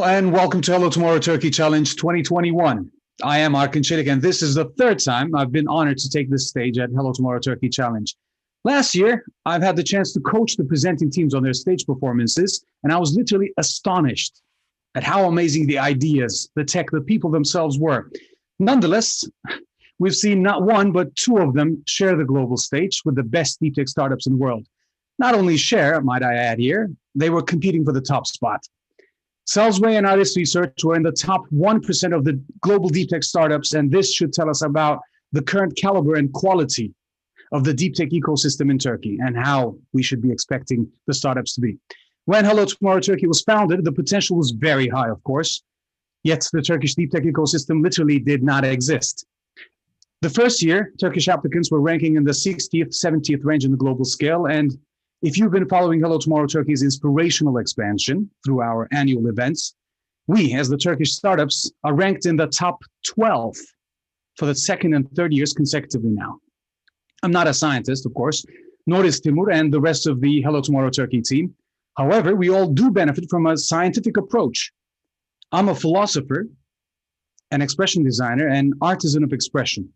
And welcome to Hello Tomorrow Turkey Challenge 2021. I am Arkın, Çelik, and this is the third time I've been honored to take this stage at Hello Tomorrow Turkey Challenge. Last year, I've had the chance to coach the presenting teams on their stage performances, and I was literally astonished at how amazing the ideas, the tech, the people themselves were. Nonetheless, we've seen not one, but two of them share the global stage with the best deep tech startups in the world. Not only share, might I add here, they were competing for the top spot. Salzway and Iris Research were in the top 1% of the global deep tech startups, and this should tell us about the current caliber and quality of the deep tech ecosystem in Turkey and how we should be expecting the startups to be. When Hello Tomorrow Turkey was founded, the potential was very high, of course, yet the Turkish deep tech ecosystem literally did not exist. The first year, Turkish applicants were ranking in the 60th, 70th range in the global scale, and if you've been following Hello Tomorrow Turkey's inspirational expansion through our annual events, we, as the Turkish startups, are ranked in the top 12 for the second and third years consecutively now. I'm not a scientist, of course, nor is Timur and the rest of the Hello Tomorrow Turkey team. However, we all do benefit from a scientific approach. I'm a philosopher, an expression designer, and artisan of expression.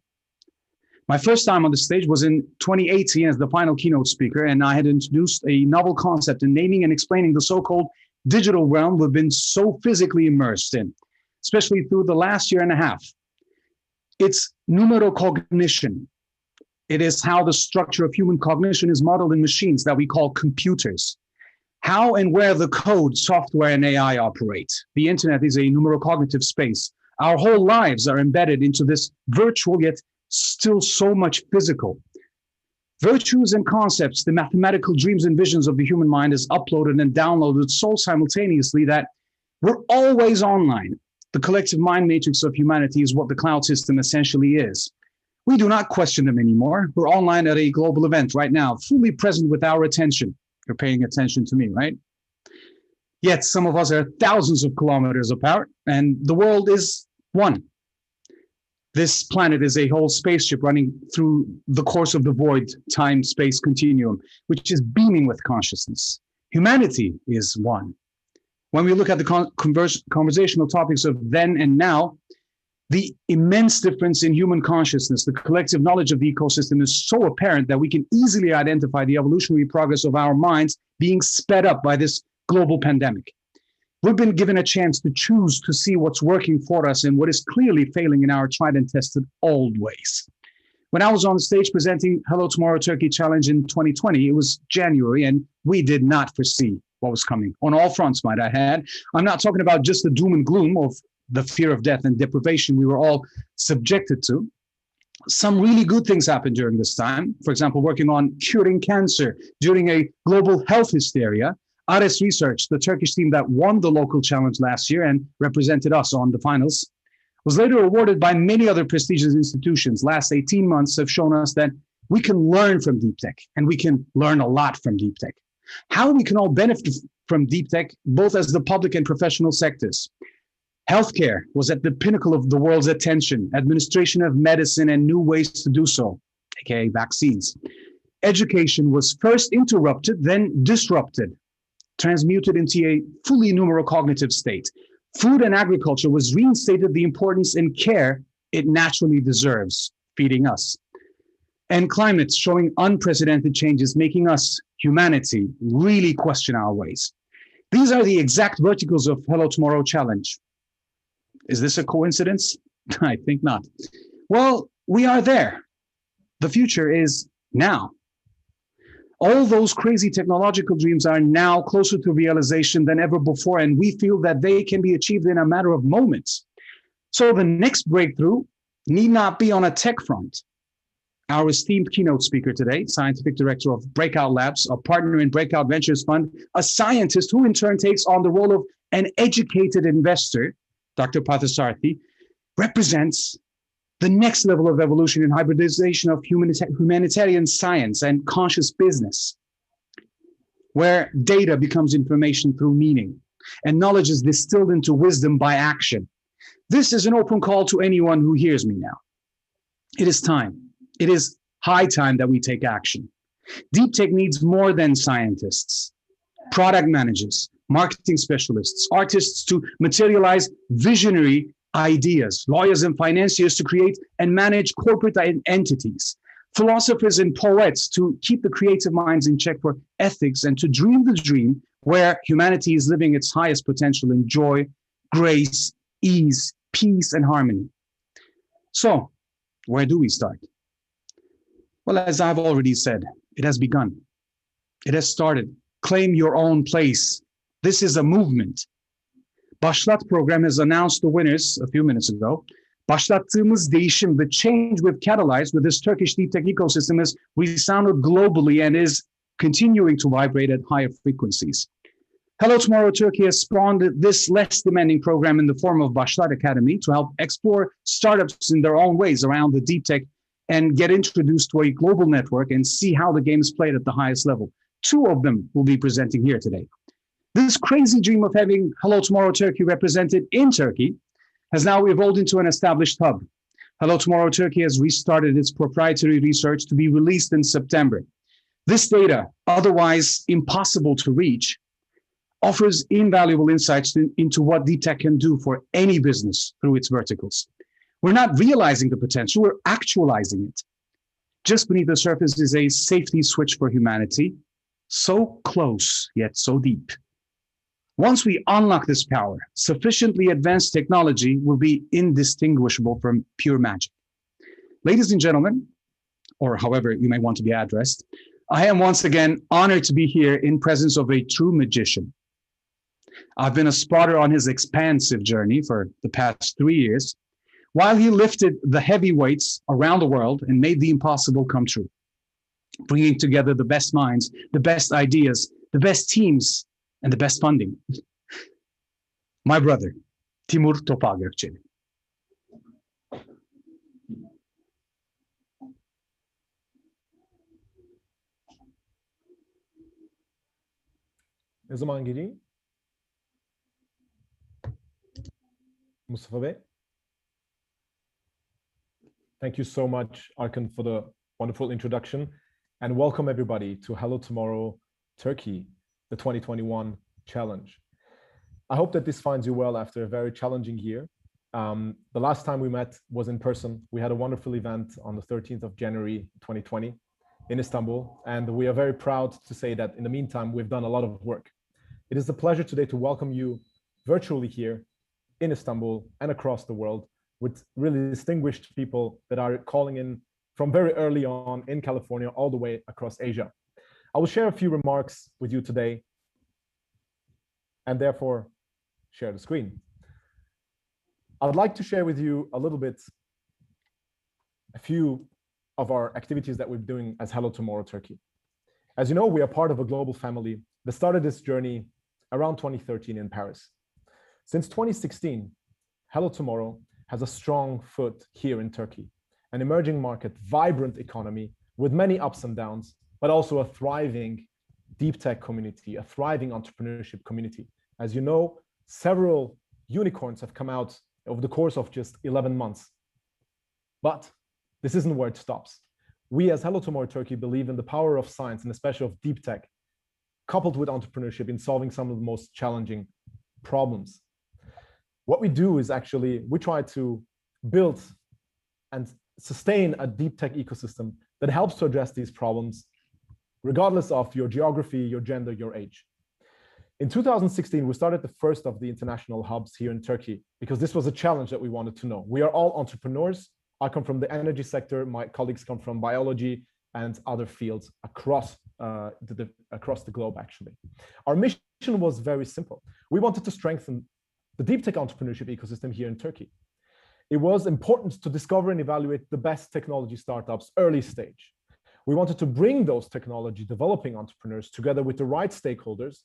My first time on the stage was in 2018 as the final keynote speaker, and I had introduced a novel concept in naming and explaining the so-called digital realm we've been so physically immersed in, especially through the last year and a half. It's numerocognition. It is how the structure of human cognition is modeled in machines that we call computers. How and where the code, software, and AI operate. The internet is a numerocognitive space. Our whole lives are embedded into this virtual yet still so much physical. Virtues and concepts, the mathematical dreams and visions of the human mind is uploaded and downloaded so simultaneously that we're always online. The collective mind matrix of humanity is what the cloud system essentially is. We do not question them anymore. We're online at a global event right now, fully present with our attention. You're paying attention to me, right? Yet some of us are thousands of kilometers apart, and the world is one. This planet is a whole spaceship running through the course of the void time-space continuum, which is beaming with consciousness. Humanity is one. When we look at the conversational topics of then and now, the immense difference in human consciousness, the collective knowledge of the ecosystem is so apparent that we can easily identify the evolutionary progress of our minds being sped up by this global pandemic. We've been given a chance to choose to see what's working for us and what is clearly failing in our tried and tested old ways. When I was on stage presenting Hello Tomorrow Turkey Challenge in 2020, it was January, and we did not foresee what was coming on all fronts, might I add. I'm not talking about just the doom and gloom of the fear of death and deprivation we were all subjected to. Some really good things happened during this time. For example, working on curing cancer during a global health hysteria. Iris Research, the Turkish team that won the local challenge last year and represented us on the finals, was later awarded by many other prestigious institutions. Last 18 months have shown us that we can learn from deep tech, and we can learn a lot from deep tech. How we can all benefit from deep tech, both as the public and professional sectors. Healthcare was at the pinnacle of the world's attention, administration of medicine and new ways to do so, aka vaccines. Education was first interrupted, then disrupted, transmuted into a fully numerocognitive state. Food and agriculture was reinstated the importance and care it naturally deserves, feeding us. And climate showing unprecedented changes, making us, humanity, really question our ways. These are the exact verticals of Hello Tomorrow Challenge. Is this a coincidence? I think not. Well, we are there. The future is now. All those crazy technological dreams are now closer to realization than ever before, and we feel that they can be achieved in a matter of moments. So the next breakthrough need not be on a tech front. Our esteemed keynote speaker today, scientific director of Breakout Labs, a partner in Breakout Ventures Fund, a scientist who in turn takes on the role of an educated investor, Dr. Parthasarathy, represents the next level of evolution in hybridization of humanitarian science and conscious business, where data becomes information through meaning, and knowledge is distilled into wisdom by action. This is an open call to anyone who hears me now. It is time. It is high time that we take action. Deep tech needs more than scientists, product managers, marketing specialists, artists to materialize visionary ideas, lawyers and financiers to create and manage corporate entities, philosophers and poets to keep the creative minds in check for ethics and to dream the dream where humanity is living its highest potential in joy, grace, ease, peace, and harmony. So, where do we start? Well, as I've already said, it has begun. It has started. Claim your own place. This is a movement. Başlat program has announced the winners a few minutes ago. Başlattığımız değişim, the change we've catalyzed with this Turkish deep tech ecosystem has resounded globally and is continuing to vibrate at higher frequencies. Hello Tomorrow Turkey has spawned this less demanding program in the form of Başlat Academy to help explore startups in their own ways around the deep tech and get introduced to a global network and see how the game is played at the highest level. Two of them will be presenting here today. This crazy dream of having Hello Tomorrow Turkey represented in Turkey has now evolved into an established hub. Hello Tomorrow Turkey has restarted its proprietary research to be released in September. This data, otherwise impossible to reach, offers invaluable insights into what deep tech can do for any business through its verticals. We're not realizing the potential, we're actualizing it. Just beneath the surface is a safety switch for humanity, so close yet so deep. Once we unlock this power, sufficiently advanced technology will be indistinguishable from pure magic. Ladies and gentlemen, or however you may want to be addressed, I am once again honored to be here in presence of a true magician. I've been a spotter on his expansive journey for the past 3 years, while he lifted the heavy weights around the world and made the impossible come true, bringing together the best minds, the best ideas, the best teams, and the best funding. My brother, Timur Topalgökçeli. Ne zaman geleyim? Mustafa Bey? Thank you so much, Arkın, for the wonderful introduction. And welcome everybody to Hello Tomorrow Turkey, the 2021 challenge. I hope that this finds you well after a very challenging year. The last time we met was in person. We had a wonderful event on the 13th of January, 2020 in Istanbul. And we are very proud to say that in the meantime, we've done a lot of work. It is a pleasure today to welcome you virtually here in Istanbul and across the world with really distinguished people that are calling in from very early on in California all the way across Asia. I will share a few remarks with you today and therefore share the screen. I would like to share with you a little bit, a few of our activities that we're doing as Hello Tomorrow Turkey. As you know, we are part of a global family that started this journey around 2013 in Paris. Since 2016, Hello Tomorrow has a strong foot here in Turkey, an emerging market, vibrant economy with many ups and downs, but also a thriving deep tech community, a thriving entrepreneurship community. As you know, several unicorns have come out over the course of just 11 months. But this isn't where it stops. We as Hello Tomorrow Turkey believe in the power of science and especially of deep tech, coupled with entrepreneurship in solving some of the most challenging problems. What we do is actually, we try to build and sustain a deep tech ecosystem that helps to address these problems, regardless of your geography, your gender, your age. In 2016, we started the first of the international hubs here in Turkey because this was a challenge that we wanted to know. We are all entrepreneurs. I come from the energy sector. My colleagues come from biology and other fields across the globe, actually. Our mission was very simple. We wanted to strengthen the deep tech entrepreneurship ecosystem here in Turkey. It was important to discover and evaluate the best technology startups early stage. We wanted to bring those technology developing entrepreneurs together with the right stakeholders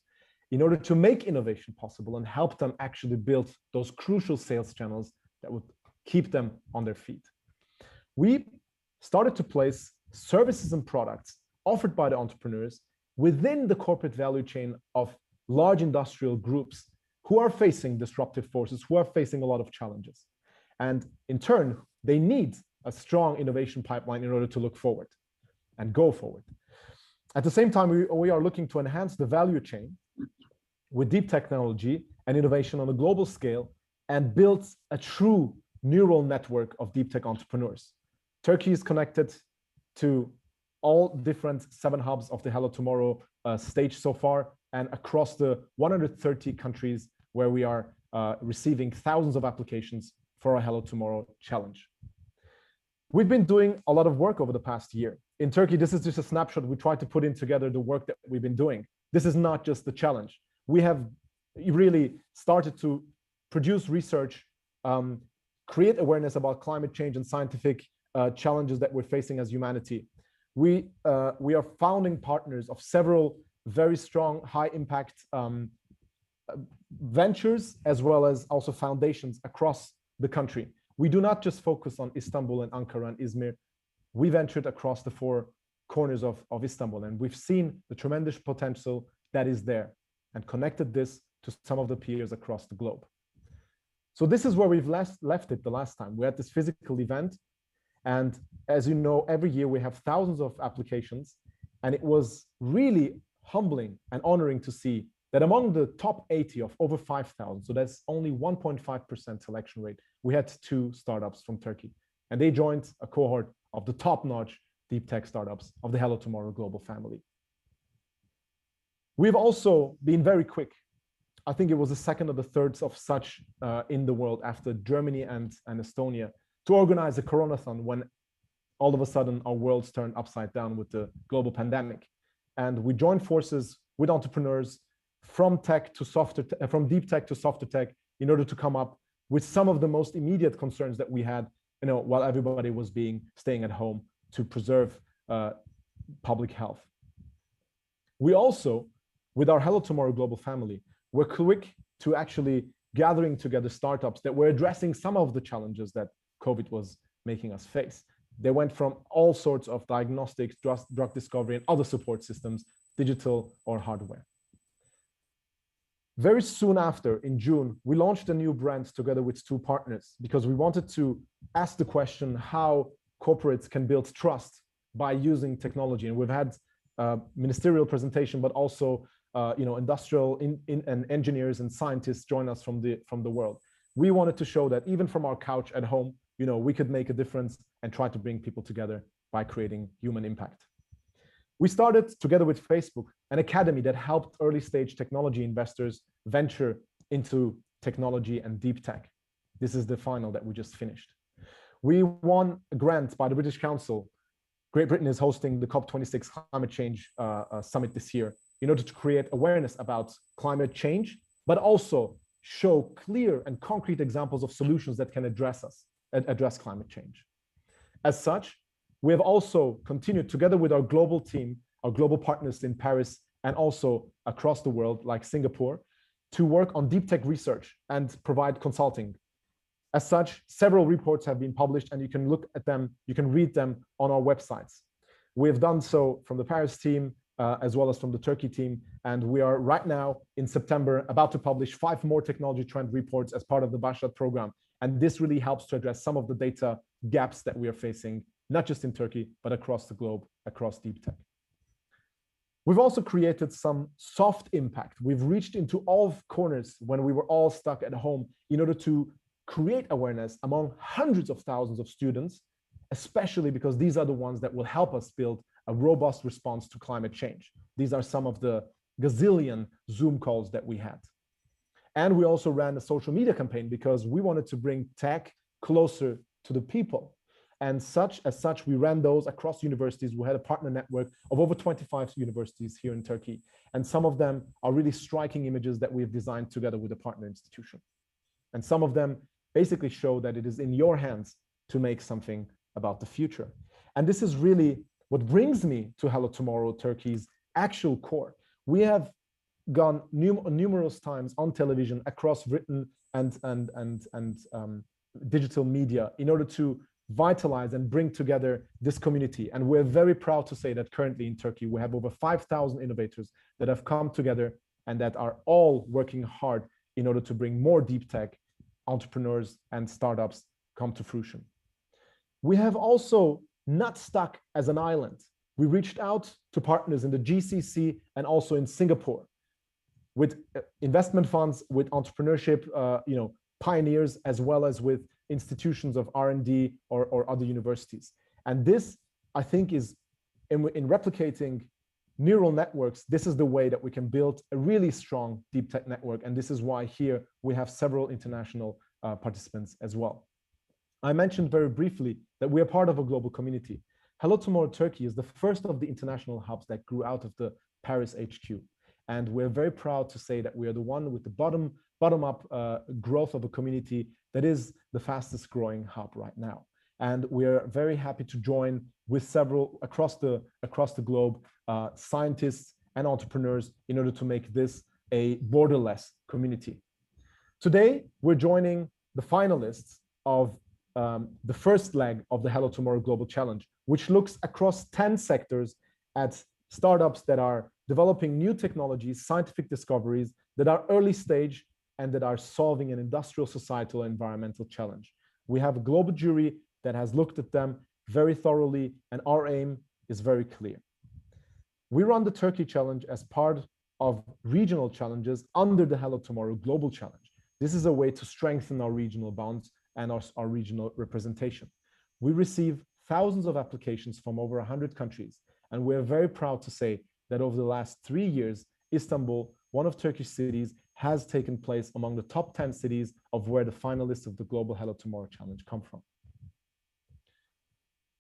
in order to make innovation possible and help them actually build those crucial sales channels that would keep them on their feet. We started to place services and products offered by the entrepreneurs within the corporate value chain of large industrial groups who are facing disruptive forces, who are facing a lot of challenges. And in turn, they need a strong innovation pipeline in order to look forward and go forward. At the same time, we are looking to enhance the value chain with deep technology and innovation on a global scale and built a true neural network of deep tech entrepreneurs. Turkey is connected to all different 7 hubs of the Hello Tomorrow stage so far, and across the 130 countries where we are receiving thousands of applications for our Hello Tomorrow challenge. We've been doing a lot of work over the past year. In Turkey, this is just a snapshot. We try to put in together the work that we've been doing. This is not just the challenge. We have really started to produce research, create awareness about climate change and scientific challenges that we're facing as humanity. We are founding partners of several very strong, high impact ventures, as well as also foundations across the country. We do not just focus on Istanbul and Ankara and Izmir. We ventured across the 4 corners of Istanbul, and we've seen the tremendous potential that is there and connected this to some of the peers across the globe. So this is where we've left it the last time. We had this physical event, and as you know, every year we have thousands of applications, and it was really humbling and honoring to see that among the top 80 of over 5,000, so that's only 1.5% selection rate, we had 2 startups from Turkey, and they joined a cohort of the top-notch deep tech startups of the Hello Tomorrow global family. We've also been very quick. I think it was the second or the third of such in the world after Germany and Estonia to organize a Coronathon when all of a sudden our worlds turned upside down with the global pandemic. And we joined forces with entrepreneurs from tech to software, from deep tech to software tech, in order to come up with some of the most immediate concerns that we had, while everybody was staying at home to preserve public health. We also, with our Hello Tomorrow global family, were quick to actually gathering together startups that were addressing some of the challenges that COVID was making us face. They went from all sorts of diagnostics, drug discovery, and other support systems, digital or hardware. Very soon after, in June, we launched a new brand together with 2 partners because we wanted to ask the question how corporates can build trust by using technology. And we've had ministerial presentation, but also industrial and engineers and scientists join us from the world. We wanted to show that even from our couch at home, we could make a difference and try to bring people together by creating human impact. We started together with Facebook, an academy that helped early stage technology investors venture into technology and deep tech. This is the final that we just finished. We won a grant by the British Council. Great Britain is hosting the COP26 climate change summit this year in order to create awareness about climate change, but also show clear and concrete examples of solutions that can address climate change. As such, we have also continued together with our global team, our global partners in Paris and also across the world, like Singapore, to work on deep tech research and provide consulting. As such, several reports have been published, and you can look at them, you can read them on our websites. We have done so from the Paris team, as well as from the Turkey team, and we are right now in September about to publish 5 more technology trend reports as part of the Başlat program. And this really helps to address some of the data gaps that we are facing, not just in Turkey, but across the globe, across deep tech. We've also created some soft impact. We've reached into all corners when we were all stuck at home in order to create awareness among hundreds of thousands of students, especially because these are the ones that will help us build a robust response to climate change. These are some of the gazillion Zoom calls that we had. And we also ran a social media campaign because we wanted to bring tech closer to the people. And as such, we ran those across universities. We had a partner network of over 25 universities here in Turkey. And some of them are really striking images that we've designed together with a partner institution. And some of them basically show that it is in your hands to make something about the future. And this is really what brings me to Hello Tomorrow Turkey's actual core. We have gone numerous times on television across written and digital media in order to vitalize and bring together this community. And we're very proud to say that currently in Turkey, we have over 5,000 innovators that have come together and that are all working hard in order to bring more deep tech entrepreneurs and startups come to fruition. We have also not stuck as an island. We reached out to partners in the GCC and also in Singapore. with investment funds, with entrepreneurship, pioneers, as well as with institutions of R&D or other universities. And this, I think, is in replicating neural networks, this is the way that we can build a really strong deep tech network. And this is why here we have several international participants as well. I mentioned very briefly that we are part of a global community. Hello Tomorrow Turkey is the first of the international hubs that grew out of the Paris HQ. And we're very proud to say that we are the one with the bottom-up growth of a community that is the fastest growing hub right now. And we are very happy to join with several across the globe, scientists and entrepreneurs in order to make this a borderless community. Today, we're joining the finalists of the first leg of the Hello Tomorrow Global Challenge, which looks across 10 sectors at startups that are developing new technologies, scientific discoveries that are early stage and that are solving an industrial, societal, and environmental challenge. We have a global jury that has looked at them very thoroughly, and our aim is very clear. We run the Turkey Challenge as part of regional challenges under the Hello Tomorrow Global Challenge. This is a way to strengthen our regional bonds and our regional representation. We receive thousands of applications from over 100 countries, and we're very proud to say that over the last 3 years, Istanbul, one of Turkish cities, has taken place among the top 10 cities of where the finalists of the Global Hello Tomorrow Challenge come from.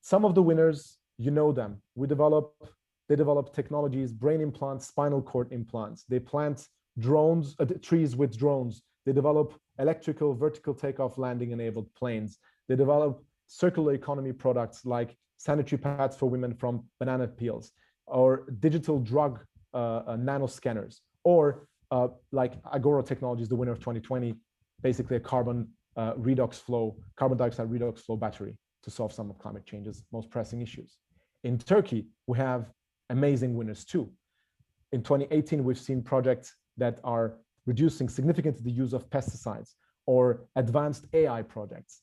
Some of the winners, you know them. They develop technologies, brain implants, spinal cord implants. They plant drones, trees with drones. They develop electrical vertical takeoff landing enabled planes. They develop circular economy products like sanitary pads for women from banana peels, or digital drug nanoscanners, or like Agcurate Technologies, the winner of 2020, basically a carbon dioxide redox flow battery to solve some of climate change's most pressing issues. In Turkey, we have amazing winners too. In 2018, we've seen projects that are reducing significantly the use of pesticides, or advanced AI projects,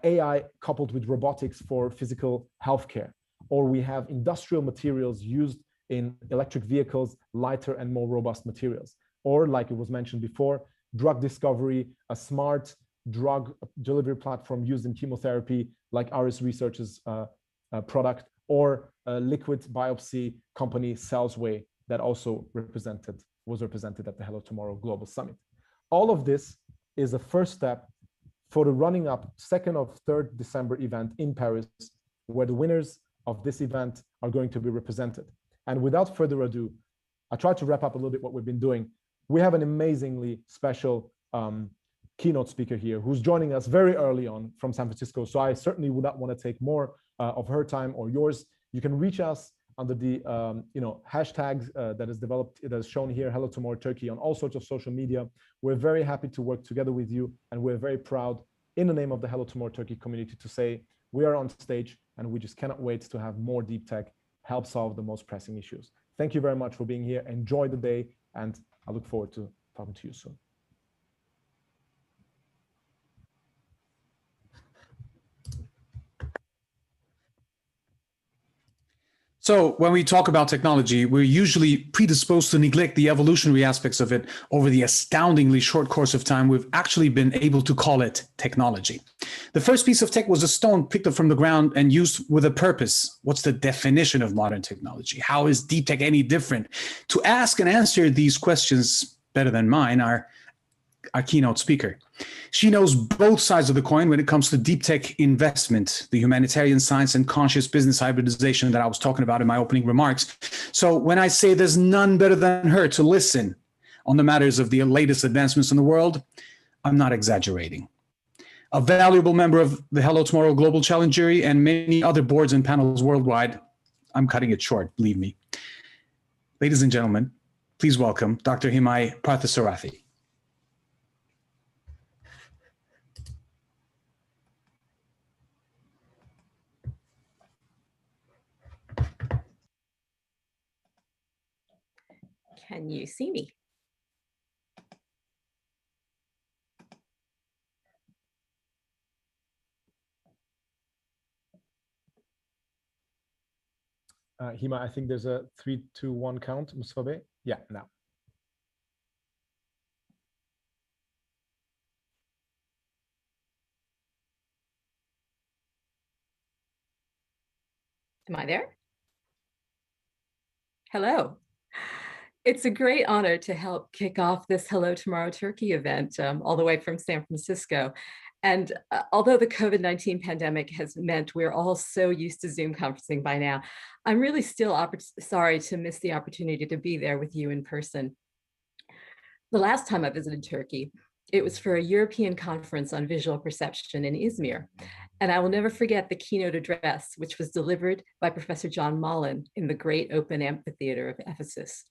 AI coupled with robotics for physical healthcare, or we have industrial materials used in electric vehicles, lighter and more robust materials, or like it was mentioned before, drug discovery, a smart drug delivery platform used in chemotherapy, like Aris Research's product, or a liquid biopsy company, Cellsway, that also was represented at the Hello Tomorrow Global Summit. All of this is a first step for the running up 2nd of 3rd December event in Paris, where the winners of this event are going to be represented. And without further ado, I try to wrap up a little bit what we've been doing. We have an amazingly special keynote speaker here who's joining us very early on from San Francisco. So I certainly would not want to take more of her time or yours. You can reach us under the hashtags that is shown here, Hello Tomorrow Turkey, on all sorts of social media. We're very happy to work together with you, and we're very proud in the name of the Hello Tomorrow Turkey community to say we are on stage, and we just cannot wait to have more deep tech help solve the most pressing issues. Thank you very much for being here. Enjoy the day, and I look forward to talking to you soon. So when we talk about technology, we're usually predisposed to neglect the evolutionary aspects of it. Over the astoundingly short course of time, we've actually been able to call it technology. The first piece of tech was a stone picked up from the ground and used with a purpose. What's the definition of modern technology? How is deep tech any different? To ask and answer these questions better than mine are our keynote speaker. She knows both sides of the coin when it comes to deep tech investment, the humanitarian science and conscious business hybridization that I was talking about in my opening remarks. So when I say there's none better than her to listen on the matters of the latest advancements in the world, I'm not exaggerating. A valuable member of the Hello Tomorrow Global Challenge jury and many other boards and panels worldwide. I'm cutting it short, believe me. Ladies and gentlemen, please welcome Dr. Hemai Parthasarathy. Can you see me? Hema, I think there's a 3, 2, 1 count. Mustafa? Yeah, now. Am I there? Hello. It's a great honor to help kick off this Hello Tomorrow Turkey event all the way from San Francisco. And although the COVID-19 pandemic has meant we're all so used to Zoom conferencing by now, I'm really still sorry to miss the opportunity to be there with you in person. The last time I visited Turkey, it was for a European conference on visual perception in Izmir. And I will never forget the keynote address, which was delivered by Professor John Mullen in the great open amphitheater of Ephesus.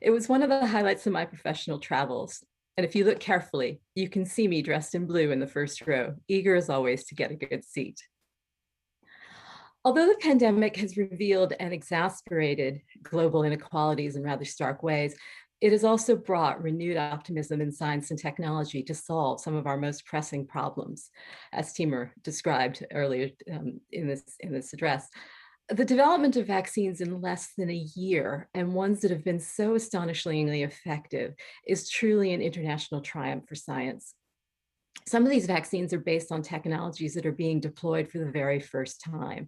It was one of the highlights of my professional travels. And if you look carefully, you can see me dressed in blue in the first row, eager as always to get a good seat. Although the pandemic has revealed and exacerbated global inequalities in rather stark ways, it has also brought renewed optimism in science and technology to solve some of our most pressing problems, as Timur described earlier in this address. The development of vaccines in less than a year, and ones that have been so astonishingly effective, is truly an international triumph for science. Some of these vaccines are based on technologies that are being deployed for the very first time.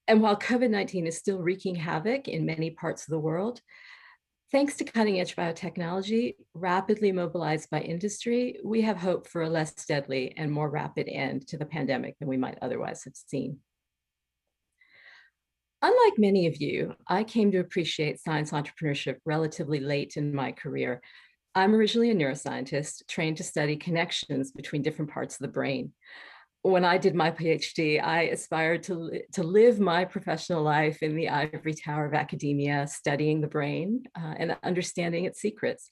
And while COVID-19 is still wreaking havoc in many parts of the world, thanks to cutting-edge biotechnology, rapidly mobilized by industry, we have hope for a less deadly and more rapid end to the pandemic than we might otherwise have seen. Unlike many of you, I came to appreciate science entrepreneurship relatively late in my career. I'm originally a neuroscientist, trained to study connections between different parts of the brain. When I did my PhD, I aspired to live my professional life in the ivory tower of academia, studying the brain and understanding its secrets.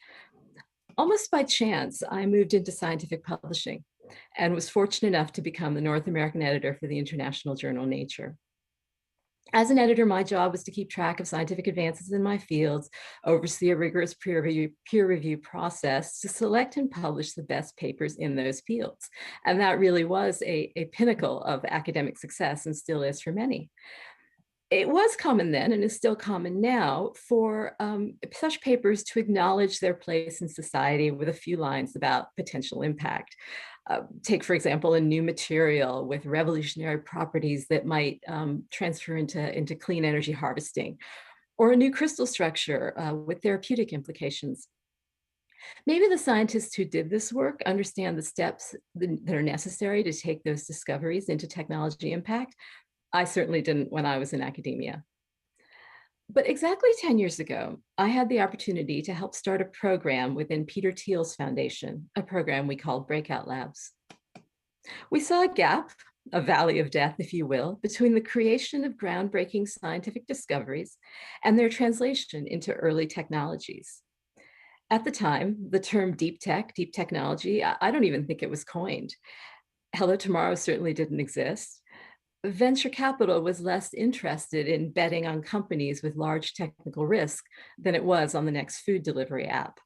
Almost by chance, I moved into scientific publishing and was fortunate enough to become the North American editor for the international journal Nature. As an editor, my job was to keep track of scientific advances in my fields, oversee a rigorous peer review process to select and publish the best papers in those fields. And that really was a pinnacle of academic success and still is for many. It was common then and is still common now for such papers to acknowledge their place in society with a few lines about potential impact. Take, for example, a new material with revolutionary properties that might transfer into clean energy harvesting, or a new crystal structure with therapeutic implications. Maybe the scientists who did this work understand the steps that are necessary to take those discoveries into technology impact. I certainly didn't when I was in academia. But exactly 10 years ago, I had the opportunity to help start a program within Peter Thiel's foundation, a program we called Breakout Labs. We saw a gap, a valley of death, if you will, between the creation of groundbreaking scientific discoveries and their translation into early technologies. At the time, the term deep technology, I don't even think it was coined. Hello Tomorrow certainly didn't exist. Venture capital was less interested in betting on companies with large technical risk than it was on the next food delivery app.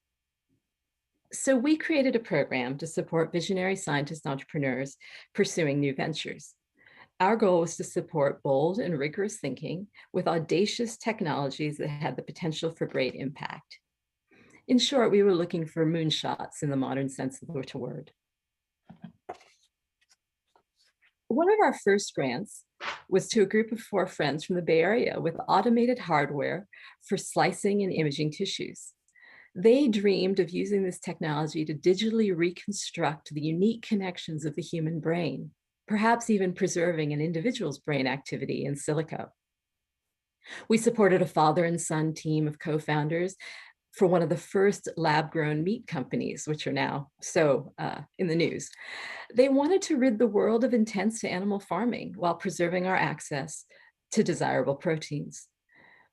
So we created a program to support visionary scientist entrepreneurs pursuing new ventures. Our goal was to support bold and rigorous thinking with audacious technologies that had the potential for great impact. In short, we were looking for moonshots in the modern sense of the word. One of our first grants was to a group of 4 friends from the Bay Area with automated hardware for slicing and imaging tissues. They dreamed of using this technology to digitally reconstruct the unique connections of the human brain, perhaps even preserving an individual's brain activity in silico. We supported a father and son team of co-founders for one of the first lab-grown meat companies, which are now so in the news. They wanted to rid the world of intense animal farming while preserving our access to desirable proteins.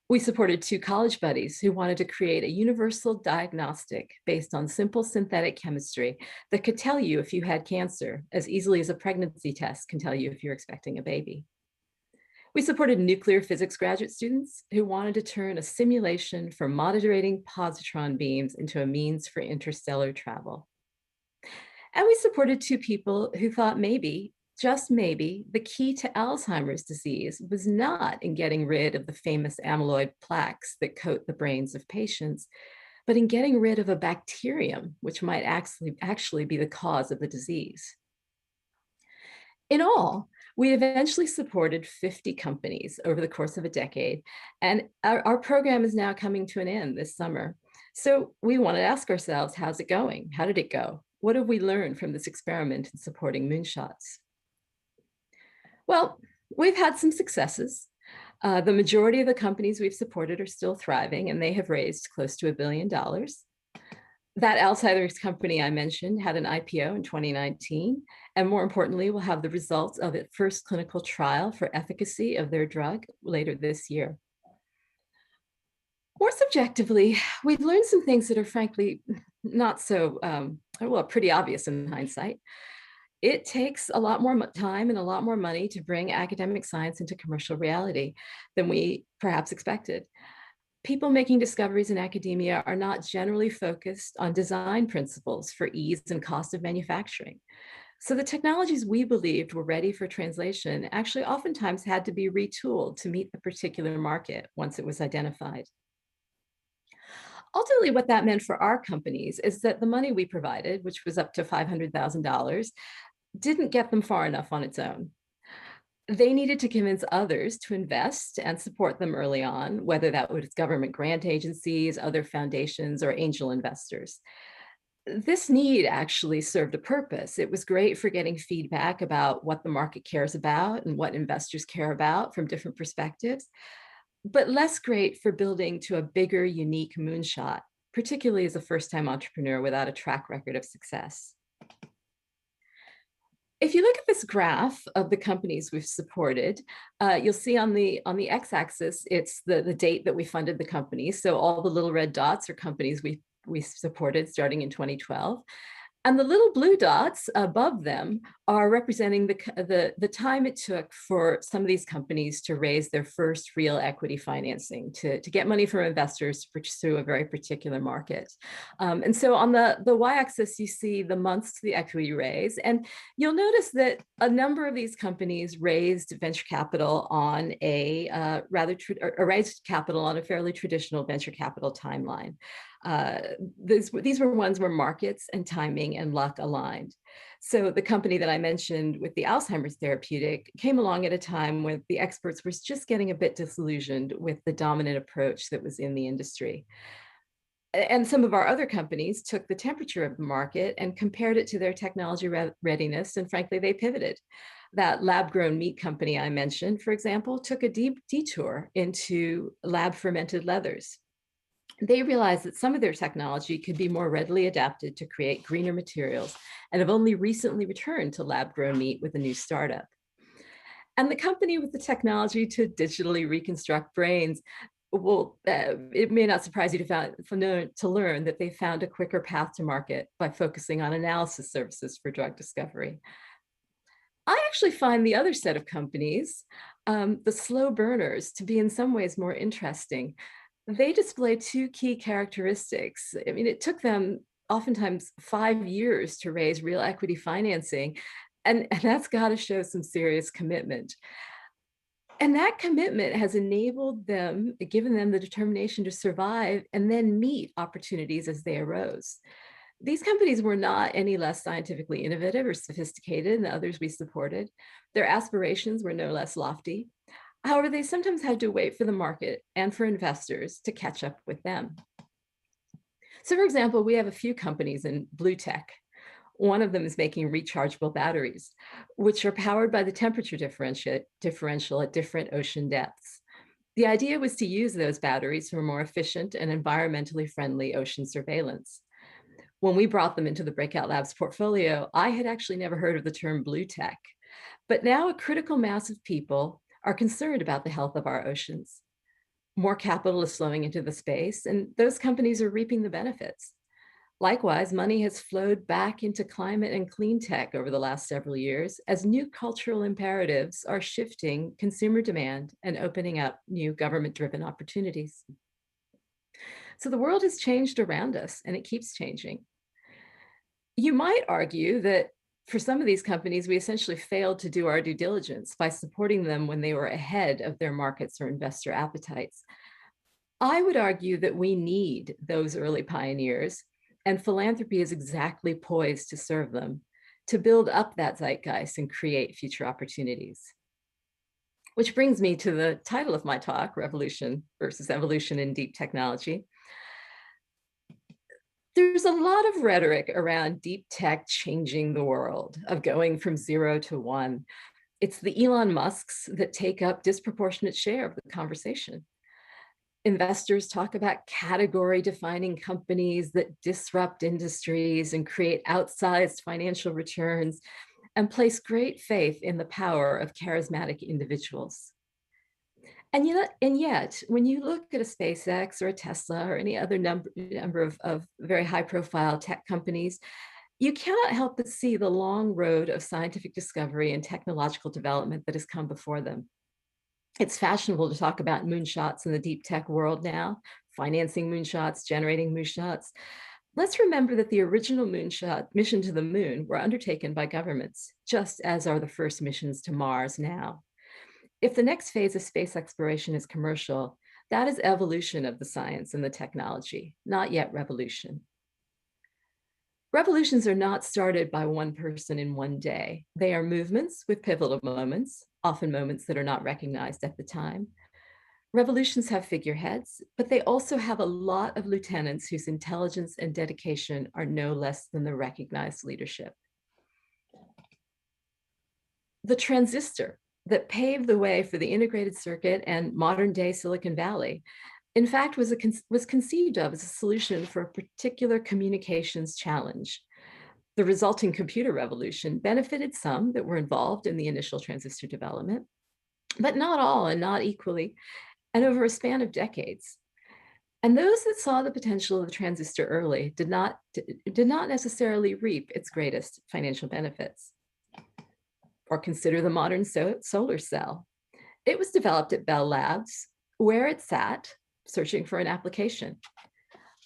We supported 2 college buddies who wanted to create a universal diagnostic based on simple synthetic chemistry that could tell you if you had cancer as easily as a pregnancy test can tell you if you're expecting a baby. We supported nuclear physics graduate students who wanted to turn a simulation for moderating positron beams into a means for interstellar travel. And we supported 2 people who thought maybe, just maybe, the key to Alzheimer's disease was not in getting rid of the famous amyloid plaques that coat the brains of patients, but in getting rid of a bacterium, which might actually be the cause of the disease. In all, We eventually supported 50 companies over the course of a decade, and our program is now coming to an end this summer. So we want to ask ourselves, how's it going? How did it go? What have we learned from this experiment in supporting moonshots? Well, we've had some successes. The majority of the companies we've supported are still thriving, and they have raised close to $1 billion. That Alzheimer's company I mentioned had an IPO in 2019, and more importantly, will have the results of its first clinical trial for efficacy of their drug later this year. More subjectively, we've learned some things that are frankly not so, well, pretty obvious in hindsight. It takes a lot more time and a lot more money to bring academic science into commercial reality than we perhaps expected. People making discoveries in academia are not generally focused on design principles for ease and cost of manufacturing. So the technologies we believed were ready for translation actually oftentimes had to be retooled to meet the particular market once it was identified. Ultimately, what that meant for our companies is that the money we provided, which was up to $500,000, didn't get them far enough on its own. They needed to convince others to invest and support them early on, whether that was government grant agencies, other foundations, or angel investors. This need actually served a purpose. It was great for getting feedback about what the market cares about and what investors care about from different perspectives, but less great for building to a bigger, unique moonshot, particularly as a first-time entrepreneur without a track record of success. If you look at this graph of the companies we've supported, you'll see on the x-axis, it's the date that we funded the company. So all the little red dots are companies we supported starting in 2012. And the little blue dots above them are representing the time it took for some of these companies to raise their first real equity financing, to get money from investors to pursue a very particular market. And so on the y-axis, you see the months to the equity raise. And you'll notice that a number of these companies raised venture capital on raised capital on a fairly traditional venture capital timeline. These were ones where markets and timing and luck aligned. So the company that I mentioned with the Alzheimer's therapeutic came along at a time when the experts were just getting a bit disillusioned with the dominant approach that was in the industry. And some of our other companies took the temperature of the market and compared it to their technology readiness, and frankly, they pivoted. That lab-grown meat company I mentioned, for example, took a deep detour into lab-fermented leathers. They realized that some of their technology could be more readily adapted to create greener materials and have only recently returned to lab-grown meat with a new startup. And the company with the technology to digitally reconstruct brains, well, it may not surprise you to learn that they found a quicker path to market by focusing on analysis services for drug discovery. I actually find the other set of companies, the slow burners, to be in some ways more interesting. They display two key characteristics. I mean, it took them oftentimes 5 years to raise real equity financing, and that's got to show some serious commitment. And that commitment has enabled them, given them the determination to survive and then meet opportunities as they arose. These companies were not any less scientifically innovative or sophisticated than others we supported. Their aspirations were no less lofty. However, they sometimes had to wait for the market and for investors to catch up with them. So for example, we have a few companies in blue tech. One of them is making rechargeable batteries, which are powered by the temperature differential at different ocean depths. The idea was to use those batteries for more efficient and environmentally friendly ocean surveillance. When we brought them into the Breakout Labs portfolio, I had actually never heard of the term blue tech, but now a critical mass of people are concerned about the health of our oceans. More capital is flowing into the space, and those companies are reaping the benefits. Likewise, money has flowed back into climate and clean tech over the last several years as new cultural imperatives are shifting consumer demand and opening up new government-driven opportunities. So the world has changed around us, and it keeps changing. You might argue that for some of these companies, we essentially failed to do our due diligence by supporting them when they were ahead of their markets or investor appetites. I would argue that we need those early pioneers, and philanthropy is exactly poised to serve them, to build up that zeitgeist and create future opportunities. Which brings me to the title of my talk, Revolution versus Evolution in Deep Technology. There's a lot of rhetoric around deep tech changing the world, of going from 0 to 1. It's the Elon Musks that take up disproportionate share of the conversation. Investors talk about category-defining companies that disrupt industries and create outsized financial returns, and place great faith in the power of charismatic individuals. And yet, when you look at a SpaceX or a Tesla or any other number of very high-profile tech companies, you cannot help but see the long road of scientific discovery and technological development that has come before them. It's fashionable to talk about moonshots in the deep tech world now, financing moonshots, generating moonshots. Let's remember that the original moonshot mission to the moon were undertaken by governments, just as are the first missions to Mars now. If the next phase of space exploration is commercial, that is evolution of the science and the technology, not yet revolution. Revolutions are not started by one person in one day. They are movements with pivotal moments, often moments that are not recognized at the time. Revolutions have figureheads, but they also have a lot of lieutenants whose intelligence and dedication are no less than the recognized leadership. The transistor that paved the way for the integrated circuit and modern-day Silicon Valley, in fact, was conceived of as a solution for a particular communications challenge. The resulting computer revolution benefited some that were involved in the initial transistor development, but not all and not equally, and over a span of decades. And those that saw the potential of the transistor early did not necessarily reap its greatest financial benefits. Or consider the modern solar cell. It was developed at Bell Labs, where it sat, searching for an application.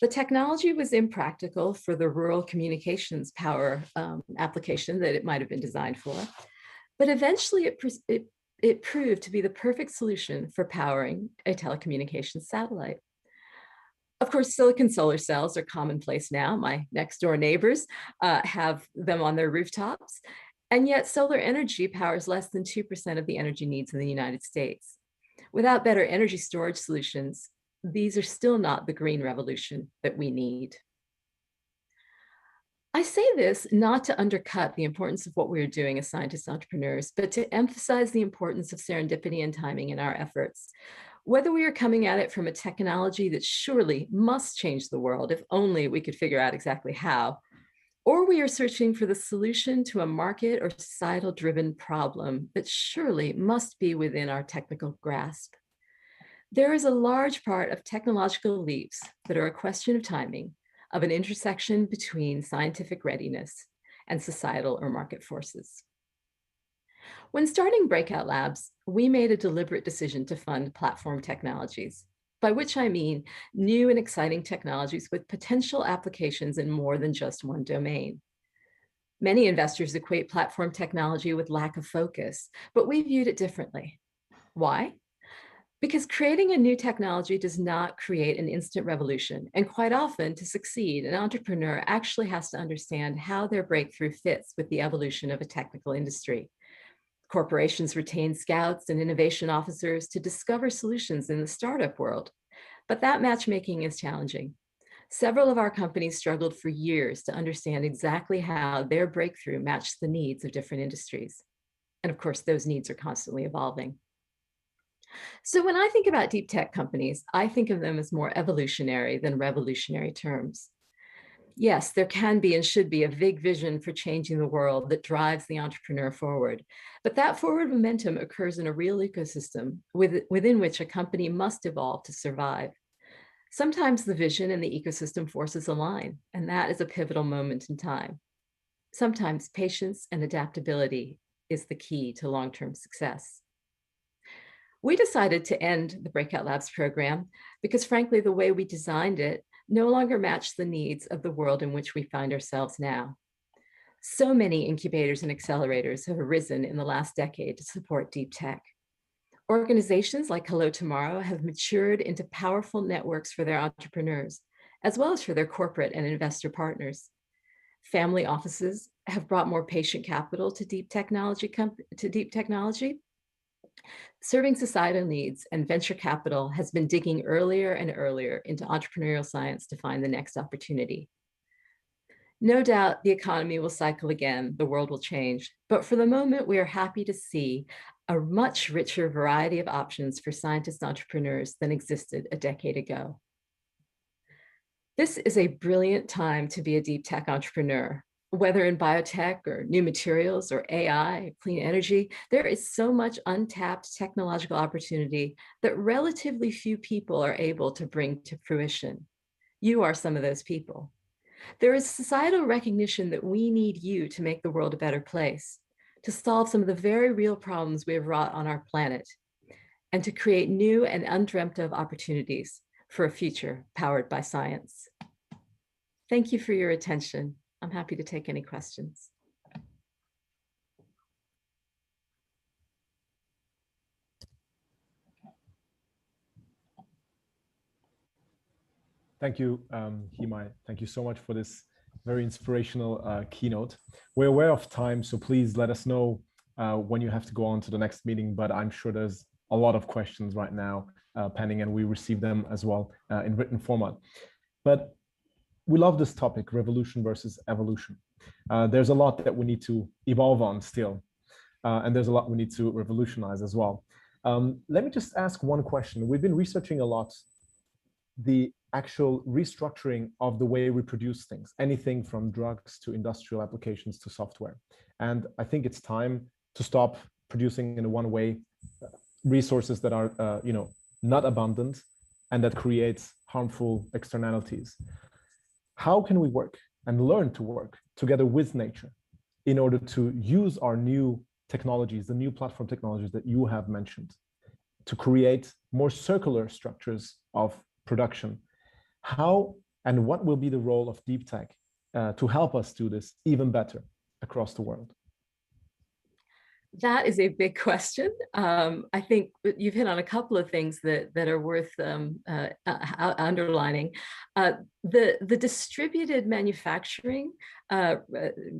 The technology was impractical for the rural communications power application that it might have been designed for, but eventually it proved to be the perfect solution for powering a telecommunications satellite. Of course, silicon solar cells are commonplace now. My next door neighbors have them on their rooftops. And yet solar energy powers less than 2% of the energy needs in the United States. Without better energy storage solutions, these are still not the green revolution that we need. I say this not to undercut the importance of what we're doing as scientists and entrepreneurs, but to emphasize the importance of serendipity and timing in our efforts. Whether we are coming at it from a technology that surely must change the world, if only we could figure out exactly how, or we are searching for the solution to a market or societal-driven problem that surely must be within our technical grasp. There is a large part of technological leaps that are a question of timing, of an intersection between scientific readiness and societal or market forces. When starting Breakout Labs, we made a deliberate decision to fund platform technologies, by which I mean new and exciting technologies with potential applications in more than just one domain. Many investors equate platform technology with lack of focus, but we viewed it differently. Why? Because creating a new technology does not create an instant revolution, and quite often, to succeed, an entrepreneur actually has to understand how their breakthrough fits with the evolution of a technical industry. Corporations retain scouts and innovation officers to discover solutions in the startup world, but that matchmaking is challenging. Several of our companies struggled for years to understand exactly how their breakthrough matched the needs of different industries. And of course, those needs are constantly evolving. So when I think about deep tech companies, I think of them as more evolutionary than revolutionary terms. Yes, there can be and should be a big vision for changing the world that drives the entrepreneur forward. But that forward momentum occurs in a real ecosystem within which a company must evolve to survive. Sometimes the vision and the ecosystem forces align, and that is a pivotal moment in time. Sometimes patience and adaptability is the key to long-term success. We decided to end the Breakout Labs program because, frankly, the way we designed it no longer match the needs of the world in which we find ourselves now. So many incubators and accelerators have arisen in the last decade to support deep tech. Organizations like Hello Tomorrow have matured into powerful networks for their entrepreneurs, as well as for their corporate and investor partners. Family offices have brought more patient capital to deep technology. Serving societal needs and venture capital has been digging earlier and earlier into entrepreneurial science to find the next opportunity. No doubt the economy will cycle again, the world will change, but for the moment, we are happy to see a much richer variety of options for scientist entrepreneurs than existed a decade ago. This is a brilliant time to be a deep tech entrepreneur. Whether in biotech or new materials or AI, clean energy, there is so much untapped technological opportunity that relatively few people are able to bring to fruition. You are some of those people. There is societal recognition that we need you to make the world a better place, to solve some of the very real problems we have wrought on our planet, and to create new and undreamt of opportunities for a future powered by science. Thank you for your attention. I'm happy to take any questions. Thank you, Hemai. Thank you so much for this very inspirational keynote. We're aware of time, so please let us know when you have to go on to the next meeting, but I'm sure there's a lot of questions right now pending, and we receive them as well in written format. But we love this topic, revolution versus evolution. There's a lot that we need to evolve on still, and there's a lot we need to revolutionize as well. Let me just ask one question. We've been researching a lot the actual restructuring of the way we produce things, anything from drugs to industrial applications to software. And I think it's time to stop producing in one way resources that are not abundant and that creates harmful externalities. How can we work and learn to work together with nature in order to use our new technologies, the new platform technologies that you have mentioned, to create more circular structures of production? How and what will be the role of deep tech to help us do this even better across the world? That is a big question. I think you've hit on a couple of things that are worth underlining. The distributed manufacturing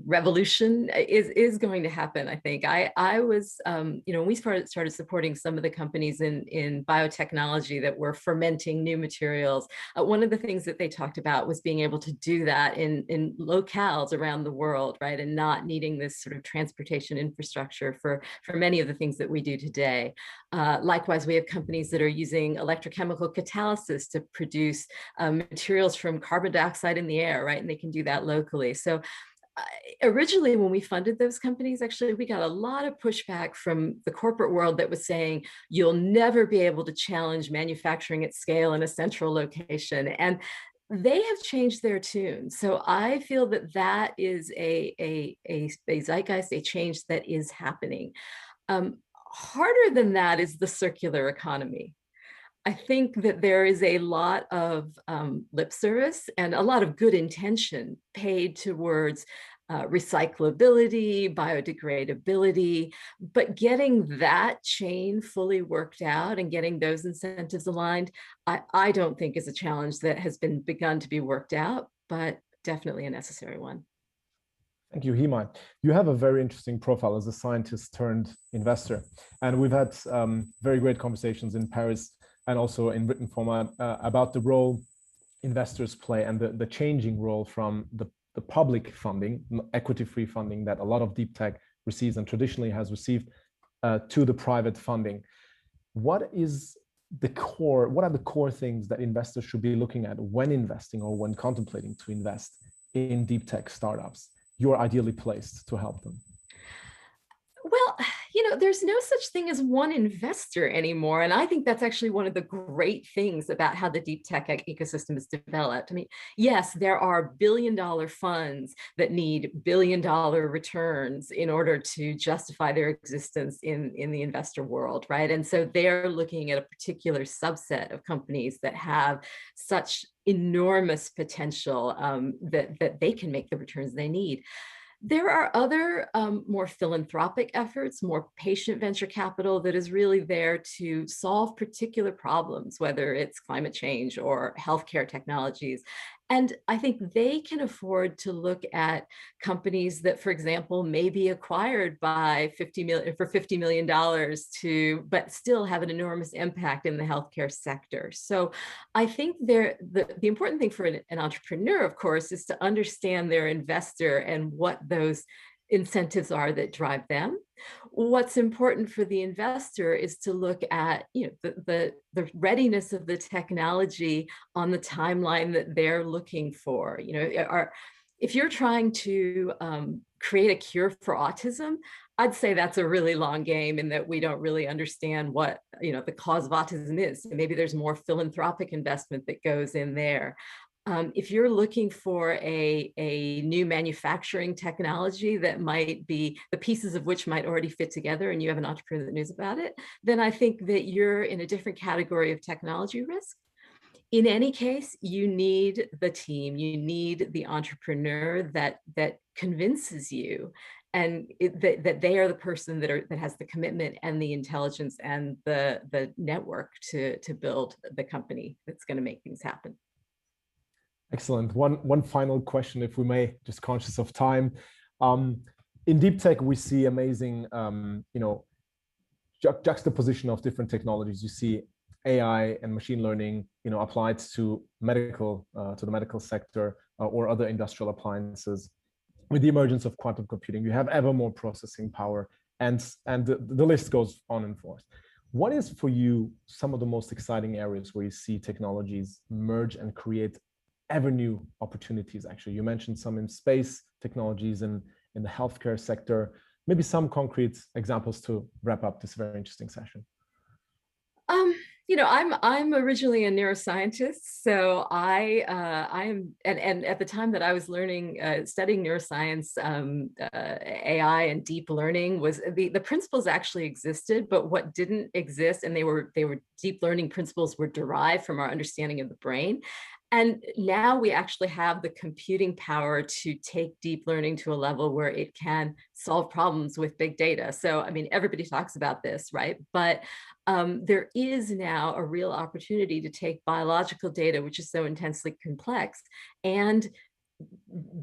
revolution is going to happen. I think I was when we started supporting some of the companies in biotechnology that were fermenting new materials. One of the things that they talked about was being able to do that in locales around the world, right, and not needing this sort of transportation infrastructure for many of the things that we do today. Likewise, we have companies that are using electrochemical catalysis to produce materials from carbon dioxide in the air, right? And they can do that locally. So originally, when we funded those companies, actually, we got a lot of pushback from the corporate world that was saying, you'll never be able to challenge manufacturing at scale in a central location. And they have changed their tune. So I feel that is a zeitgeist, a change that is happening. Harder than that is the circular economy. I think that there is a lot of lip service and a lot of good intention paid towards recyclability, biodegradability, but getting that chain fully worked out and getting those incentives aligned, I don't think is a challenge that has been begun to be worked out, but definitely a necessary one. Thank you, Hemai. You have a very interesting profile as a scientist turned investor. And we've had very great conversations in Paris and also in written format about the role investors play and the changing role from the public funding, equity-free funding that a lot of deep tech receives and traditionally has received to the private funding. What are the core things that investors should be looking at when investing or when contemplating to invest in deep tech startups? You're ideally placed to help them. Well, there's no such thing as one investor anymore. And I think that's actually one of the great things about how the deep tech ecosystem is developed. I mean, yes, there are billion-dollar funds that need billion-dollar returns in order to justify their existence in the investor world, right? And so they're looking at a particular subset of companies that have such enormous potential that they can make the returns they need. There are other more philanthropic efforts, more patient venture capital that is really there to solve particular problems, whether it's climate change or healthcare technologies. And I think they can afford to look at companies that, for example, may be acquired by $50 million but still have an enormous impact in the healthcare sector. So I think the important thing for an entrepreneur, of course, is to understand their investor and what those incentives are that drive them. What's important for the investor is to look at, the readiness of the technology on the timeline that they're looking for. If you're trying to create a cure for autism, I'd say that's a really long game, in that we don't really understand what the cause of autism is. Maybe there's more philanthropic investment that goes in there. If you're looking for a new manufacturing technology that might be, the pieces of which might already fit together, and you have an entrepreneur that knows about it, then I think that you're in a different category of technology risk. In any case, you need the team, you need the entrepreneur that convinces you, and that they are the person that has the commitment and the intelligence and the network to build the company that's going to make things happen. Excellent. One final question, if we may, just conscious of time. In deep tech, we see amazing, juxtaposition of different technologies. You see AI and machine learning, applied to the medical sector or other industrial appliances. With the emergence of quantum computing, you have ever more processing power, and the list goes on and forth. What is, for you, some of the most exciting areas where you see technologies merge and create ever new opportunities? Actually, you mentioned some in space technologies and in the healthcare sector. Maybe some concrete examples to wrap up this very interesting session. I'm originally a neuroscientist, so I am, and at the time that I was studying neuroscience, AI and deep learning was the principles actually existed, but what didn't exist, and they were deep learning principles were derived from our understanding of the brain. And now we actually have the computing power to take deep learning to a level where it can solve problems with big data. So, everybody talks about this, right? But there is now a real opportunity to take biological data, which is so intensely complex, and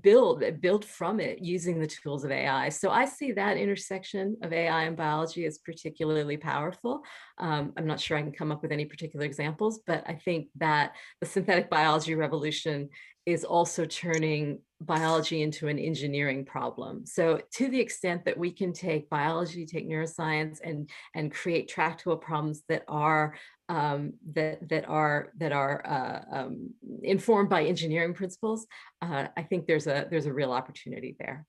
build from it using the tools of AI. So I see that intersection of AI and biology as particularly powerful. I'm not sure I can come up with any particular examples, but I think that the synthetic biology revolution is also turning biology into an engineering problem. So to the extent that we can take biology, take neuroscience, and create tractable problems that are informed by engineering principles, I think there's a real opportunity there.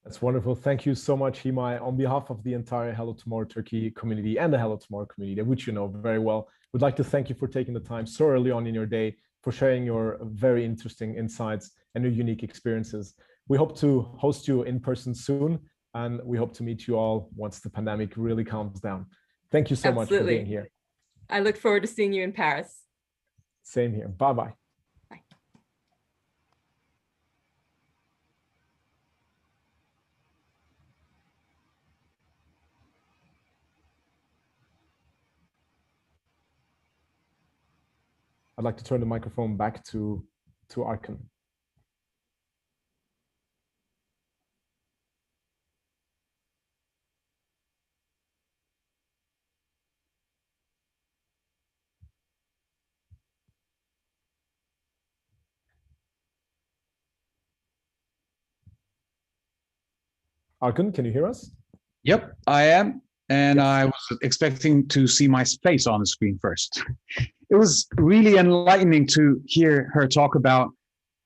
That's wonderful. Thank you so much, Hemai. On behalf of the entire Hello Tomorrow Turkey community and the Hello Tomorrow community, which you know very well, we'd like to thank you for taking the time so early on in your day, for sharing your very interesting insights and your unique experiences. We hope to host you in person soon, and we hope to meet you all once the pandemic really calms down. Thank you so much for being here. I look forward to seeing you in Paris. Same here. Bye-bye. Bye. I'd like to turn the microphone back to Arkın. Arkın, can you hear us? Yep, I am. And yes. I was expecting to see my face on the screen first. It was really enlightening to hear her talk about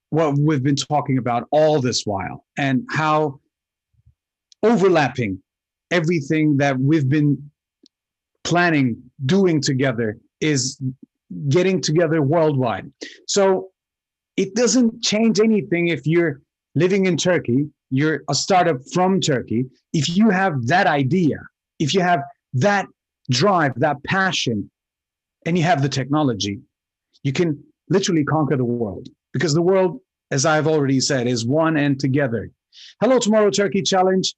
what we've been talking about all this while, and how overlapping everything that we've been planning, doing together, is getting together worldwide. So it doesn't change anything if you're living in Turkey, you're a startup from Turkey. If you have that idea, if you have that drive, that passion, and you have the technology, you can literally conquer the world, because the world, as I've already said, is one and together. Hello Tomorrow Turkey Challenge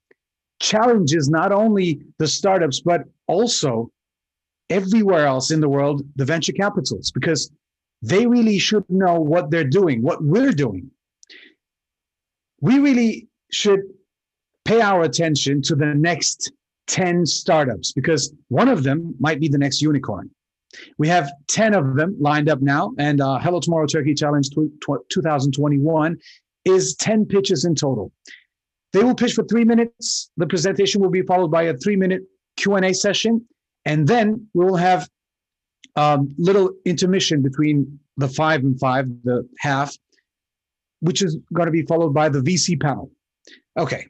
challenges not only the startups, but also everywhere else in the world, the venture capitals, because they really should know what they're doing, what we're doing. We really should pay our attention to the next 10 startups because one of them might be the next unicorn. We have 10 of them lined up now, and Hello Tomorrow Turkey Challenge 2021 is 10 pitches in total. They will pitch for 3 minutes. The presentation will be followed by a 3-minute Q&A session, and then we will have little intermission between the 5 and 5, the half, which is going to be followed by the VC panel. Okay,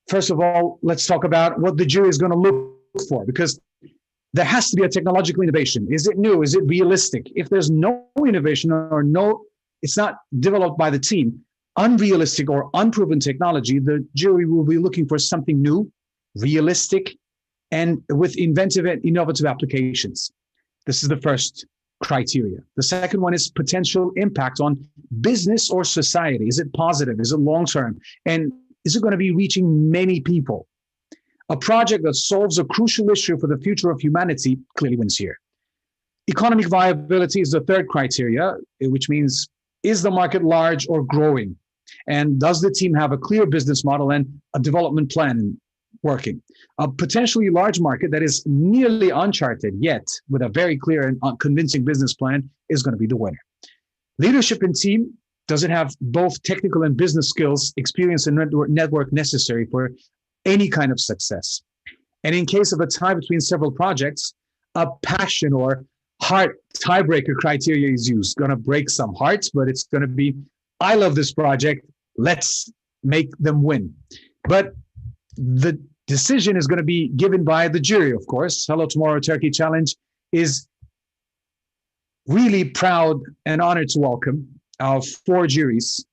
first of all, let's talk about what the jury is going to look for, because there has to be a technological innovation. Is it new? Is it realistic? If there's no innovation or it's not developed by the team, unrealistic or unproven technology, the jury will be looking for something new, realistic, and with inventive and innovative applications. This is the first criteria. The second one is potential impact on business or society. Is it positive? Is it long-term? And is it going to be reaching many people? A project that solves a crucial issue for the future of humanity clearly wins here. Economic viability is the third criteria, which means, is the market large or growing? And does the team have a clear business model and a development plan working? A potentially large market that is nearly uncharted yet with a very clear and convincing business plan is going to be the winner. Leadership and team, does it have both technical and business skills, experience, and network necessary for any kind of success? And in case of a tie between several projects, a passion or heart tiebreaker criteria is used. Going to break some hearts, but it's going to be, I love this project, let's make them win. But the decision is going to be given by the jury, of course. Hello Tomorrow Turkey Challenge is really proud and honored to welcome our 4 juries.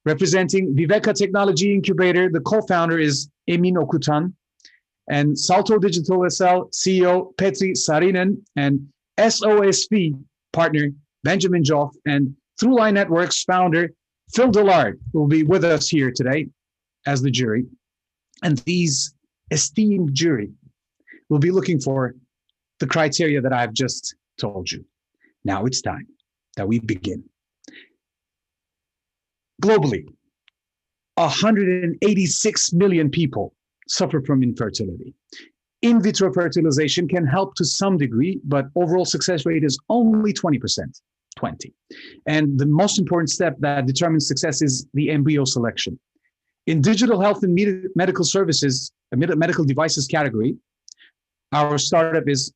Representing Viveka Technology Incubator, the co-founder is Emin Okutan, and Salto Digital SL CEO Petri Sarinen, and SOSV partner Benjamin Joff, and Throughline Networks founder Phil Dillard will be with us here today as the jury. And these esteemed jury will be looking for the criteria that I've just told you. Now it's time that we begin. Globally, 186 million people suffer from infertility. In vitro fertilization can help to some degree, but overall success rate is only 20%. And the most important step that determines success is the embryo selection. In digital health and medical services, medical devices category, our startup is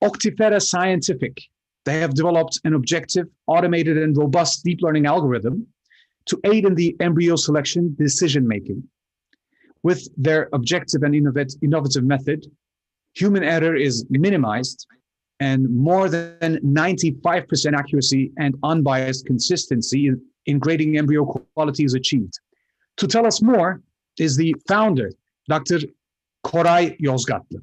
Auctifera Scientific. They have developed an objective, automated, and robust deep learning algorithm to aid in the embryo selection decision-making. With their objective and innovative method, human error is minimized and more than 95% accuracy and unbiased consistency in grading embryo quality is achieved. To tell us more is the founder, Dr. Koray Yozgatlı.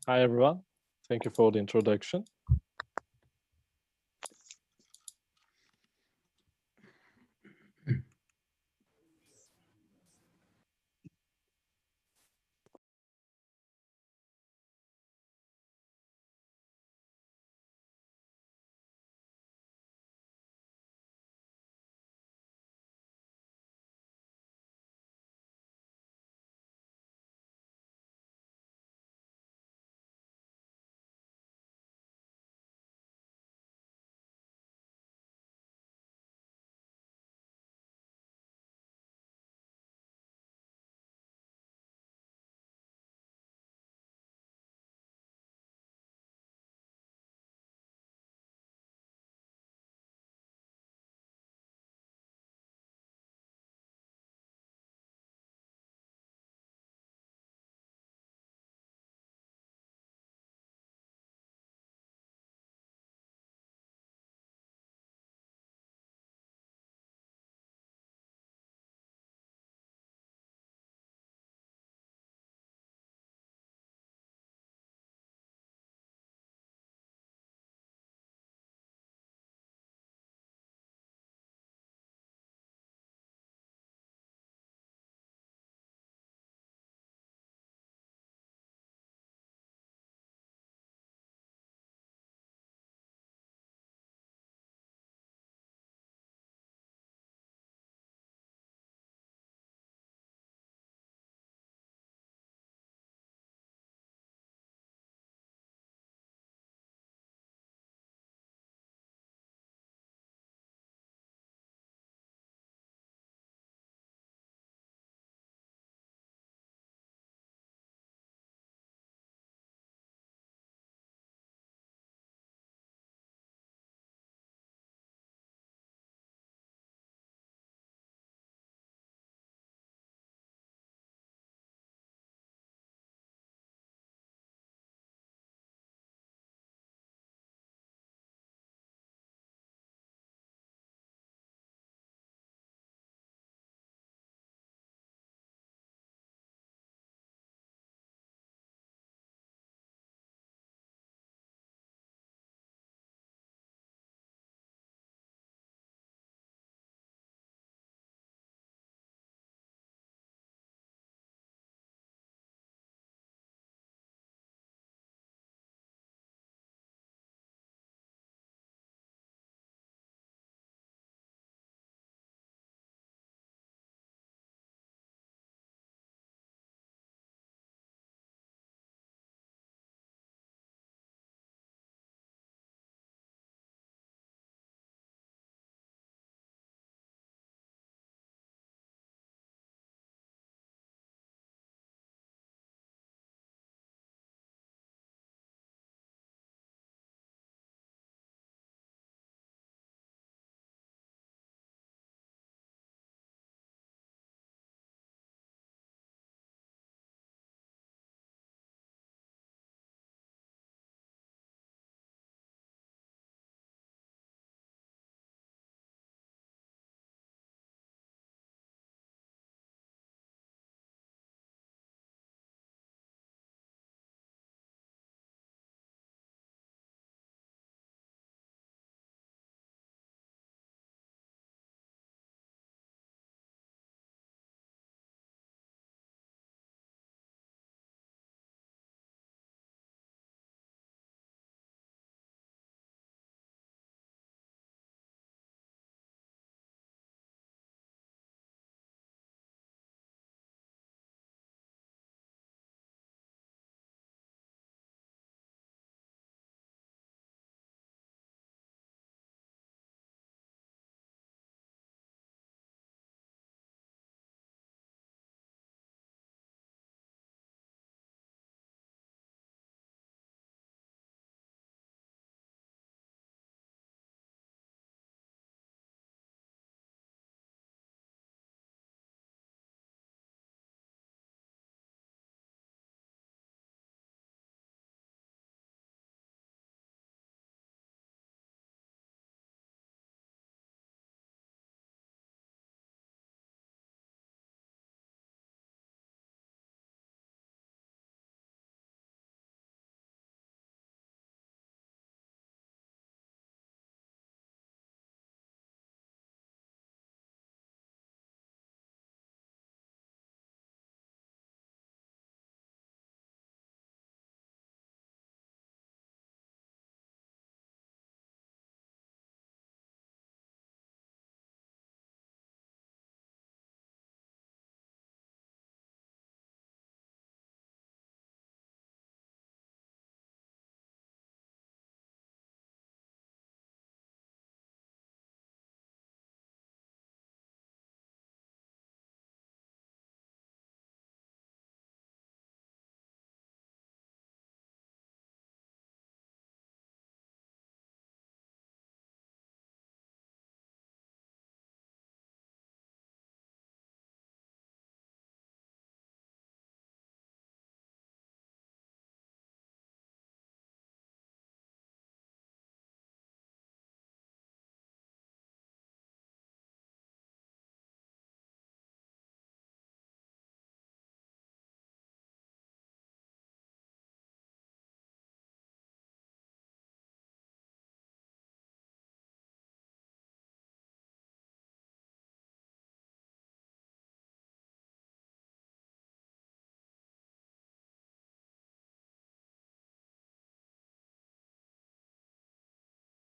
Hi, everyone. Thank you for the introduction.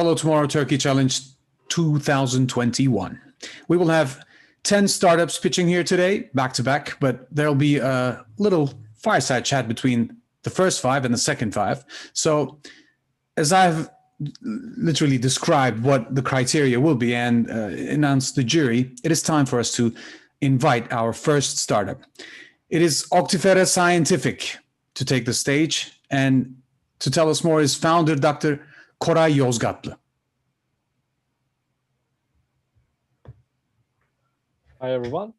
Hello Tomorrow Turkey Challenge 2021. We will have 10 startups pitching here today, back to back, but there'll be a little fireside chat between the first 5 and the second 5. So as I've literally described what the criteria will be and announced the jury, it is time for us to invite our first startup. It is Auctifera Scientific to take the stage, and to tell us more is founder Dr. Koray Yozgatlı. Hi, everyone.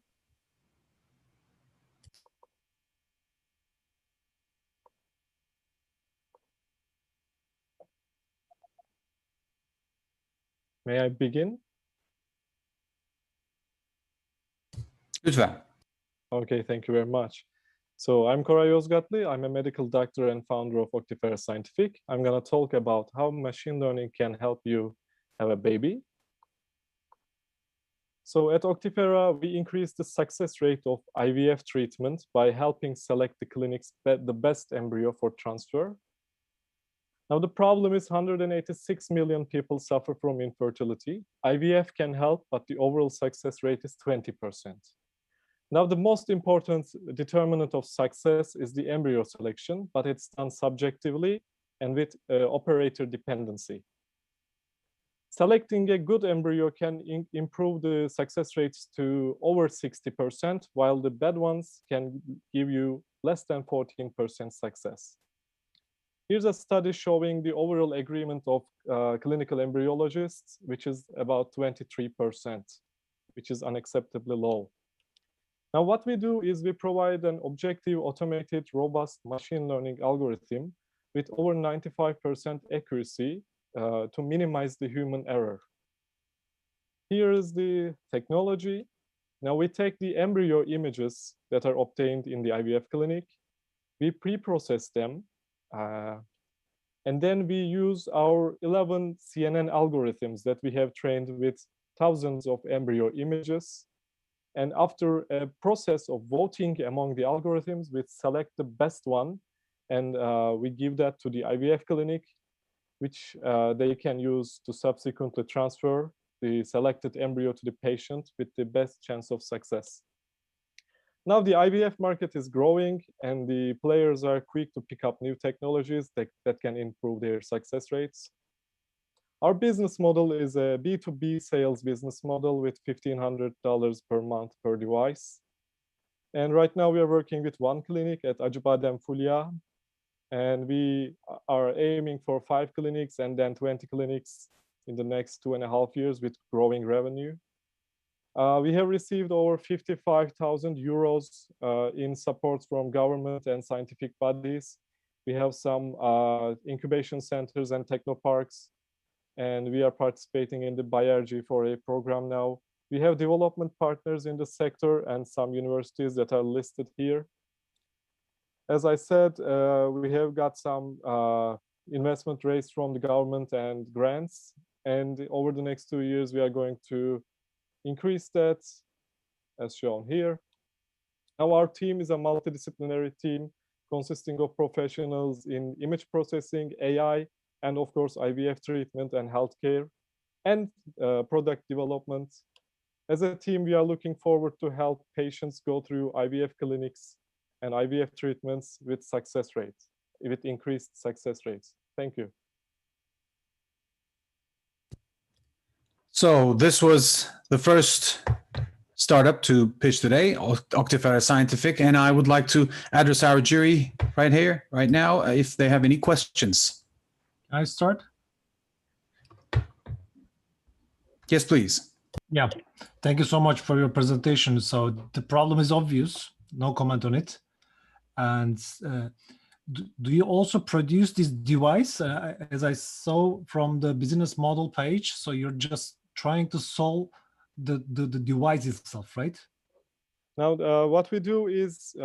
May I begin? Lütfen. Okay, thank you very much. So I'm Koray Yozgatlı. I'm a medical doctor and founder of Auctifera Scientific. I'm going to talk about how machine learning can help you have a baby. So at Auctifera, we increase the success rate of IVF treatment by helping select the clinic's the best embryo for transfer. Now, the problem is 186 million people suffer from infertility. IVF can help, but the overall success rate is 20%. Now, the most important determinant of success is the embryo selection, but it's done subjectively and with operator dependency. Selecting a good embryo can improve the success rates to over 60%, while the bad ones can give you less than 14% success. Here's a study showing the overall agreement of clinical embryologists, which is about 23%, which is unacceptably low. Now, what we do is we provide an objective, automated, robust machine learning algorithm with over 95% accuracy to minimize the human error. Here is the technology. Now, we take the embryo images that are obtained in the IVF clinic, we pre-process them, and then we use our 11 CNN algorithms that we have trained with thousands of embryo images. And after a process of voting among the algorithms, we select the best one, and we give that to the IVF clinic, which they can use to subsequently transfer the selected embryo to the patient with the best chance of success. Now, the IVF market is growing, and the players are quick to pick up new technologies that can improve their success rates. Our business model is a B2B sales business model with $1,500 per month per device. And right now we are working with one clinic at Acıbadem Fulya, and we are aiming for 5 clinics and then 20 clinics in the next 2.5 years with growing revenue. We have received over 55,000 euros in support from government and scientific bodies. We have some incubation centers and technoparks, and we are participating in the BioEnergy4A program now. We have development partners in the sector and some universities that are listed here. As I said, we have got some investment raised from the government and grants. And over the next 2 years, we are going to increase that, as shown here. Now, our team is a multidisciplinary team consisting of professionals in image processing, AI, and of course, IVF treatment and healthcare, and product development. As a team, we are looking forward to help patients go through IVF clinics and IVF treatments with success rates, with increased success rates. Thank you. So this was the first startup to pitch today, Auctifera Scientific, and I would like to address our jury right here, right now, if they have any questions. Can I start? Yes, please. Yeah, thank you so much for your presentation. So the problem is obvious, no comment on it. And do you also produce this device, as I saw from the business model page? So you're just trying to solve the device itself, right? Now, what we do is,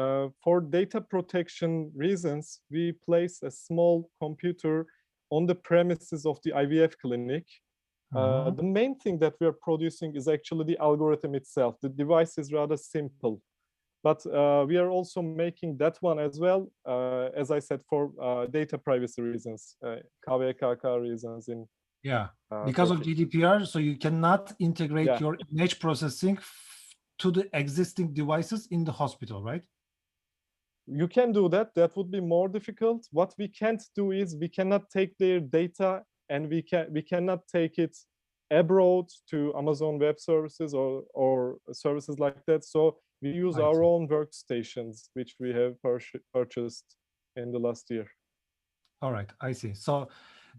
for data protection reasons, we place a small computer on the premises of the IVF clinic. The main thing that we are producing is actually the algorithm itself. The device is rather simple, but we are also making that one as well, as I said, for data privacy reasons, KVKK reasons in Yeah, because of GDPR, so you cannot integrate your image processing to the existing devices in the hospital, right? You can do that. That would be more difficult. What we can't do is we cannot take their data and we cannot take it abroad to Amazon Web Services or services like that. So we use our own workstations, which we have purchased in the last year. All right, I see. So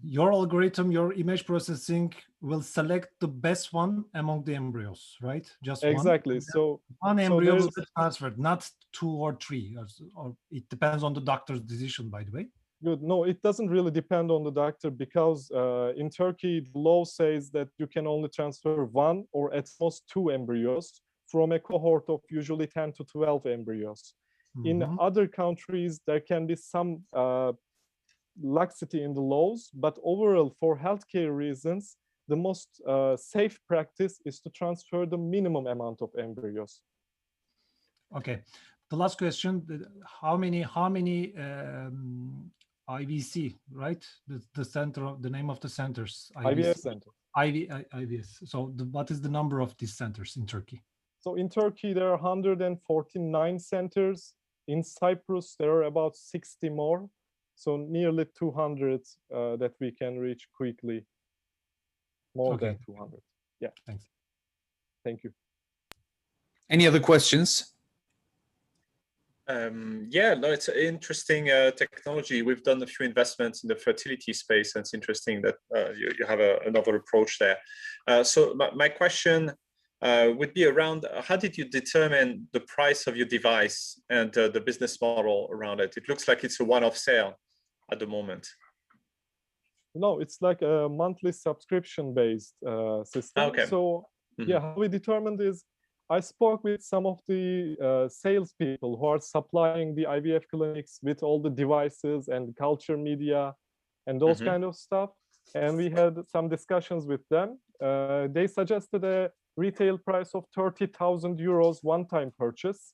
your algorithm, your image processing will select the best one among the embryos, right? Just exactly. One. So one embryo will be transferred, not 2 or 3, or it depends on the doctor's decision, by the way. Good. No, it doesn't really depend on the doctor because in Turkey, the law says that you can only transfer 1 or at most 2 embryos from a cohort of usually 10 to 12 embryos. In other countries, there can be some laxity in the laws, but overall, for healthcare reasons, the most safe practice is to transfer the minimum amount of embryos. Okay. The last question: how many IVC, right? The center, the name of the centers. IVF center. IVS. So what is the number of these centers in Turkey? So in Turkey, there are 149 centers. In Cyprus, there are about 60 more. So nearly 200 that we can reach quickly. More than 200. Yeah. Thanks. Thank you. Any other questions? Yeah, no, it's an interesting technology. We've done a few investments in the fertility space, and it's interesting that you have another approach there. So my question would be around how did you determine the price of your device and the business model around it? It looks like it's a one-off sale at the moment. No, it's like a monthly subscription-based system. Okay. So yeah, how we determined is I spoke with some of the salespeople who are supplying the IVF clinics with all the devices and culture media and those kind of stuff. And we had some discussions with them. They suggested a retail price of 30,000 euros one-time purchase.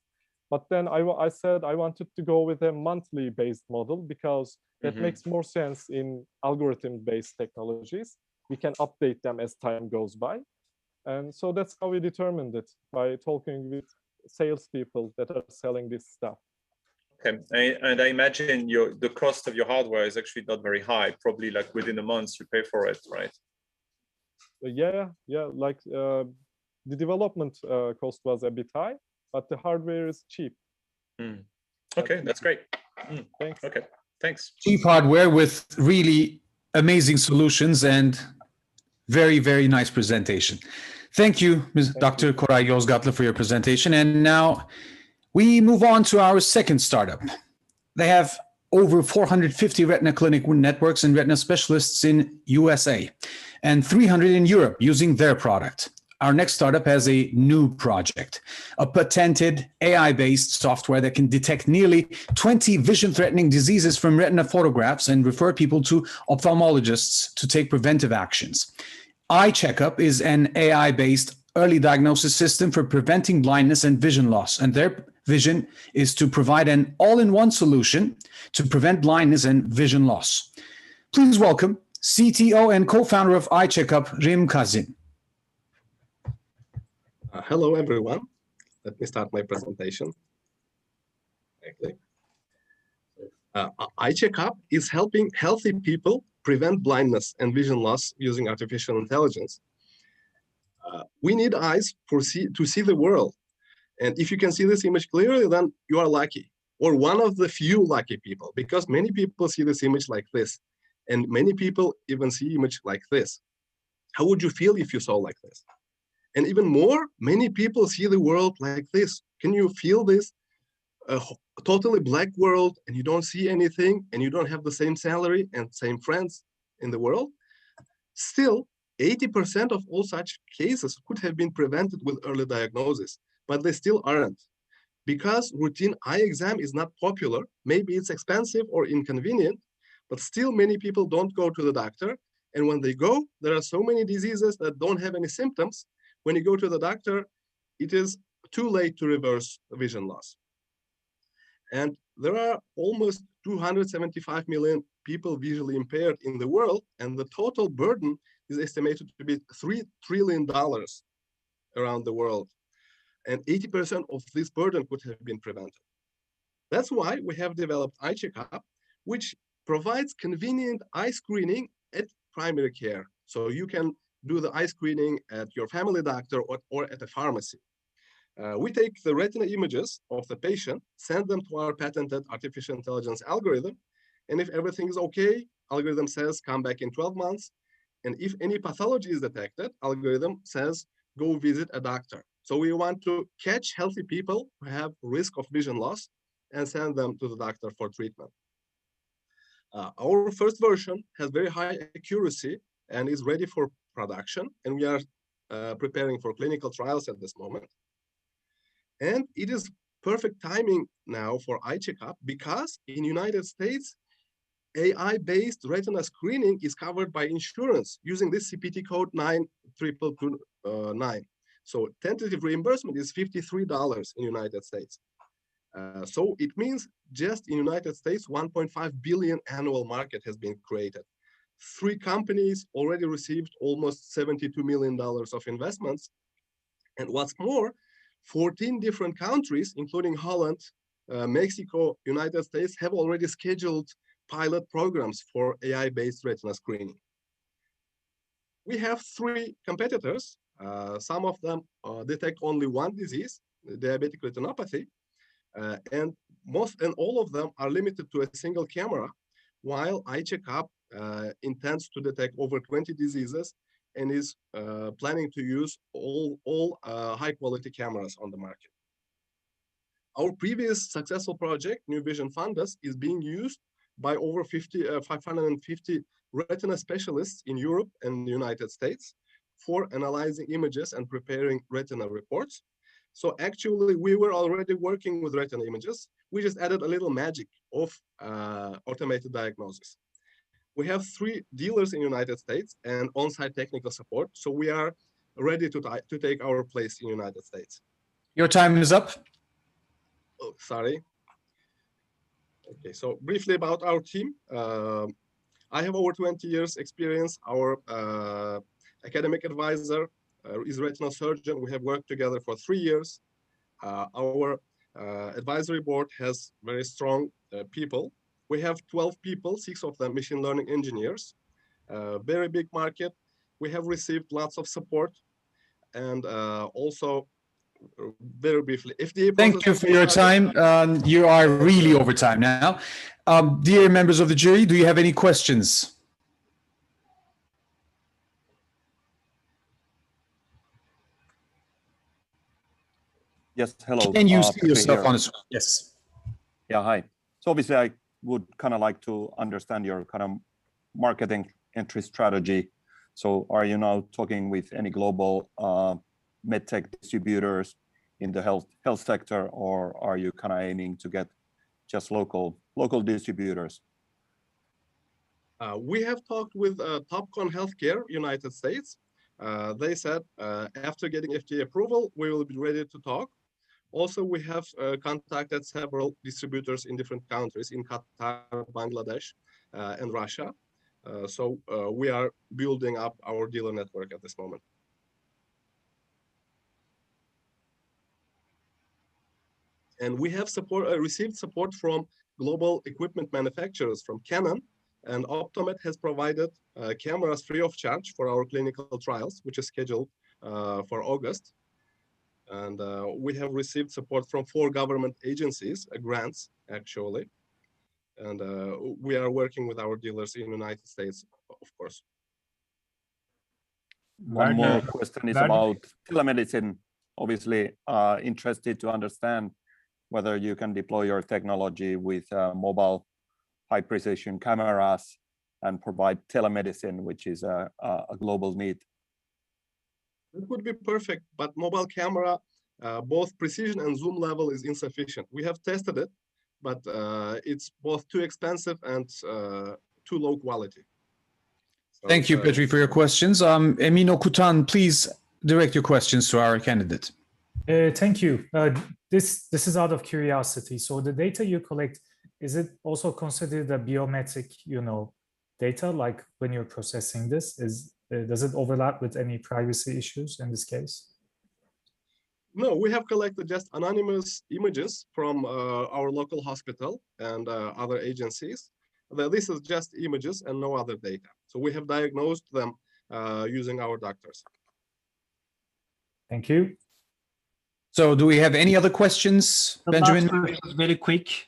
But then I said I wanted to go with a monthly based model because that makes more sense in algorithm-based technologies. We can update them as time goes by. And so that's how we determined it, by talking with salespeople that are selling this stuff. Okay, and I imagine the cost of your hardware is actually not very high. Probably like within a month you pay for it, right? Yeah. Like the development cost was a bit high, but the hardware is cheap. Okay, that's great. Thanks. Okay, thanks. Cheap hardware with really amazing solutions and very, very nice presentation. Thank you, Dr. Koray Yozgatlı, for your presentation. And now we move on to our second startup. They have over 450 retina clinic networks and retina specialists in USA and 300 in Europe using their product. Our next startup has a new project, a patented AI-based software that can detect nearly 20 vision-threatening diseases from retina photographs and refer people to ophthalmologists to take preventive actions. EyeCheckup is an AI-based early diagnosis system for preventing blindness and vision loss, and their vision is to provide an all-in-one solution to prevent blindness and vision loss. Please welcome CTO and co-founder of EyeCheckup, KHAZHIN. Hello, everyone. Let me start my presentation. EyeCheckup is helping healthy people prevent blindness and vision loss using artificial intelligence. We need eyes to see the world. And if you can see this image clearly, then you are lucky, or one of the few lucky people, because many people see this image like this, and many people even see image like this. How would you feel if you saw like this? And even more, many people see the world like this. Can you feel this? A totally black world, and you don't see anything, and you don't have the same salary and same friends in the world. Still, 80% of all such cases could have been prevented with early diagnosis, but they still aren't. Because routine eye exam is not popular, maybe it's expensive or inconvenient, but still many people don't go to the doctor. And when they go, there are so many diseases that don't have any symptoms. When you go to the doctor, it is too late to reverse vision loss. And there are almost 275 million people visually impaired in the world, and the total burden is estimated to be $3 trillion around the world. And 80% of this burden could have been prevented. That's why we have developed EyeCheckup, which provides convenient eye screening at primary care. So you can do the eye screening at your family doctor or at a pharmacy. We take the retina images of the patient, send them to our patented artificial intelligence algorithm, and if everything is okay, algorithm says come back in 12 months, and if any pathology is detected, algorithm says go visit a doctor. So we want to catch healthy people who have risk of vision loss and send them to the doctor for treatment. Our first version has very high accuracy and is ready for production, and we are preparing for clinical trials at this moment. And it is perfect timing now for EyeCheckup because in United States, AI-based retina screening is covered by insurance using this CPT code 92229. So tentative reimbursement is $53 in United States. So it means just in United States, 1.5 billion annual market has been created. 3 companies already received almost $72 million of investments. And what's more, 14 different countries, including Holland, Mexico, United States, have already scheduled pilot programs for AI-based retina screening. We have 3 competitors. Some of them detect only one disease, diabetic retinopathy, and all of them are limited to a single camera, while EyeCheckup intends to detect over 20 diseases and is planning to use all high-quality cameras on the market. Our previous successful project, New Vision Fundus, is being used by over 550 retina specialists in Europe and the United States for analyzing images and preparing retina reports. So actually, we were already working with retina images. We just added a little magic of automated diagnosis. We have 3 dealers in the United States and on-site technical support. So we are ready to take our place in the United States. Your time is up. Oh, sorry. Okay, so briefly about our team. I have over 20 years experience. Our academic advisor is a retinal surgeon. We have worked together for 3 years. Our advisory board has very strong people. We have 12 people, 6 of them machine learning engineers. Very big market. We have received lots of support. And also, very briefly, FDA. Thank you for your time. You are really over time now. Dear members of the jury, do you have any questions? Yes, hello. Can you see yourself on the screen? Yes. Yeah, hi. So obviously I would kind of like to understand your kind of marketing entry strategy. So are you now talking with any global medtech distributors in the health sector, or are you kind of aiming to get just local distributors? We have talked with Topcon Healthcare, United States. They said after getting FDA approval, we will be ready to talk. Also, we have contacted several distributors in different countries, in Qatar, Bangladesh, and Russia. So we are building up our dealer network at this moment. And we have received support from global equipment manufacturers, from Canon, and Optomed has provided cameras free of charge for our clinical trials, which is scheduled for August. And we have received support from 4 government agencies, grants actually. And we are working with our dealers in the United States, of course. One more question is about telemedicine. Obviously, interested to understand whether you can deploy your technology with mobile high precision cameras and provide telemedicine, which is a global need. It would be perfect, but mobile camera, both precision and zoom level is insufficient. We have tested it, but it's both too expensive and too low quality. So, thank you, Petri, for your questions. Emin Okutan, please direct your questions to our candidate. Thank you. This is out of curiosity. So the data you collect is it also considered a biometric, data, like when you're processing this? Does it overlap with any privacy issues in this case? No, we have collected just anonymous images from our local hospital and other agencies. This is just images and no other data. So we have diagnosed them using our doctors. Thank you. So do we have any other questions, Benjamin? Very quick.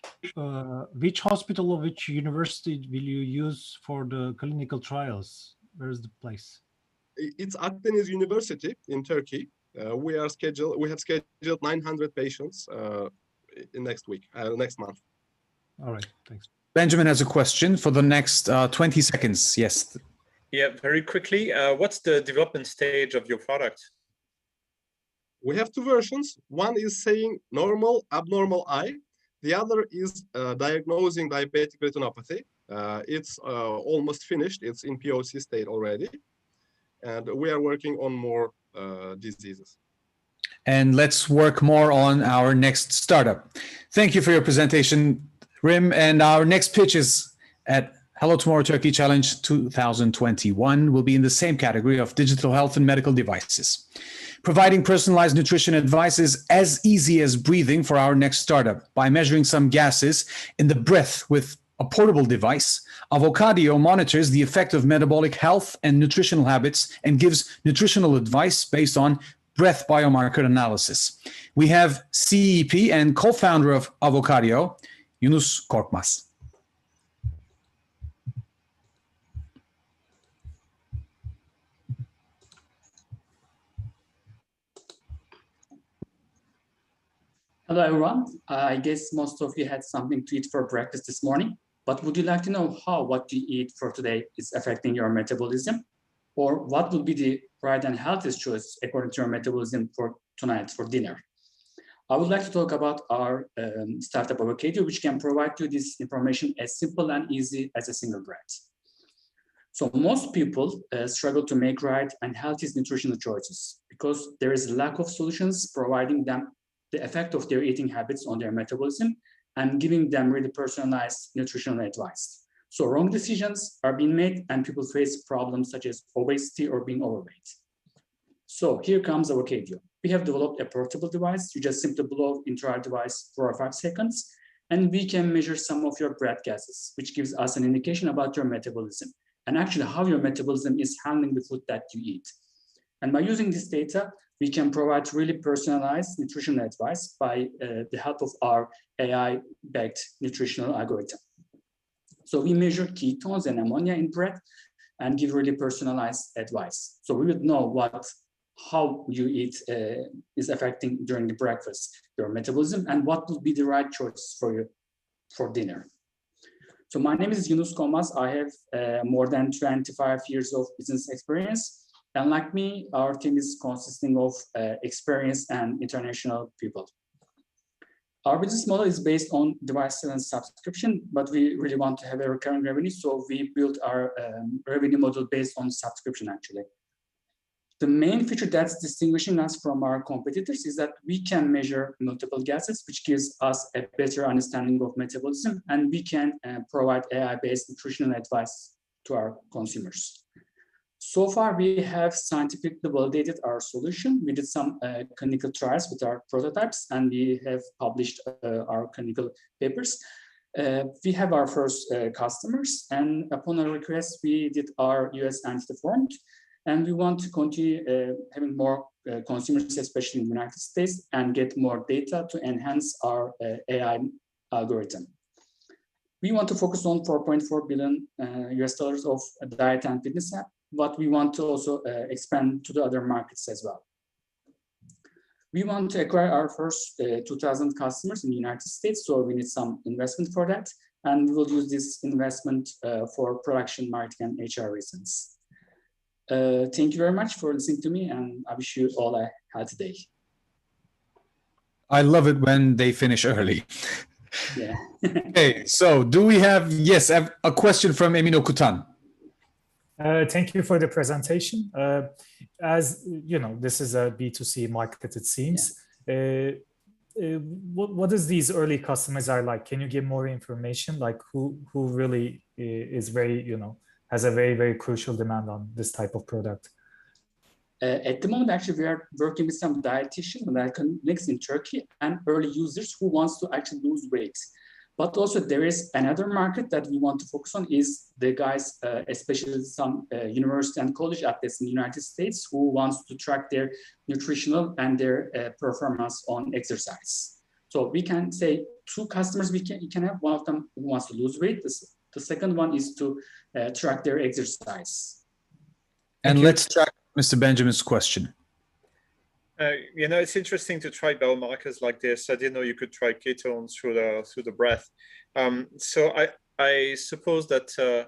Which hospital or which university will you use for the clinical trials? Where is the place? It's Akdeniz University in Turkey. We have scheduled 900 patients in next month. All right, thanks. Benjamin has a question for the next 20 seconds. Yes. Yeah, very quickly. What's the development stage of your product? We have two versions. One is saying normal, abnormal eye. The other is diagnosing diabetic retinopathy. It's almost finished. It's in POC state already. And we are working on more diseases. And let's work more on our next startup. Thank you for your presentation, Rim. And our next pitch is at Hello Tomorrow Turkey Challenge 2021 will be in the same category of digital health and medical devices. Providing personalized nutrition advice is as easy as breathing for our next startup. By measuring some gases in the breath with a portable device, Avokadio monitors the effect of metabolic health and nutritional habits and gives nutritional advice based on breath biomarker analysis. We have CEP and co-founder of Avokadio, Yunus Konmaz. Hello, everyone. I guess most of you had something to eat for breakfast this morning, but would you like to know how what you eat for today is affecting your metabolism? Or what would be the right and healthiest choice according to your metabolism for tonight for dinner? I would like to talk about our startup Avokadio, which can provide you this information as simple and easy as a single breath. So most people struggle to make right and healthiest nutritional choices because there is a lack of solutions providing them the effect of their eating habits on their metabolism and giving them really personalized nutritional advice. So wrong decisions are being made and people face problems such as obesity or being overweight. So here comes Avokadio. We have developed a portable device. You just simply blow into our device for 5 seconds, and we can measure some of your breath gases, which gives us an indication about your metabolism and actually how your metabolism is handling the food that you eat. And by using this data, we can provide really personalized nutritional advice by the help of our AI-backed nutritional algorithm. So we measure ketones and ammonia in breath and give really personalized advice. So we would know how you eat is affecting during the breakfast, your metabolism, and what would be the right choice for you for dinner. So my name is Yunus Konmaz. I have more than 25 years of business experience. And like me, our team is consisting of experienced and international people. Our business model is based on device sale and subscription, but we really want to have a recurring revenue. So we built our revenue model based on subscription, actually. The main feature that's distinguishing us from our competitors is that we can measure multiple gases, which gives us a better understanding of metabolism, and we can provide AI-based nutritional advice to our consumers. So far, we have scientifically validated our solution. We did some clinical trials with our prototypes, and we have published our clinical papers. We have our first customers, and upon a request, we did our US entity formed, and we want to continue having more consumers, especially in the United States, and get more data to enhance our AI algorithm. We want to focus on $4.4 billion US dollars of diet and fitness app, but we want to also expand to the other markets as well. We want to acquire our first 2,000 customers in the United States, so we need some investment for that. And we will use this investment for production, marketing, and HR reasons. Thank you very much for listening to me, and I wish you all a healthy day. I love it when they finish early. Yeah. Okay, so do we have, yes, a question from Emin Okutan. Thank you for the presentation. As you know, this is a B2C market, it seems. Yeah. what is these early customers are like? Can you give more information? Like who really is very, has a very, very crucial demand on this type of product? At the moment, actually, we are working with some dietitians and clinics in Turkey and early users who wants to actually lose weight. But also there is another market that we want to focus on is the guys, especially some university and college athletes in the United States who wants to track their nutritional and their performance on exercise. So we can say two customers you can have. One of them who wants to lose weight. The second one is to track their exercise. And let's track Mr. Benjamin's question. It's interesting to try biomarkers like this. I didn't know you could try ketones through the breath. So I suppose that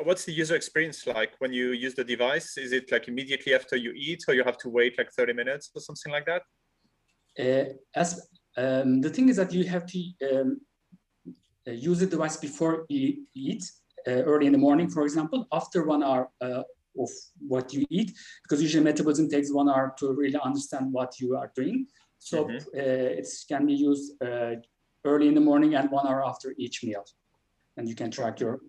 what's the user experience like when you use the device? Is it like immediately after you eat, or you have to wait like 30 minutes or something like that? The thing is that you have to use the device before you eat, early in the morning, for example, after 1 hour of what you eat, because usually metabolism takes 1 hour to really understand what you are doing. So it can be used early in the morning and 1 hour after each meal, and you can track your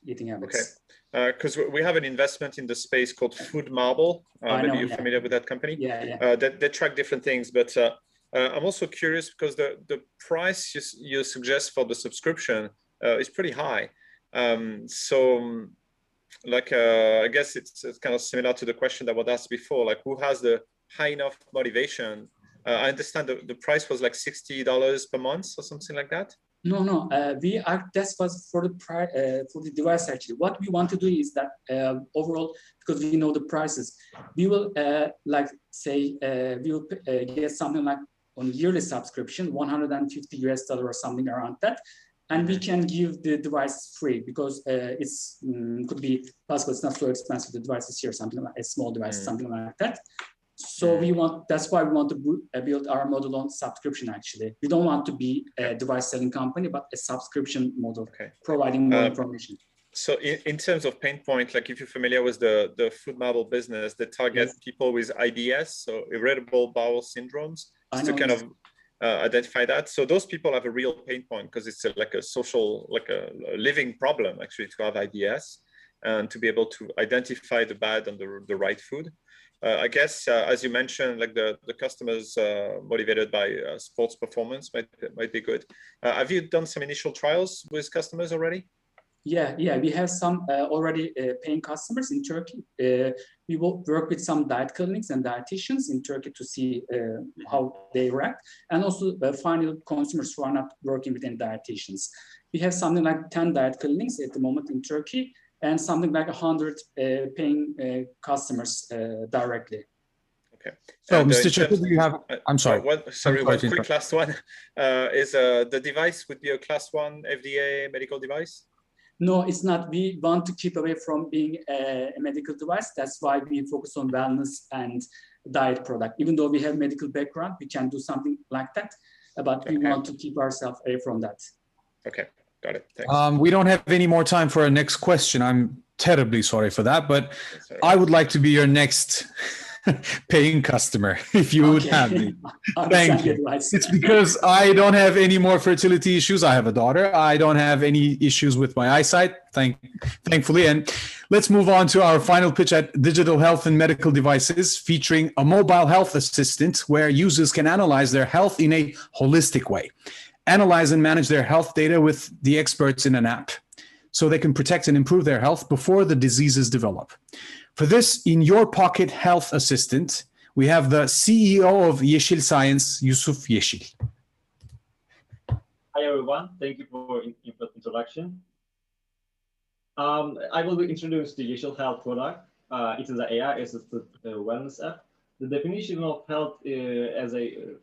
eating habits. Okay, because we have an investment in the space called Food Marble. Maybe you're familiar with that company. Yeah. They track different things, but I'm also curious because the price you suggest for the subscription is pretty high. I guess it's kind of similar to the question that was asked before, like who has the high enough motivation? I understand the price was like $60 per month or something like that. No, that was for the device actually. What we want to do is that overall, because we know the prices, we will we will get something like on yearly subscription, $150 or something around that. And we can give the device free because it's could be possible. It's not so expensive. The device is here, something like a small device, something like that. So that's why we want to build our model on subscription. Actually, we don't want to be a device selling company, but a subscription model, providing more information. So in terms of pain point, like if you're familiar with the Food Marble business, they target people with IBS, so irritable bowel syndromes, to kind of identify that. So those people have a real pain point because it's like a social, like a living problem actually to have IBS and to be able to identify the bad and the right food. I guess, as you mentioned, like the customers motivated by sports performance might be good. Have you done some initial trials with customers already? Yeah, we have some already paying customers in Turkey. We will work with some diet clinics and dietitians in Turkey to see how they react, and also final consumers who are not working with any dietitians. We have something like 10 diet clinics at the moment in Turkey, and something like 100 paying customers directly. Okay. So, Mr. Chapter, do you have? I'm sorry. One quick last one. Is the device would be a class 1 FDA medical device? No, it's not. We want to keep away from being a medical device. That's why we focus on wellness and diet product. Even though we have medical background, we can do something like that, but we want to keep ourselves away from that. Okay, got it. Thanks. We don't have any more time for our next question. I'm terribly sorry for that, but I would like to be your next paying customer if you would have me. Thank you. It's because I don't have any more fertility issues. I have a daughter. I don't have any issues with my eyesight, thankfully. And let's move on to our final pitch at Digital Health and Medical Devices, featuring a mobile health assistant where users can analyze their health in a holistic way, analyze and manage their health data with the experts in an app, so they can protect and improve their health before the diseases develop. For this in your pocket health assistant, we have the CEO of Yeşil Science, Yusuf Yeşil. Hi everyone, thank you for introduction. I will introduce the Yeşil Health product. It is an AI-assisted wellness app. The definition of health as a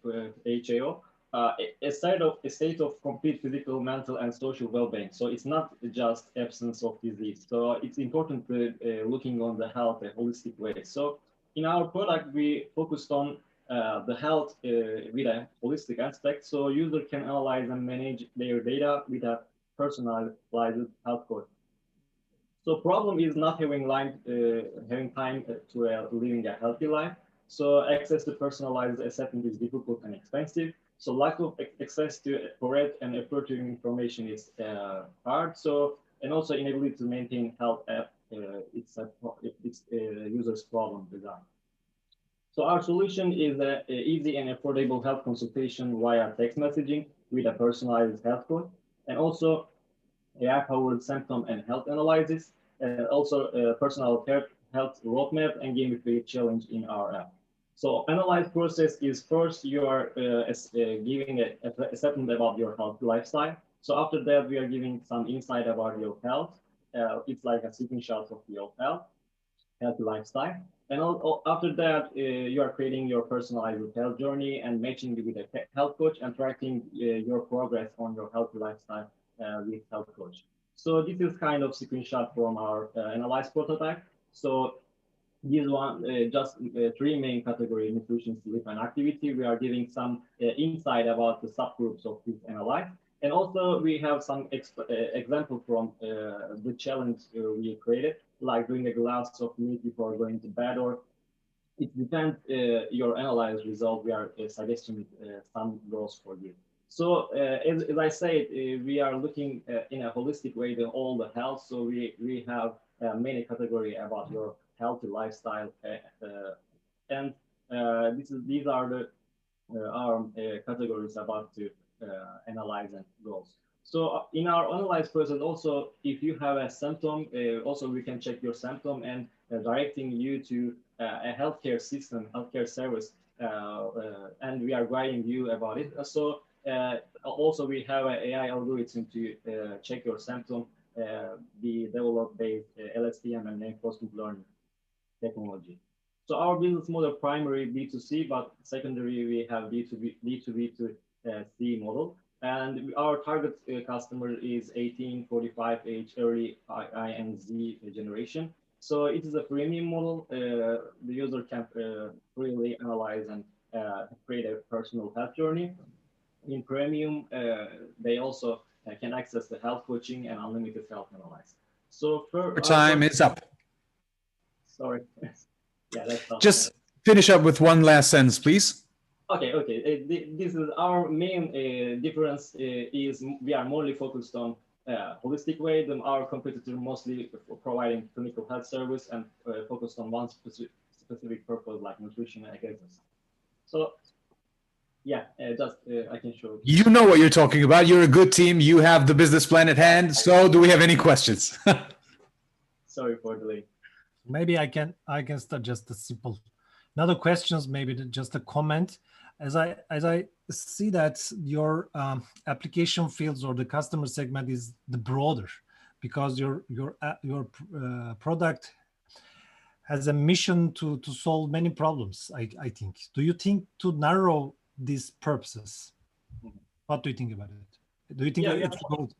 HAO, a state of complete physical, mental, and social well-being. So it's not just absence of disease. So it's important looking on the health in a holistic way. So in our product, we focused on the health with a holistic aspect. So user can analyze and manage their data with a personalized health code. So problem is not having time to living a healthy life. So access to personalized assessment is difficult and expensive. So lack of access to correct and appropriate information is hard. So, and also inability to maintain health app, it's user's problem design. So our solution is an easy and affordable health consultation via text messaging with a personalized health code, and also AI-powered symptom and health analysis, and also personal health roadmap and gamified challenge in our app. So analyze process is first you are giving a assessment about your health lifestyle. So after that, we are giving some insight about your health. It's like a screenshot of your healthy lifestyle. And after that, you are creating your personalized health journey and matching it with a health coach and tracking your progress on your healthy lifestyle with health coach. So this is kind of screenshot from our analyze prototype. So this one, just three main categories: nutrition, sleep, and activity. We are giving some insight about the subgroups of this analyze. And also we have some example from the challenge we created, like doing a glass of milk before going to bed, or it depends your analyze result. We are suggesting some goals for you. So as I said, we are looking in a holistic way to all the health. So we have many categories about your healthy lifestyle, and these are the our categories about to analyze and goals. So in our analyze process, also if you have a symptom, also we can check your symptom and directing you to a healthcare system, healthcare service, and we are guiding you about it. So also we have an AI algorithm to check your symptom, be developed based LSTM and reinforcement learning technology. So our business model primary B2C, but secondary we have B2B to C model. And our target customer is 18-45 age, early I and Z generation. So it is a premium model. The user can freely analyze and create a personal health journey. In premium, they also can access the health coaching and unlimited health analysis. So for time is up. Sorry. Yeah, that's all. Just finish up with one last sentence, please. Okay. This is our main difference is we are more focused on holistic way than our competitor, mostly providing clinical health service and focused on one specific purpose like nutrition and exercise. So yeah, I can show. You know what you're talking about. You're a good team. You have the business plan at hand. So do we have any questions? Sorry for the delay. Maybe I can start just a simple. Another questions, maybe just a comment. As I see that your application fields or the customer segment is the broader, because your product has a mission to solve many problems. I think. Do you think to narrow these purposes? What do you think about it? Do you think it's good?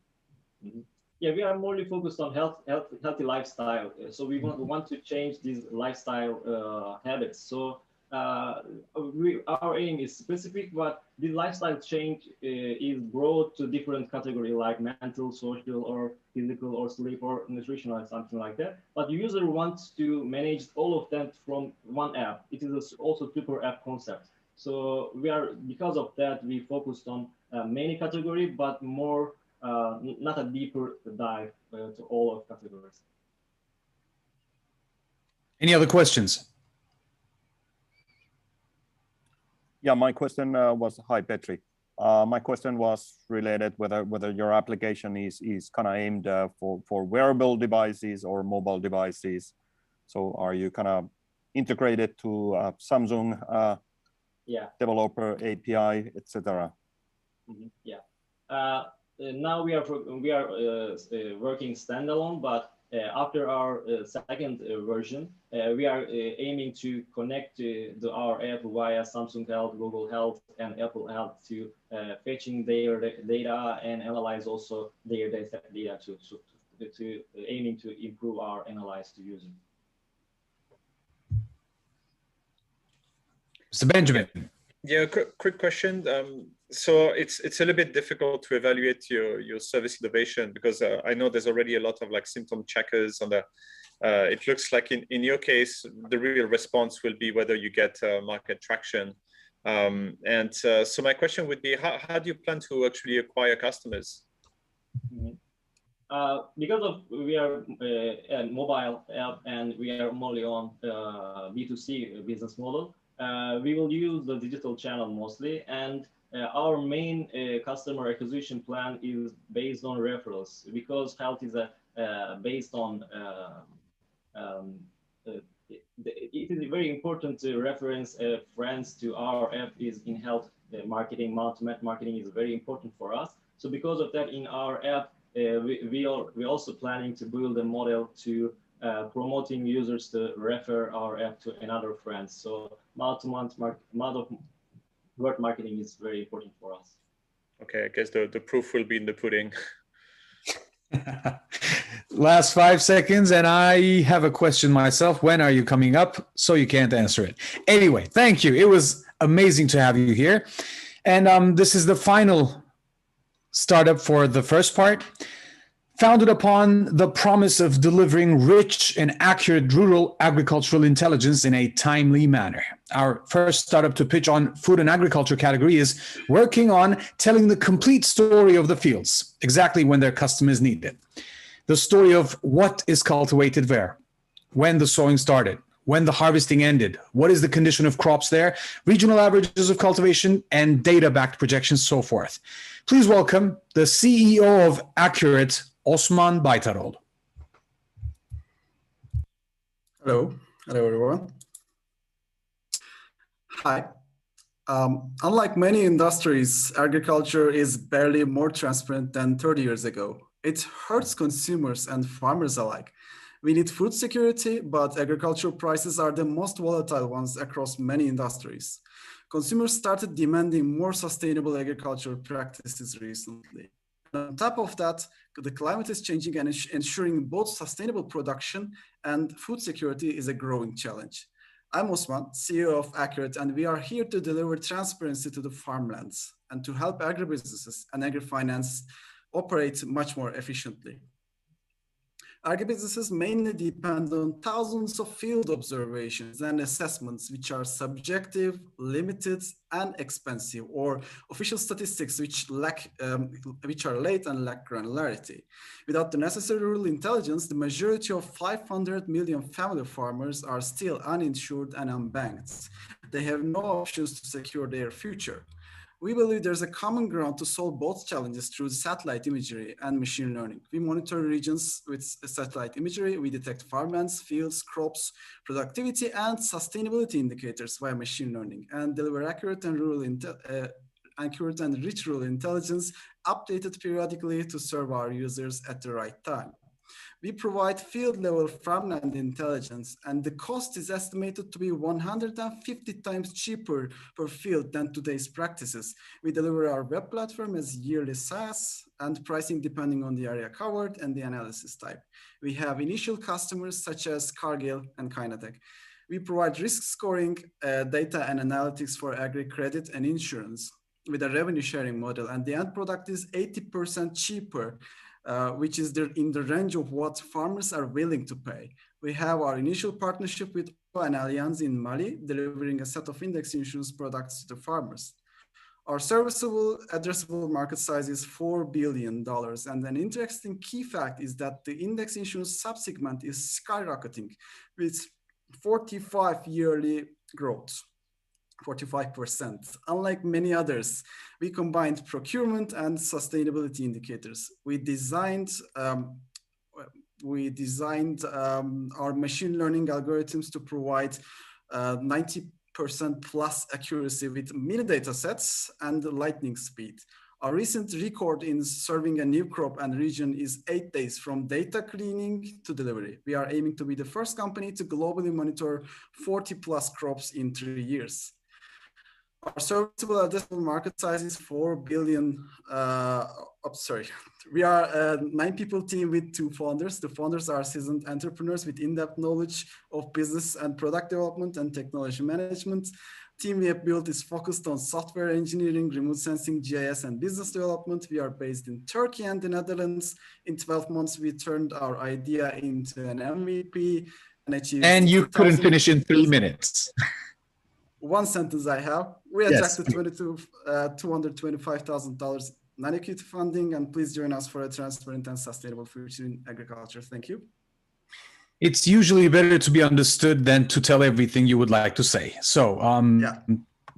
Yeah, we are more focused on healthy lifestyle. So we want to change these lifestyle habits. So our aim is specific, but the lifestyle change is broad to different categories like mental, social, or physical, or sleep, or nutritional, or something like that. But the user wants to manage all of them from one app. It is also super app concept. So because of that, we focused on many categories, but more not a deeper dive to all of categories. Any other questions? Yeah, my question was, hi Petri. My question was related whether your application is kind of aimed for wearable devices or mobile devices. So are you kind of integrated to Samsung developer API, etc.? Yeah. Now we are working standalone, but after our second version, we are aiming to connect our app via Samsung Health, Google Health, and Apple Health to fetching their data and analyze also their data to aiming to improve our analyze to user. Mr. Benjamin. Yeah, quick question. So it's a little bit difficult to evaluate your service innovation because I know there's already a lot of like symptom checkers on the. It looks like in your case, the real response will be whether you get market traction. So my question would be, how do you plan to actually acquire customers? Because we are a mobile app and we are only on B2C business model, we will use the digital channel mostly, and our main customer acquisition plan is based on referrals, because health is based on it is very important to reference friends to our app is in health marketing. Mouth-to-mouth marketing is very important for us. So because of that, in our app, we're also planning to build a model to promoting users to refer our app to another friends. So mouth-to-word marketing is very important for us. Okay, I guess the proof will be in the pudding. Last 5 seconds, and I have a question myself. When are you coming up? So you can't answer it. Anyway, thank you. It was amazing to have you here. And this is the final startup for the first part. Founded upon the promise of delivering rich and accurate rural agricultural intelligence in a timely manner. Our first startup to pitch on food and agriculture category is working on telling the complete story of the fields, exactly when their customers need it. The story of what is cultivated where, when the sowing started, when the harvesting ended, what is the condition of crops there, regional averages of cultivation, and data-backed projections, so forth. Please welcome the CEO of Agcurate, Osman Baytaroğlu. Hello everyone. Hi. Unlike many industries, agriculture is barely more transparent than 30 years ago. It hurts consumers and farmers alike. We need food security, but agricultural prices are the most volatile ones across many industries. Consumers started demanding more sustainable agricultural practices recently. On top of that, the climate is changing, and ensuring both sustainable production and food security is a growing challenge. I'm Osman, CEO of Agcurate, and we are here to deliver transparency to the farmlands and to help agribusinesses and agrifinance operate much more efficiently. Agribusinesses mainly depend on thousands of field observations and assessments, which are subjective, limited, and expensive, or official statistics which are late and lack granularity. Without the necessary rural intelligence, the majority of 500 million family farmers are still uninsured and unbanked. They have no options to secure their future. We believe there's a common ground to solve both challenges through satellite imagery and machine learning. We monitor regions with satellite imagery. We detect farmlands, fields, crops, productivity, and sustainability indicators via machine learning, and deliver accurate and rich rural intelligence updated periodically to serve our users at the right time. We provide field-level farmland intelligence, and the cost is estimated to be 150 times cheaper per field than today's practices. We deliver our web platform as yearly SaaS, and pricing depending on the area covered and the analysis type. We have initial customers such as Cargill and Keynote. We provide risk scoring, data and analytics for agri credit and insurance with a revenue sharing model, and the end product is 80% cheaper, which is in the range of what farmers are willing to pay. We have our initial partnership with an Allianz in Mali, delivering a set of index insurance products to the farmers. Our serviceable addressable market size is $4 billion. And an interesting key fact is that the index insurance subsegment is skyrocketing with 45 yearly growth. 45%. Unlike many others, we combined procurement and sustainability indicators. We designed our machine learning algorithms to provide 90% plus accuracy with mini data sets and lightning speed. Our recent record in serving a new crop and region is 8 days from data cleaning to delivery. We are aiming to be the first company to globally monitor 40 plus crops in 3 years. Our serviceable addressable market size is 4 billion. We are a 9-people team with 2 founders. The founders are seasoned entrepreneurs with in-depth knowledge of business and product development and technology management. Team we have built is focused on software engineering, remote sensing, GIS, and business development. We are based in Turkey and the Netherlands. In 12 months, we turned our idea into an MVP and achieved. And you couldn't finish in 3 minutes. one sentence I have. We Yes. attracted $225,000 non-equity funding, and please join us for a transparent and sustainable future in agriculture. Thank you. It's usually better to be understood than to tell everything you would like to say. So,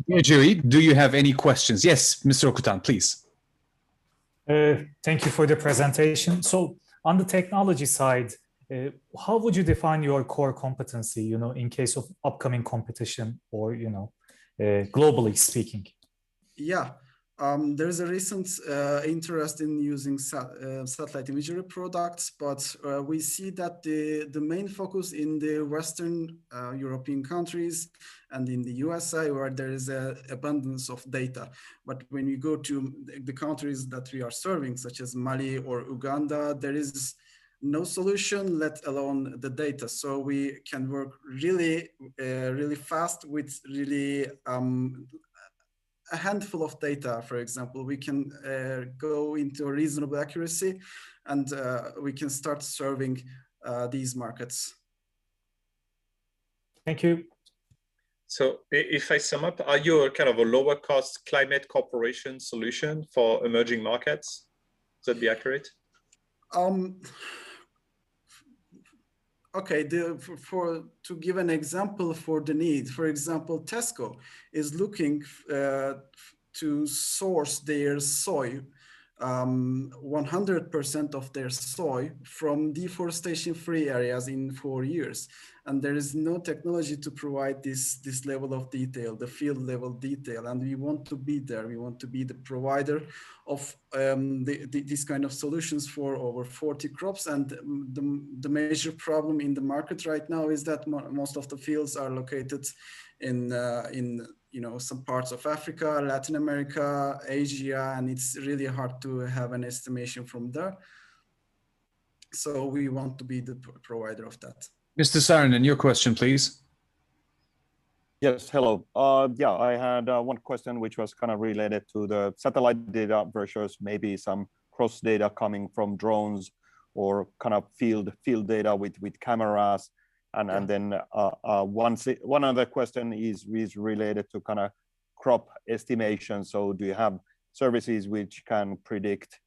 dear jury, do you have any questions? Yes, Mr. Okutan, please. Thank you for the presentation. So, on the technology side, how would you define your core competency, in case of upcoming competition or, globally speaking? Yeah, there's a recent interest in using satellite imagery products, but we see that the main focus in the Western European countries and in the USA, where there is an abundance of data. But when we go to the countries that we are serving, such as Mali or Uganda, there is no solution, let alone the data. So we can work really, really fast with really a handful of data. For example, we can go into a reasonable accuracy, and we can start serving these markets. Thank you. So if I sum up, are you a kind of a lower cost climate cooperation solution for emerging markets? Would that be accurate? Okay, to give an example for the need, for example, Tesco is looking to source their soy, 100% of their soy from deforestation-free areas in 4 years. And there is no technology to provide this level of detail, the field level detail. And we want to be there. We want to be the provider of these kind of solutions for over 40 crops. And the major problem in the market right now is that most of the fields are located in some parts of Africa, Latin America, Asia, and it's really hard to have an estimation from there. So we want to be the provider of that. Mr. Saarinen, your question, please. Yes, hello. Yeah, I had one question which was kind of related to the satellite data versus maybe some cross data coming from drones or kind of field data with cameras. And then one other question is related to kind of crop estimation. So do you have services which can predict,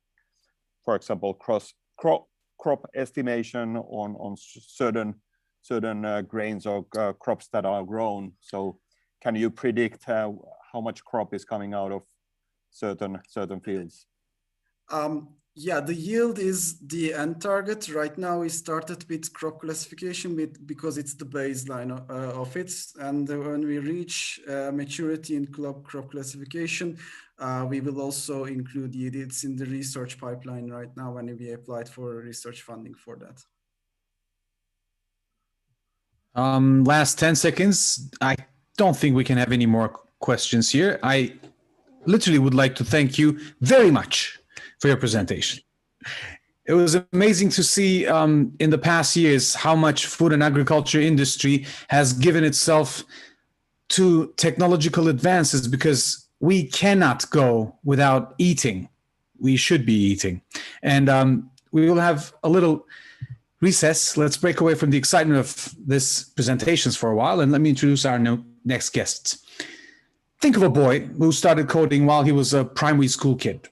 for example, crop estimation on certain grains or crops that are grown? So can you predict how much crop is coming out of certain fields? Yeah, the yield is the end target. Right now, we started with crop classification because it's the baseline of it. And when we reach maturity in crop classification, we will also include yield. It's in the research pipeline right now when we applied for research funding for that. Last 10 seconds. I don't think we can have any more questions here. I literally would like to thank you very much for your presentation. It was amazing to see in the past years how much food and agriculture industry has given itself to technological advances, because we cannot go without eating. We should be eating. And we will have a little recess. Let's break away from the excitement of this presentations for a while, and let me introduce our next guests. Think of a boy who started coding while he was a primary school kid.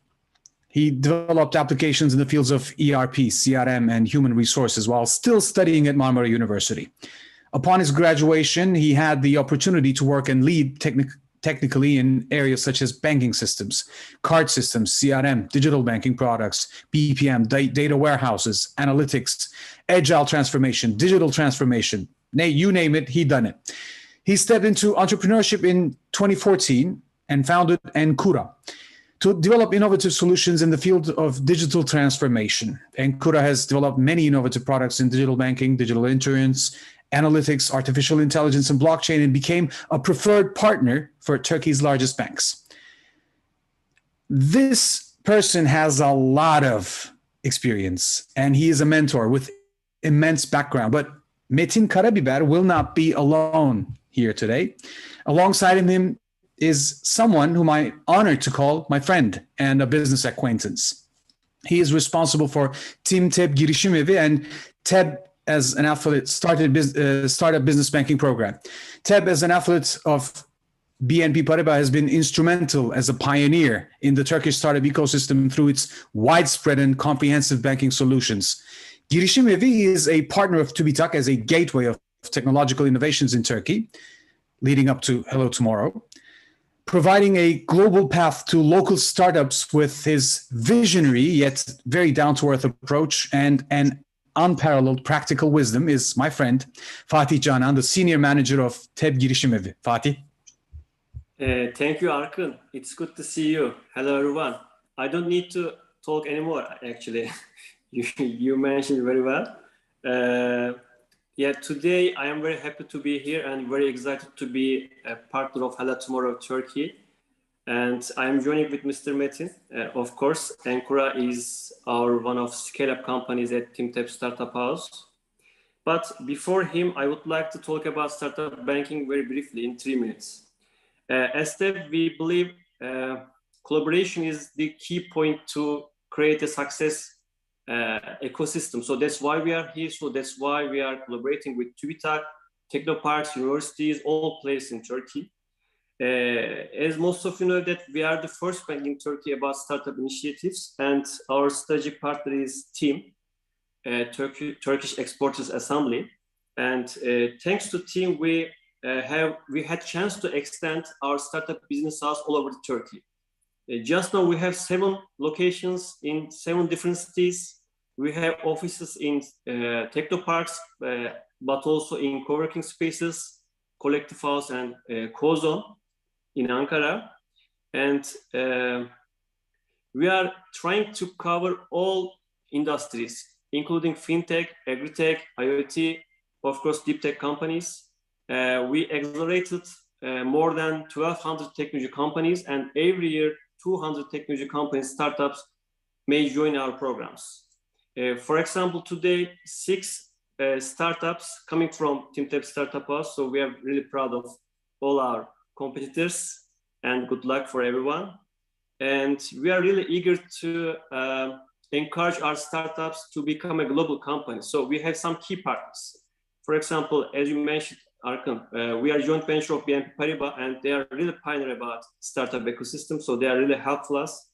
He developed applications in the fields of ERP, CRM, and human resources while still studying at Marmara University. Upon his graduation, he had the opportunity to work and lead technically in areas such as banking systems, card systems, CRM, digital banking products, BPM, data warehouses, analytics, agile transformation, digital transformation. You name it, he done it. He stepped into entrepreneurship in 2014 and founded Enqura to develop innovative solutions in the field of digital transformation. Enqura has developed many innovative products in digital banking, digital insurance, analytics, artificial intelligence, and blockchain, and became a preferred partner for Turkey's largest banks. This person has a lot of experience, and he is a mentor with immense background. But Metin Karabiber will not be alone here today. Alongside him is someone whom I honored to call my friend and a business acquaintance. He is responsible for Team TEB Girişim Evi and TEB as an affiliate startup business banking program. TEB as an affiliate of BNP Paribas has been instrumental as a pioneer in the Turkish startup ecosystem through its widespread and comprehensive banking solutions. Girişim is a partner of TÜBİTAK as a gateway of technological innovations in Turkey, leading up to Hello Tomorrow, providing a global path to local startups with his visionary yet very down-to-earth approach and an unparalleled practical wisdom is my friend Fatih Canan, the senior manager of TEB Girişim. Fatih. Thank you, Arkın. It's good to see you. Hello, everyone. I don't need to talk anymore, actually. you mentioned very well. Yeah, today I am very happy to be here and very excited to be a partner of Hello Tomorrow Turkey. And I'm joining with Mr. Metin. Of course, Enqura is one of scale-up companies at TimTep Startup House. But before him, I would like to talk about startup banking very briefly in 3 minutes. As TEB, we believe collaboration is the key point to create a success ecosystem. So that's why we are here. So that's why we are collaborating with TÜBİTAK, technoparks, universities, all places in Turkey. As most of you know that we are the first bank in Turkey about startup initiatives, and our strategic partner is TIM, Turkish Exporters Assembly. And thanks to TIM, we had chance to extend our startup business house all over Turkey. Just now we have 7 locations in 7 different cities. We have offices in technoparks, but also in co-working spaces, collective house and co-zone in Ankara. And we are trying to cover all industries, including fintech, agritech, IoT, of course, deep tech companies. We accelerated more than 1,200 technology companies, and every year 200 technology companies, startups may join our programs. For example, today, 6 startups coming from TimTep Startup House. So we are really proud of all our competitors, and good luck for everyone. And we are really eager to encourage our startups to become a global company. So we have some key partners. For example, as you mentioned, Arkın, we are a joint venture of BNP Paribas, and they are really pioneer about startup ecosystem. So they are really helpful us.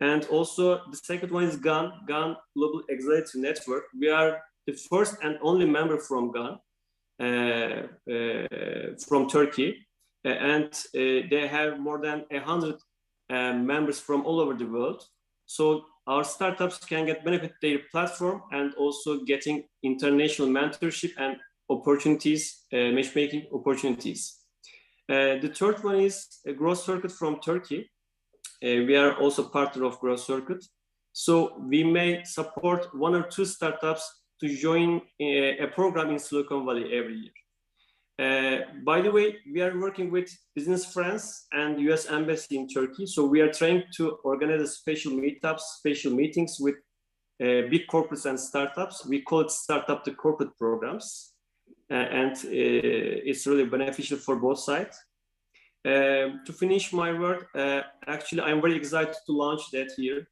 And also the second one is GAN Global Accelerator Network. We are the first and only member from GAN, from Turkey. And they have more than 100 members from all over the world. So our startups can get benefit their platform and also getting international mentorship and opportunities, matchmaking opportunities. The third one is a Growth Circuit from Turkey. We are also partner of Growth Circuit. So we may support 1 or 2 startups to join a program in Silicon Valley every year. By the way, we are working with Business France and US Embassy in Turkey. So we are trying to organize special meetups, special meetings with big corporates and startups. We call it Startup to Corporate programs. And it's really beneficial for both sides. To finish my work, actually, I'm very excited to launch that here.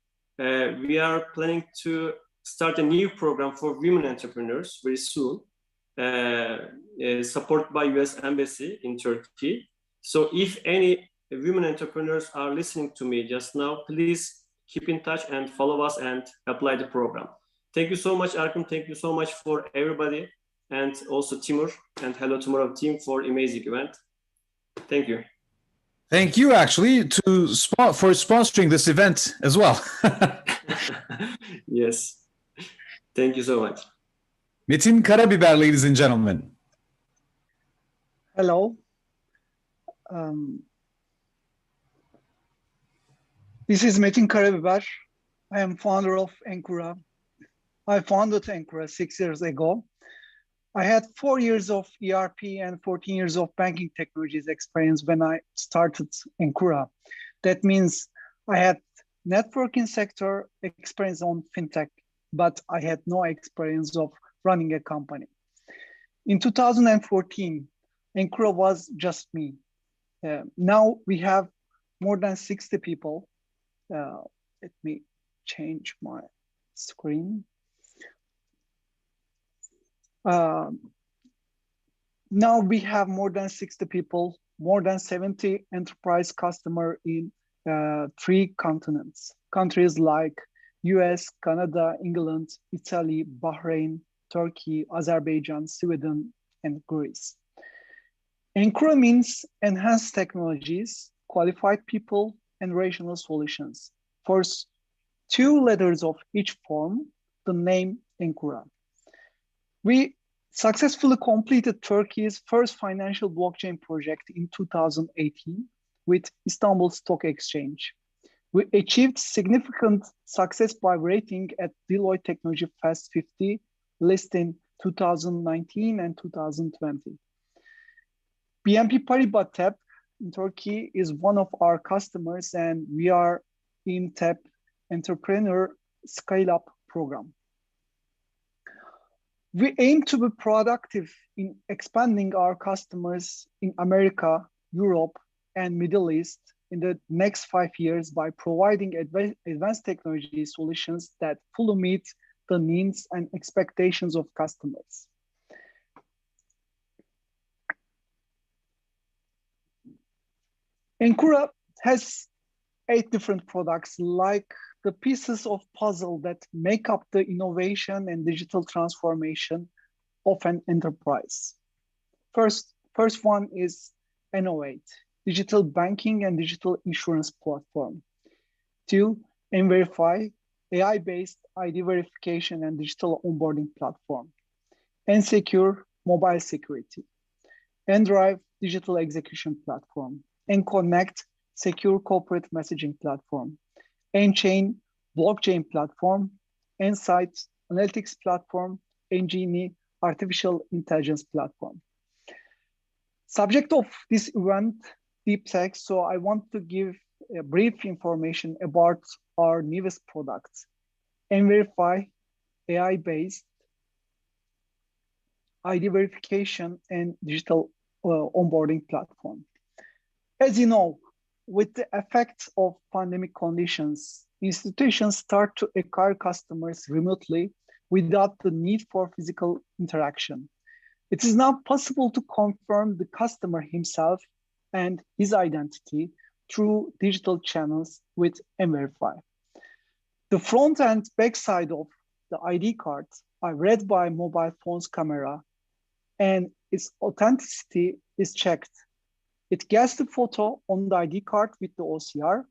We are planning to start a new program for women entrepreneurs very soon, supported by US Embassy in Turkey. So if any women entrepreneurs are listening to me just now, please keep in touch and follow us and apply the program. Thank you so much, Arkın. Thank you so much for everybody. And also Timur and Hello Tomorrow team for amazing event. Thank you. Thank you, actually, for sponsoring this event as well. Yes. Thank you so much. Metin Karabiber, ladies and gentlemen. Hello. This is Metin Karabiber. I am founder of Enqura. I founded Enqura 6 years ago. I had 4 years of ERP and 14 years of banking technologies experience when I started Enqura. That means I had networking sector experience on fintech, but I had no experience of running a company. In 2014, Enqura was just me. Now we have more than 60 people. Let me change my screen. Now we have more than 60 people more than 70 enterprise customers in 3 continents. Countries like US, Canada, England, Italy, Bahrain, Turkey, Azerbaijan, Sweden, and Greece. Enqura means enhanced technologies, qualified people, and rational solutions. First, 2 letters of each form the name Enqura. We successfully completed Turkey's first financial blockchain project in 2018 with Istanbul Stock Exchange. We achieved significant success by rating at Deloitte Technology Fast 50 list in 2019 and 2020. BNP Paribas TEP in Turkey is one of our customers, and we are in TEP Entrepreneur Scale-Up program. We aim to be productive in expanding our customers in America, Europe, and Middle East in the next 5 years by providing advanced technology solutions that fully meet the needs and expectations of customers. Enqura has 8 different products, like the pieces of puzzle that make up the innovation and digital transformation of an enterprise. First one is Innovate, digital banking and digital insurance platform. 2, Verify, AI-based ID verification and digital onboarding platform. Secure, mobile security. Drive, digital execution platform. Connect, secure corporate messaging platform. Chain, blockchain platform. Insight, analytics platform. Genie, artificial intelligence platform. Subject of this event, deep tech, so I want to give a brief information about our newest products. Verify, AI-based ID verification and digital onboarding platform. As you know, with the effects of pandemic conditions, institutions start to acquire customers remotely without the need for physical interaction. It is now possible to confirm the customer himself and his identity through digital channels with Verify. The front and back side of the ID card are read by mobile phone's camera, and its authenticity is checked. It gets the photo on the ID card with the OCR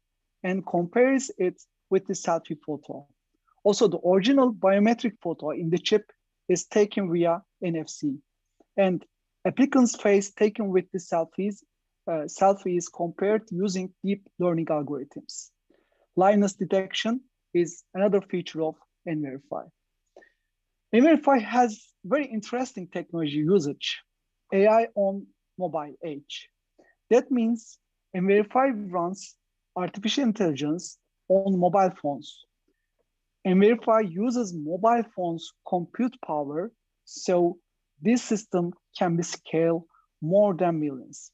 and compares it with the selfie photo. Also, the original biometric photo in the chip is taken via NFC, and applicant's face taken with the selfie is compared using deep learning algorithms. Liveness detection is another feature of Verify. Verify has very interesting technology usage, AI on mobile age. That means Verify runs artificial intelligence on mobile phones. Verify uses mobile phones' compute power, so this system can be scaled more than millions.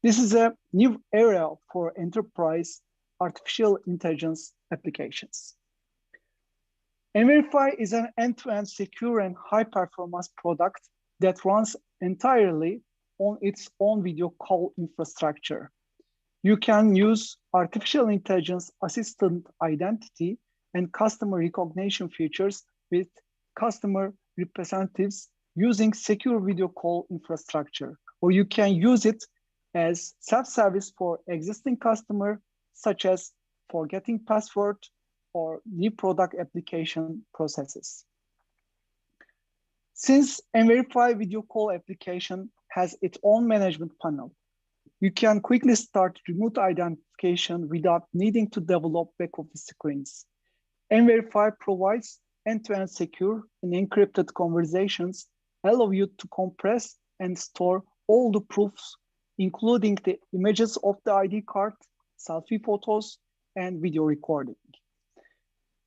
This is a new area for enterprise artificial intelligence applications. Verify is an end-to-end secure and high-performance product that runs entirely on its own video call infrastructure. You can use artificial intelligence assistant identity and customer recognition features with customer representatives using secure video call infrastructure, or you can use it as self-service for existing customer, such as forgetting password or new product application processes. Since Verify video call application has its own management panel, you can quickly start remote identification without needing to develop back-office screens. Verify provides end-to-end secure and encrypted conversations, allow you to compress and store all the proofs, including the images of the ID card, selfie photos, and video recording.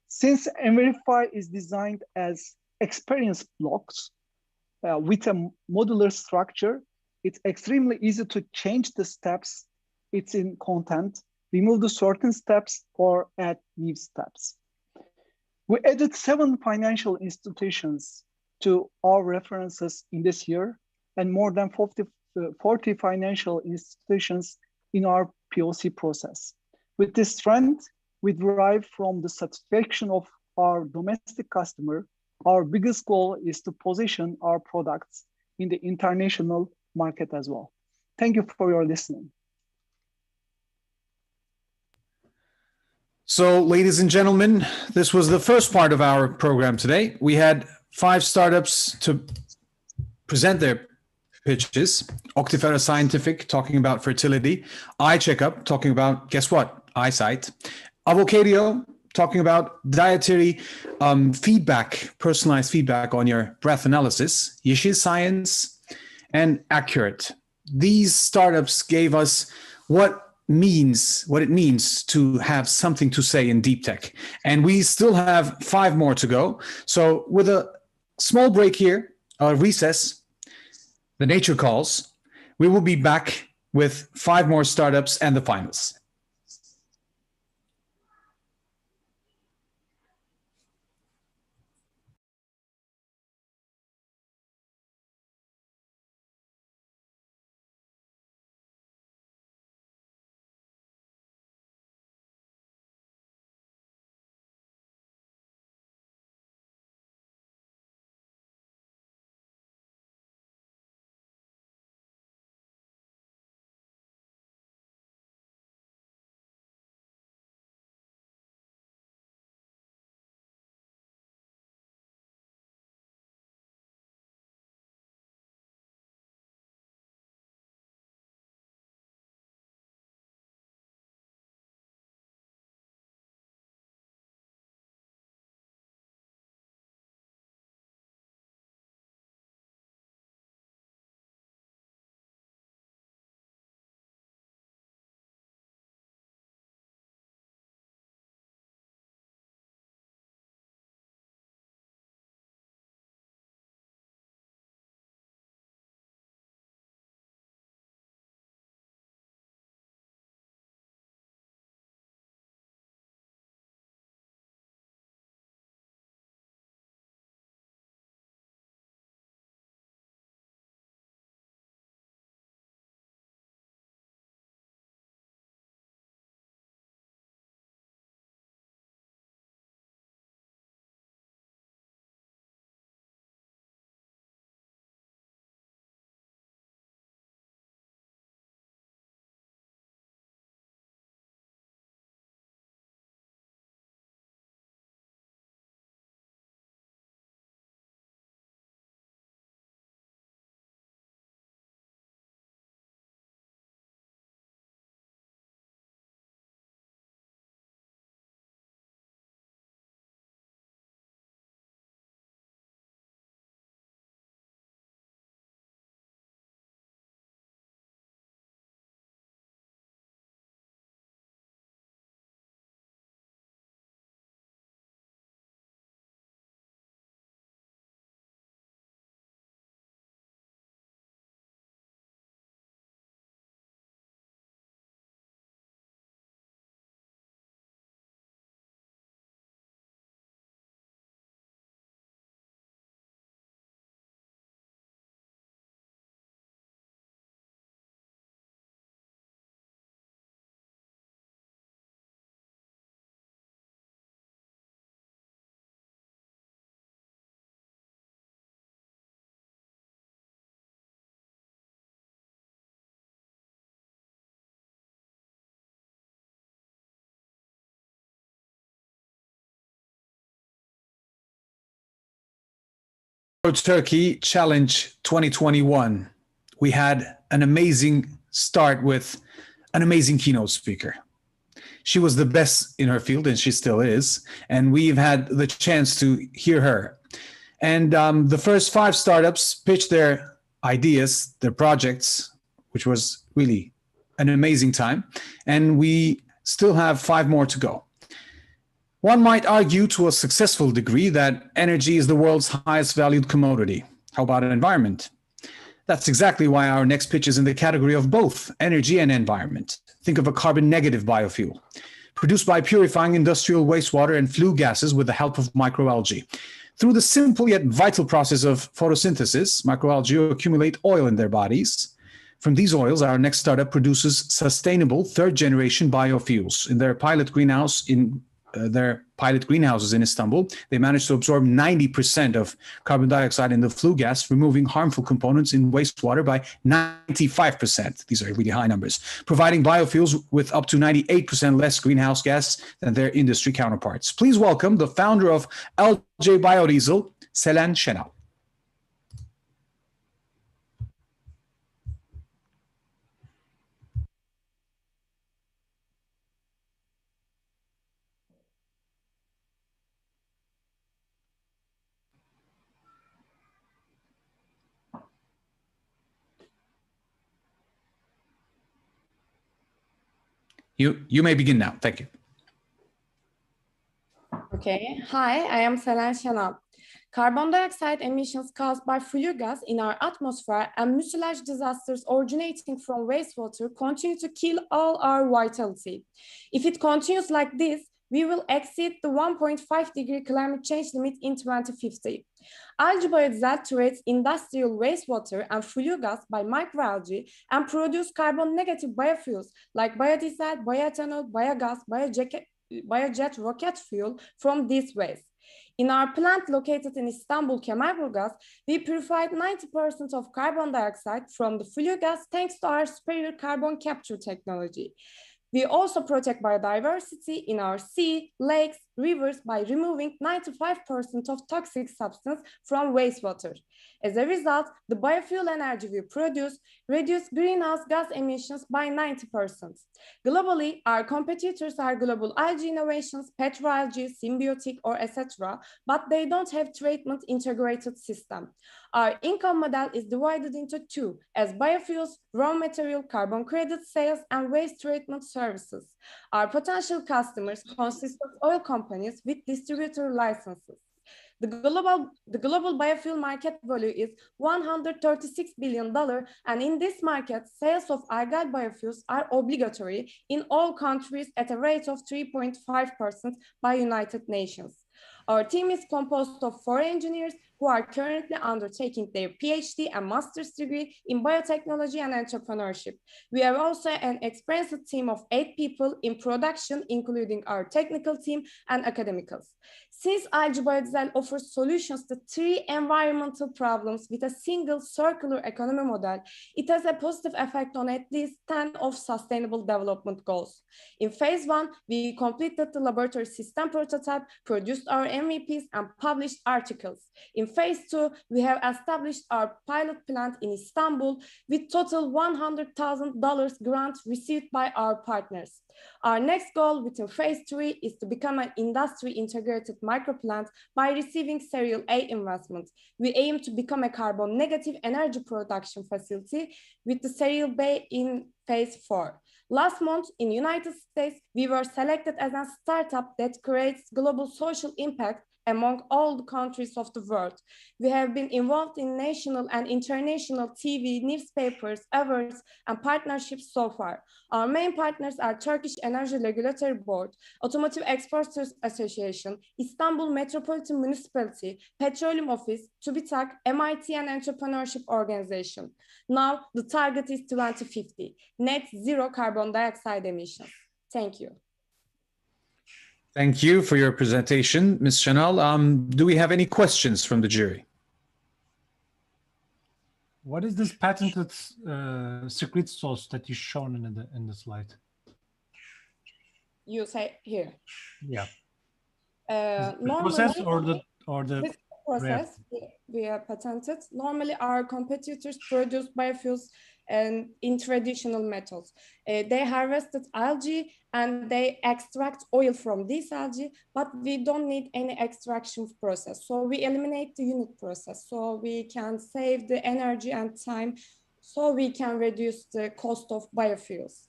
Since Verify is designed as experience blocks with a modular structure, it's extremely easy to change the steps it's in content, remove the certain steps, or add new steps. We added 7 financial institutions to our references in this year, and more than 40 financial institutions in our POC process. With this trend, we derive from the satisfaction of our domestic customer. Our biggest goal is to position our products in the international market as well. Thank you for your listening. So, ladies and gentlemen, this was the first part of our program today. We had 5 startups to present their pitches. Auctifera Scientific, talking about fertility. EyeCheckup, talking about, guess what? Eyesight. Avokadio, talking about dietary feedback, personalized feedback on your breath analysis. Yeşil Science and Agcurate. These startups gave us what it means to have something to say in deep tech. And we still have 5 more to go. So with a small break here, a recess, the nature calls, we will be back with 5 more startups and the finals. Turkey Challenge 2021. We had an amazing start with an amazing keynote speaker. She was the best in her field, and she still is. And we've had the chance to hear her. And the first 5 startups pitched their ideas, their projects, which was really an amazing time. And we still have 5 more to go. One might argue to a successful degree that energy is the world's highest valued commodity. How about an environment? That's exactly why our next pitch is in the category of both energy and environment. Think of a carbon negative biofuel, produced by purifying industrial wastewater and flue gases with the help of microalgae. Through the simple yet vital process of photosynthesis, microalgae accumulate oil in their bodies, From these oils, our next startup produces sustainable third-generation biofuels. In their pilot greenhouses in Istanbul, they managed to absorb 90% of carbon dioxide in the flue gas, removing harmful components in wastewater by 95%. These are really high numbers, providing biofuels with up to 98% less greenhouse gas than their industry counterparts. Please welcome the founder of LJ Biodiesel, Selen Şenal. You may begin now. Thank you. Okay. Hi, I am Selen Şenal. Carbon dioxide emissions caused by flue gas in our atmosphere and mucilage disasters originating from wastewater continue to kill all our vitality. If it continues like this, we will exceed the 1.5-degree climate change limit in 2050. Algae biodiesel treats industrial wastewater and flue gas by microalgae and produce carbon-negative biofuels like biodiesel, bioethanol, biogas, biojet rocket fuel from this waste. In our plant located in Istanbul, Kemalburgaz, we purified 90% of carbon dioxide from the flue gas thanks to our superior carbon capture technology. We also protect biodiversity in our sea, lakes, rivers by removing 95% of toxic substance from wastewater. As a result, the biofuel energy we produce reduces greenhouse gas emissions by 90%. Globally, our competitors are global algae innovations, petroalgae, symbiotic, or etc., but they don't have treatment integrated system. Our income model is divided into two, as biofuels, raw material, carbon credit sales, and waste treatment services. Our potential customers consist of oil companies with distributor licenses. The global biofuel market value is $136 billion, and in this market, sales of algal biofuels are obligatory in all countries at a rate of 3.5% by United Nations. Our team is composed of 4 engineers who are currently undertaking their PhD and master's degree in biotechnology and entrepreneurship. We have also an experienced team of 8 people in production, including our technical team and academicals. Since algae biodiesel offers solutions to 3 environmental problems with a single circular economy model, it has a positive effect on at least 10 of sustainable development goals. In phase 1, we completed the laboratory system prototype, produced our MVPs, and published articles. In phase 2, we have established our pilot plant in Istanbul with total $100,000 grant received by our partners. Our next goal within phase 3 is to become an industry integrated microplant by receiving Serial A investment. We aim to become a carbon negative energy production facility with the Serial B in phase 4. Last month in the United States, we were selected as a startup that creates global social impact among all the countries of the world. We have been involved in national and international TV, newspapers, awards, and partnerships so far. Our main partners are Turkish Energy Regulatory Board, Automotive Exporters Association, Istanbul Metropolitan Municipality, Petroleum Office, TÜBİTAK, MIT, and Entrepreneurship Organization. Now, the target is 2050, net zero carbon dioxide emissions. Thank you. Thank you for your presentation, Ms. Şenal. Do we have any questions from the jury? What is this patented secret sauce that you've shown in the slide? You say here. Yeah. The process or the this process we have patented. Normally, our competitors produce biofuels and in traditional methods. They harvested algae and they extract oil from this algae, but we don't need any extraction process. So we eliminate the unit process so we can save the energy and time so we can reduce the cost of biofuels,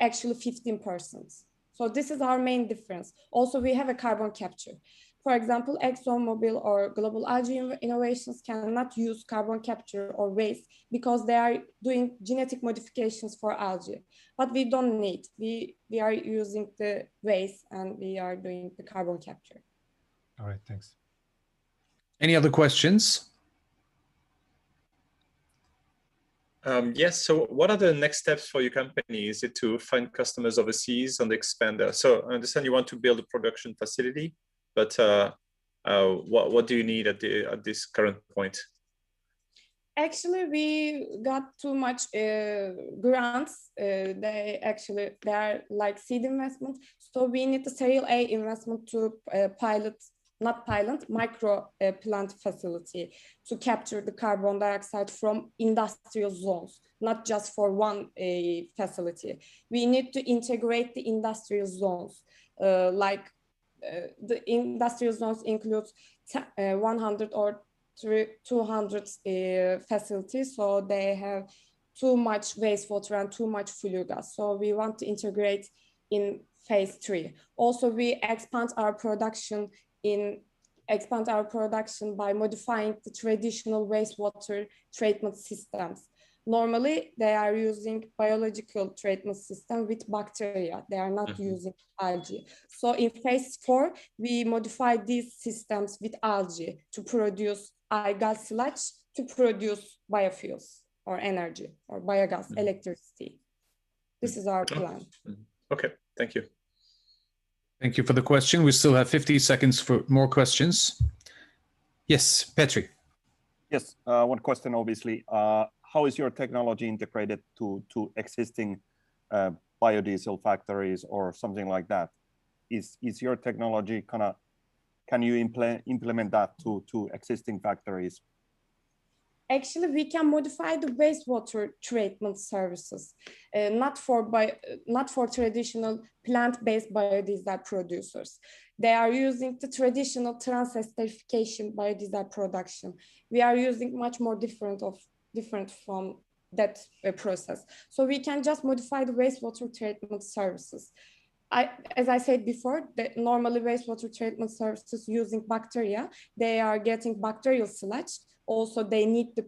actually 15%. So this is our main difference. Also, we have a carbon capture. For example, ExxonMobil or Global Algae Innovations cannot use carbon capture or waste because they are doing genetic modifications for algae. But we don't need. We are using the waste and we are doing the carbon capture. All right, thanks. Any other questions? Yes, so what are the next steps for your company? Is it to find customers overseas and expand? So I understand you want to build a production facility, but what do you need at this current point? Actually, we got too much grants. They are like seed investment. So we need the Serial A investment to micro plant facility to capture the carbon dioxide from industrial zones, not just for one facility. We need to integrate the industrial zones. The industrial zones include 100 or 200 facilities, so they have too much wastewater and too much flue gas. So we want to integrate in phase 3. Also, we expand our production by modifying the traditional wastewater treatment systems. Normally, they are using biological treatment system with bacteria. They are not using algae. So in phase 4, we modify these systems with algae to produce gas sludge to produce biofuels or energy or biogas, electricity. This is our plan. Okay, thank you. Thank you for the question. We still have 50 seconds for more questions. Yes, Petri. Yes, one question, obviously. How is your technology integrated to existing biodiesel factories or something like that? Is your technology can you implement that to existing factories? Actually, we can modify the wastewater treatment services, not for traditional plant-based biodiesel producers. They are using the traditional trans-esterification biodiesel production. We are using much more different from that process. So we can just modify the wastewater treatment services. As I said before, normally wastewater treatment services using bacteria, they are getting bacterial sludge. Also, they need to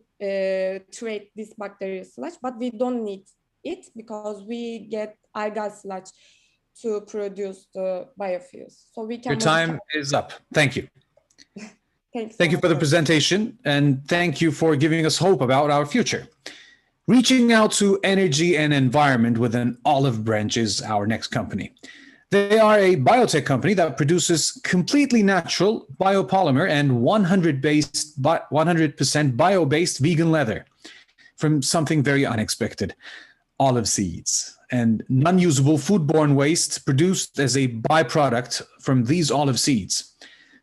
treat this bacterial sludge, but we don't need it because we get gas sludge to produce the biofuels. So we can. Your time is up. Thank you. Thank you for the presentation, and thank you for giving us hope about our future. Reaching out to energy and environment with an olive branch is our next company. They are a biotech company that produces completely natural biopolymer and 100% bio-based vegan leather from something very unexpected, olive seeds, and non-usable foodborne waste produced as a byproduct from these olive seeds.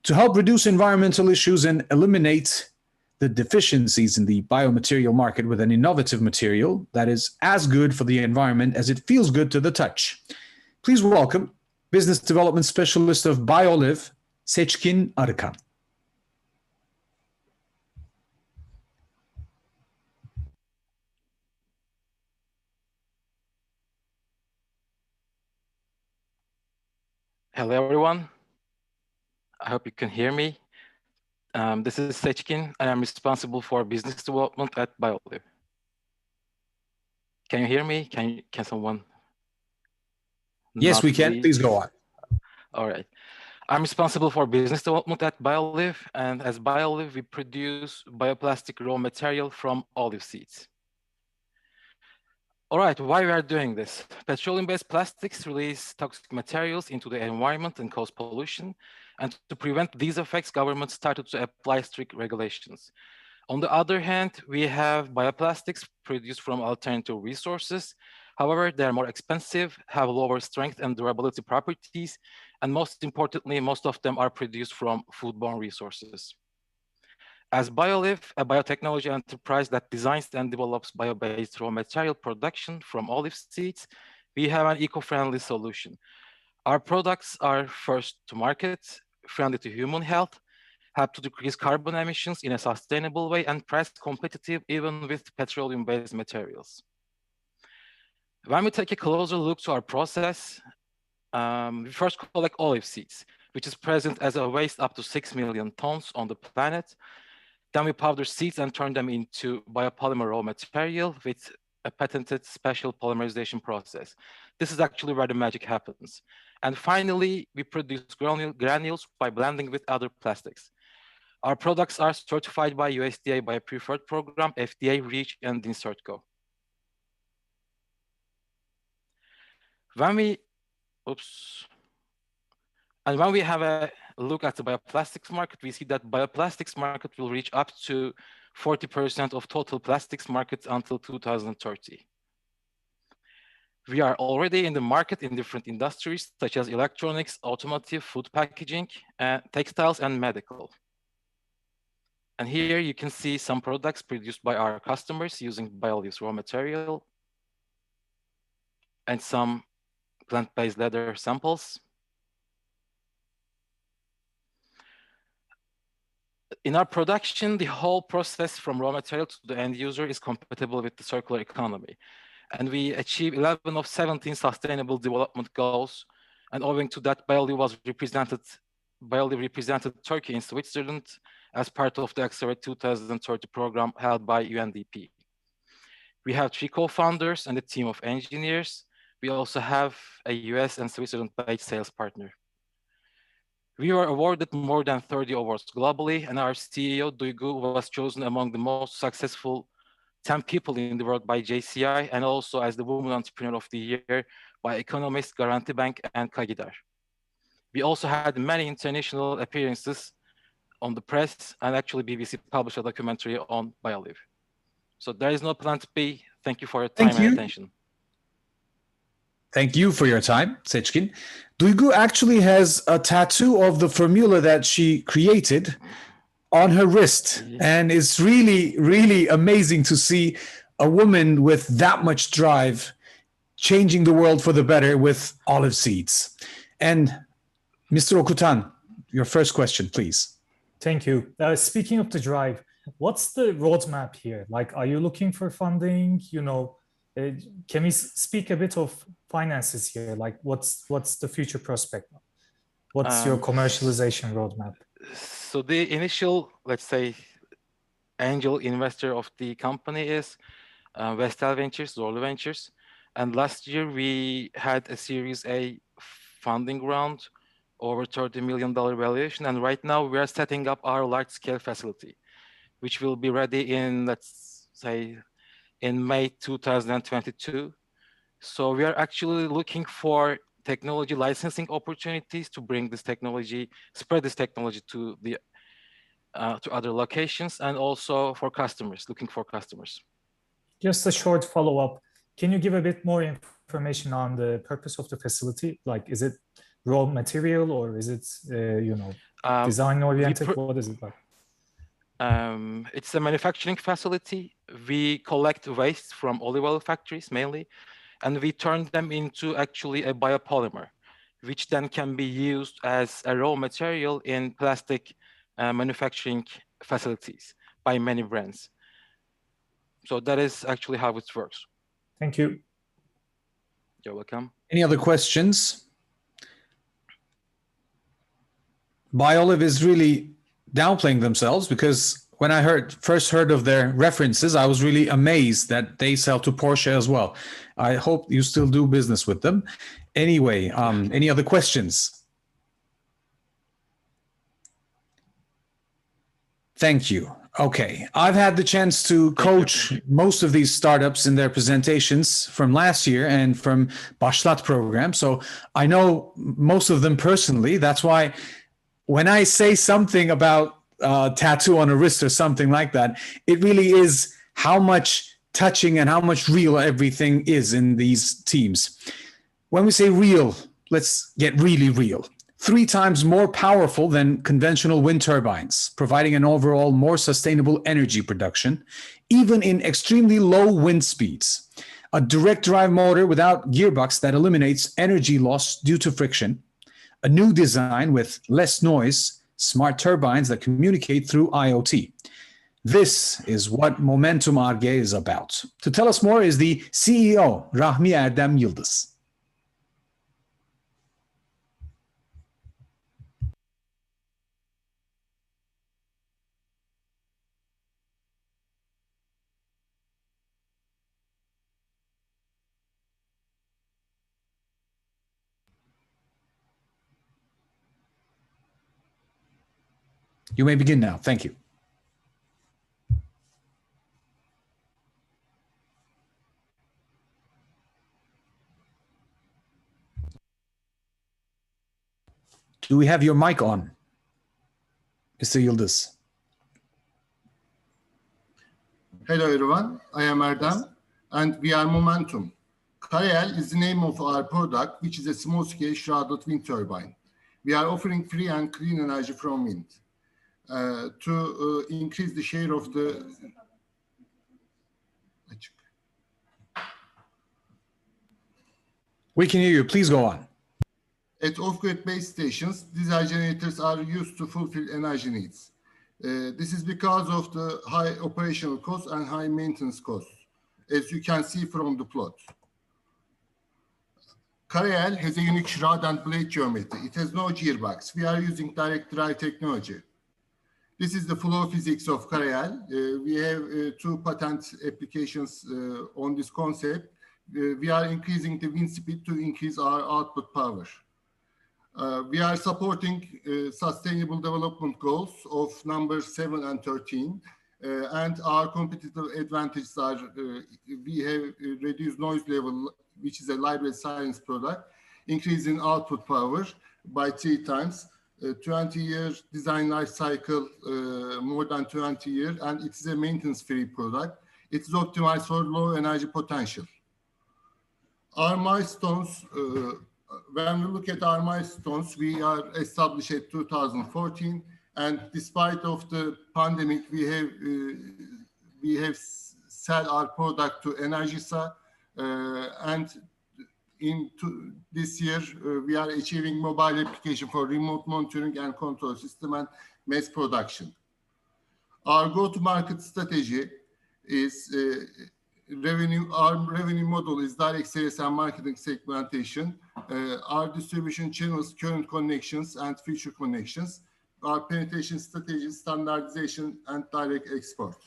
To help reduce environmental issues and eliminate the deficiencies in the biomaterial market with an innovative material that is as good for the environment as it feels good to the touch. Please welcome Business Development Specialist of BioLive, Seçkin Arıkan. Hello, everyone. I hope you can hear me. This is Seçkin, and I'm responsible for business development at BioLive. Can you hear me? Can someone? Yes, we can. Please go on. All right. I'm responsible for business development at BioLive, and as BioLive, we produce bioplastic raw material from olive seeds. All right, why we are doing this? Petroleum-based plastics release toxic materials into the environment and cause pollution. And to prevent these effects, governments started to apply strict regulations. On the other hand, we have bioplastics produced from alternative resources. However, they're more expensive, have lower strength and durability properties, and most importantly, most of them are produced from foodborne resources. As BioLive, a biotechnology enterprise that designs and develops bio-based raw material production from olive seeds, we have an eco-friendly solution. Our products are first to market, friendly to human health, help to decrease carbon emissions in a sustainable way, and price competitive even with petroleum-based materials. When we take a closer look to our process, we first collect olive seeds, which is present as a waste up to 6 million tons on the planet. Then we powder seeds and turn them into biopolymer raw material with a patented special polymerization process. This is actually where the magic happens. And finally, we produce granules by blending with other plastics. Our products are certified by USDA by a preferred program, FDA, REACH, and InsertGo. When we, and when we have a look at the bioplastics market, we see that bioplastics market will reach up to 40% of total plastics market until 2030. We are already in the market in different industries, such as electronics, automotive, food packaging, textiles, and medical. And here you can see some products produced by our customers using bio-leaves raw material and some plant-based leather samples. In our production, the whole process from raw material to the end user is compatible with the circular economy. And we achieve 11 of 17 sustainable development goals. And owing to that, bio-leaf represented Turkey in Switzerland as part of the Agcurate 2030 program held by UNDP. We have 3 co-founders and a team of engineers. We also have a US and Switzerland-based sales partner. We were awarded more than 30 awards globally, and our CEO, Duygu, was chosen among the most successful 10 people in the world by JCI, and also as the Woman Entrepreneur of the Year by Economist, Garanti Bank, and Kagidar. We also had many international appearances on the press, and actually BBC published a documentary on bio-leaf. So there is no plan to be. Thank you for your time and attention. Thank you for your time, Seçkin. Duygu actually has a tattoo of the formula that she created on her wrist. And it's really, really amazing to see a woman with that much drive changing the world for the better with olive seeds. And Mr. Okutan, your first question, please. Thank you. Speaking of the drive, what's the roadmap here? Like, are you looking for funding? You know, can we speak a bit of finances here? Like, what's the future prospect? What's your commercialization roadmap? So the initial, let's say, angel investor of the company is Vestel Ventures, Zorlu Ventures. And last year we had a Series A funding round, over $30 million valuation. And right now we are setting up our large scale facility, which will be ready in, let's say, in May 2022. So we are actually looking for technology licensing opportunities to bring this technology, spread this technology to the to other locations, and also for customers, looking for customers. Just a short follow-up. Can you give a bit more information on the purpose of the facility? Like, is it raw material or is it, you know, design oriented? What is it like? It's a manufacturing facility. We collect waste from olive oil factories mainly, and we turn them into actually a biopolymer, which then can be used as a raw material in plastic manufacturing facilities by many brands. So that is actually how it works. Thank you. You're welcome. Any other questions? BioOlive is really downplaying themselves, because when I first heard of their references, I was really amazed that they sell to Porsche as well. I hope you still do business with them. Anyway, any other questions? Thank you. Okay, I've had the chance to coach most of these startups in their presentations from last year and from Başlat program. So I know most of them personally. That's why when I say something about tattoo on a wrist or something like that, it really is how much touching and how much real everything is in these teams. When we say real, let's get really real. 3 times more powerful than conventional wind turbines, providing an overall more sustainable energy production, even in extremely low wind speeds. A direct drive motor without gearbox that eliminates energy loss due to friction. A new design with less noise, smart turbines that communicate through IoT. This is what Momentum AG is about. To tell us more is the CEO, Rahmi Erdem Yıldız. You may begin now. Thank you. Do we have your mic on, Mr. Yıldız? Hello everyone, I am Erdem and we are Momentum. Karayel is the name of our product, which is a small-scale shrouded wind turbine. We are offering free and clean energy from wind to increase the share of the... We can hear you, please go on. At off-grid base stations, diesel generators are used to fulfill energy needs. This is because of the high operational costs and high maintenance costs, as you can see from the plot. Karayel has a unique shroud and blade geometry. It has no gearbox. We are using direct drive technology. This is the flow physics of Karayel. We have 2 patent applications on this concept. We are increasing the wind speed to increase our output power. We are supporting sustainable development goals of numbers 7 and 13. And our competitive advantages are we have reduced noise level, which is a library science product, increasing output power by 3 times, 20-year design life cycle, more than 20 years, and it is a maintenance-free product. It is optimized for low energy potential. Our milestones, when we look at our milestones, we are established at 2014, and despite of the pandemic, we have sell our product to Enerjisa, and this year we are achieving mobile application for remote monitoring and control system and mass production. Our go-to-market strategy is our revenue model is direct sales and marketing segmentation. Our distribution channels, current connections and future connections. Our penetration strategy, standardization and direct export.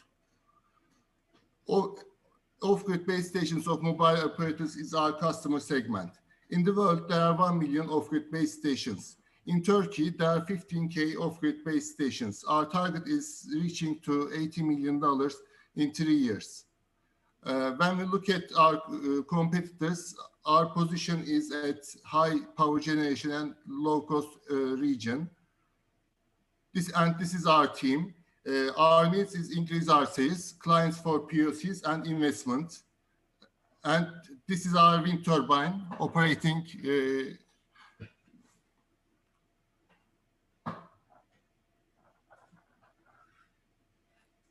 Off-grid base stations of mobile operators is our customer segment. In the world, there are 1 million off-grid base stations. In Turkey, there are 15K off-grid base stations. Our target is reaching to $80 million in 3 years. When we look at our competitors, our position is at high power generation and low cost region. This is our team. Our needs is increase our sales, clients for POCs and investment. And this is our wind turbine operating.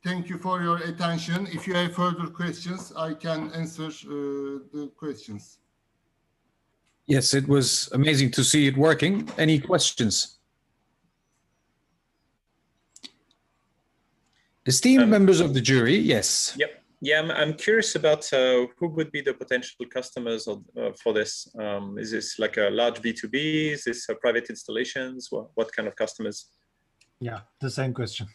Thank you for your attention. If you have further questions, I can answer the questions. Yes, it was amazing to see it working. Any questions? Esteemed members of the jury, yes. Yep. Yeah, I'm curious about who would be the potential customers for this. Is this like a large B2B? Is this private installations? What kind of customers? Yeah, the same question.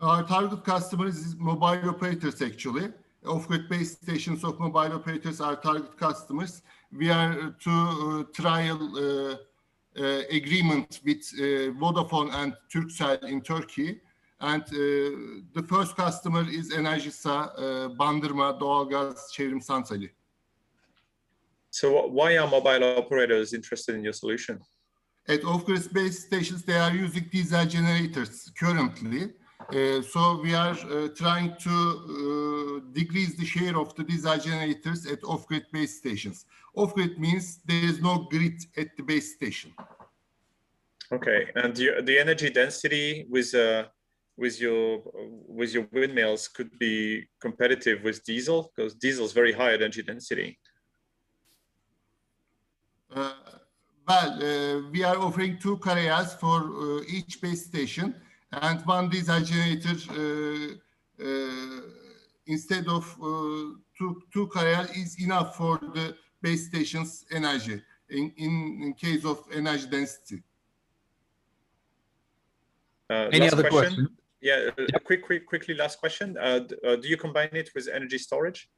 Our target customers is mobile operators actually. Off-grid base stations of mobile operators are target customers. We are to trial agreement with Vodafone and Turkcell in Turkey. And the first customer is Enerjisa, Bandırma, Doğalgaz, Çevrim Santrali. So why are mobile operators interested in your solution? At off-grid base stations, they are using diesel generators currently. So we are trying to decrease the share of the diesel generators at off-grid base stations. Off-grid means there is no grid at the base station. Okay, and the energy density with your windmills could be competitive with diesel, because diesel is very high energy density. We are offering 2 Karayels for each base station, and 1 diesel generator instead of 2 Karayel is enough for the base station's energy in case of energy density. Any other question? Yeah, quickly, last question. Do you combine it with energy storage?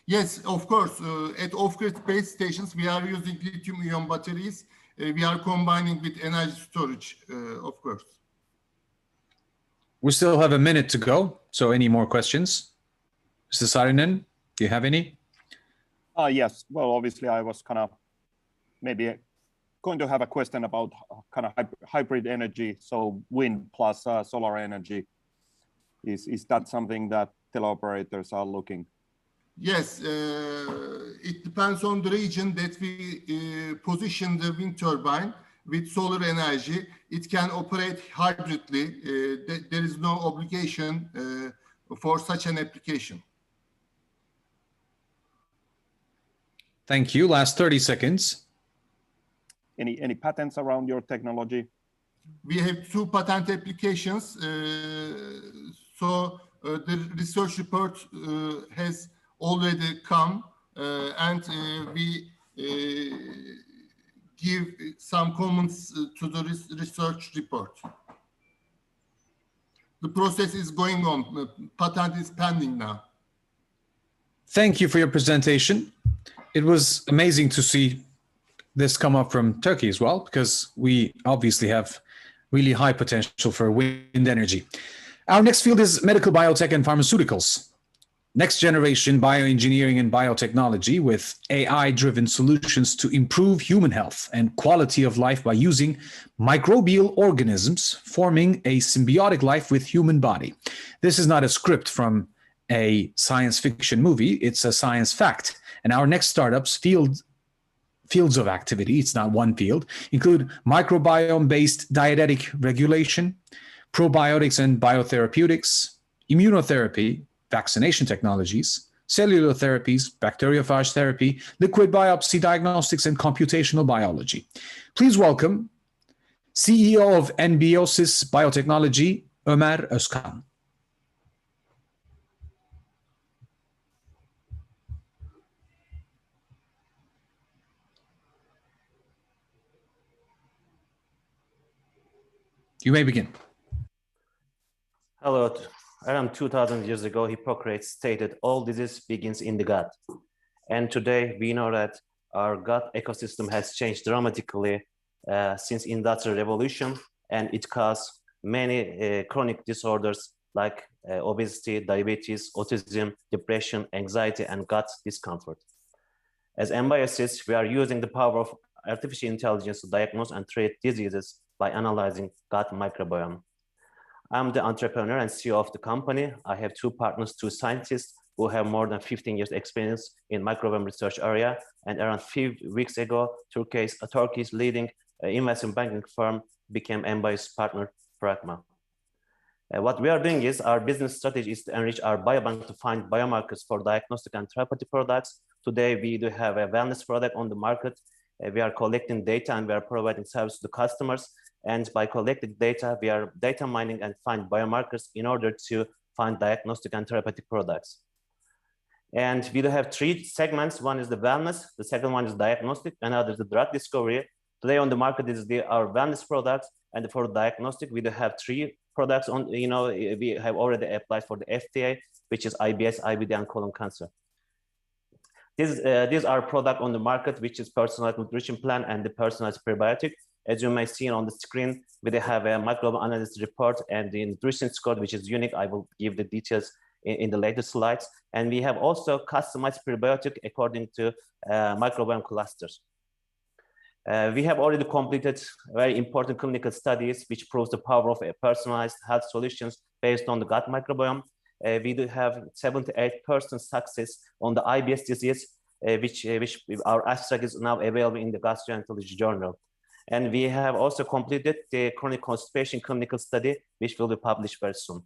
Yes, of course. At off-grid base stations, we are using lithium-ion batteries. We are combining with energy storage, of course. We still have a minute to go. So any more questions? Mr. Saarinen, do you have any? Yes. Well, obviously, I was kind of maybe going to have a question about kind of hybrid energy, so wind plus solar energy. Is that something that teleoperators are looking? Yes, it depends on the region that we position the wind turbine with solar energy. It can operate hybridly. There is no obligation for such an application. Thank you. Last 30 seconds. Any patents around your technology? We have 2 patent applications. So the research report has already come, and we give some comments to the research report. The process is going on. Patent is pending now. Thank you for your presentation. It was amazing to see this come up from Turkey as well, because we obviously have really high potential for wind energy. Our next field is medical biotech and pharmaceuticals. Next generation bioengineering and biotechnology with AI-driven solutions to improve human health and quality of life by using microbial organisms forming a symbiotic life with human body. This is not a script from a science fiction movie, it's a science fact. And our next startups fields of activity, it's not one field, include microbiome-based dietetic regulation, probiotics and biotherapeutics, immunotherapy, vaccination technologies, cellular therapies, bacteriophage therapy, liquid biopsy diagnostics, and computational biology. Please welcome CEO of Enbiosis Biotechnology, Ömer Özkan. You may begin. Hello. Around 2,000 years ago, Hippocrates stated all disease begins in the gut. And today we know that our gut ecosystem has changed dramatically since Industrial Revolution, and it caused many chronic disorders like obesity, diabetes, autism, depression, anxiety, and gut discomfort. As Enbiosis, we are using the power of artificial intelligence to diagnose and treat diseases by analyzing gut microbiome. I'm the entrepreneur and CEO of the company. I have 2 partners, 2 scientists who have more than 15 years experience in microbiome research area. And around 5 weeks ago, Turkey's leading investment banking firm became Enbiosis partner, Pragma. What we are doing is our business strategy is to enrich our biobank to find biomarkers for diagnostic and therapeutic products. Today, we do have a wellness product on the market. We are collecting data and we are providing service to customers. And by collecting data, we are data mining and find biomarkers in order to find diagnostic and therapeutic products. And we do have 3 segments. One is the wellness, the second one is diagnostic, another is the drug discovery. Today on the market is our wellness products, and for diagnostic, we do have 3 products on, we have already applied for the FDA, which is IBS, IBD, and colon cancer. These are product on the market, which is personalized nutrition plan and the personalized prebiotic. As you may see on the screen, we have a microbiome analysis report and the nutrition score, which is unique. I will give the details in the later slides. And we have also customized prebiotic according to microbiome clusters. We have already completed very important clinical studies, which proves the power of personalized health solutions based on the gut microbiome. We do have 78% success on the IBS disease, which our abstract is now available in the Gastroenterology Journal. And we have also completed the chronic constipation clinical study, which will be published very soon.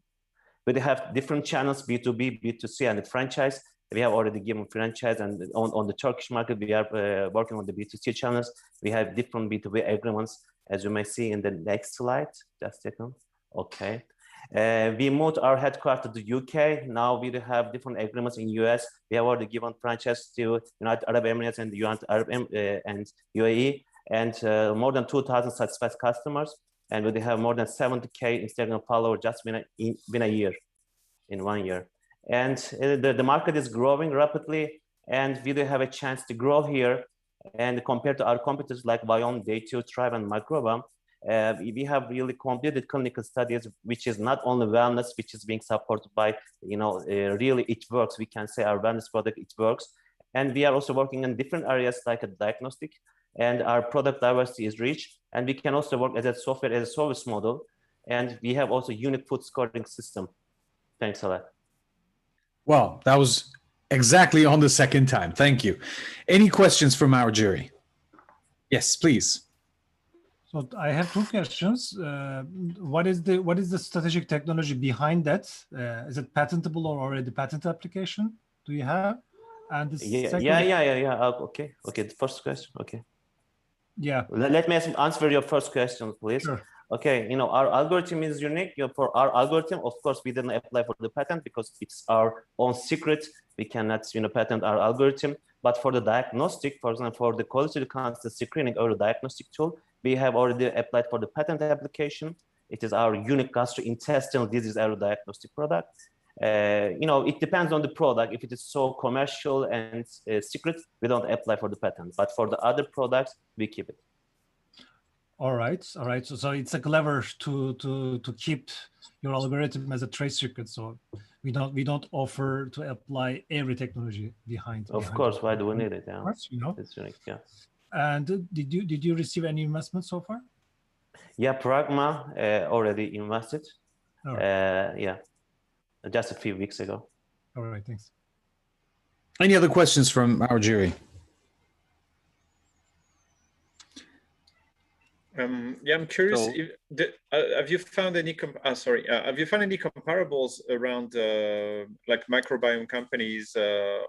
We have different channels, B2B, B2C, and the franchise. We have already given franchise, and on the Turkish market, we are working on the B2C channels. We have different B2B agreements, as you may see in the next slide. Just a second. Okay. We moved our headquarters to the UK. Now we do have different agreements in US. We have already given franchise to United Arab Emirates and the United Arab and UAE. And more than 2,000 satisfied customers, and we have more than 70K Instagram followers just in a year, in 1 year. And the market is growing rapidly, and we do have a chance to grow here. And compared to our competitors like Biome, Day2, Thrive, and Microbiome, we have really completed clinical studies, which is not only wellness, which is being supported by, really it works. We can say our wellness product, it works. And we are also working in different areas like a diagnostic. and our product diversity is rich. And we can also work as a software as a service model. And we have also unique food scoring system. Thanks a lot. Well, that was exactly on the second time. Thank you. Any questions from our jury? Yes, please. So I have two questions. What is the strategic technology behind that? Is it patentable or already patent application? Do you have? And the second... Okay. The first question. Okay. Yeah. Let me answer your first question, please. Sure. Okay. Our algorithm is unique. For our algorithm, of course, we didn't apply for the patent because it's our own secret. We cannot, patent our algorithm. But for the diagnostic, for example, for the quality constant screening or the diagnostic tool, we have already applied for the patent application. It is our unique gastrointestinal disease diagnostic product. It depends on the product. If it is so commercial and secret, we don't apply for the patent. But for the other products, we keep it. All right. So it's a clever to keep your algorithm as a trade secret. So we don't offer to apply every technology behind. Of course, why do we need it? Yeah. Of course, it's unique. Yeah. And did you receive any investment so far? Yeah, Pragma already invested. All right. Yeah, just a few weeks ago. All right, thanks. Any other questions from our jury? I'm curious. Have you found any? Have you found any comparables around like microbiome companies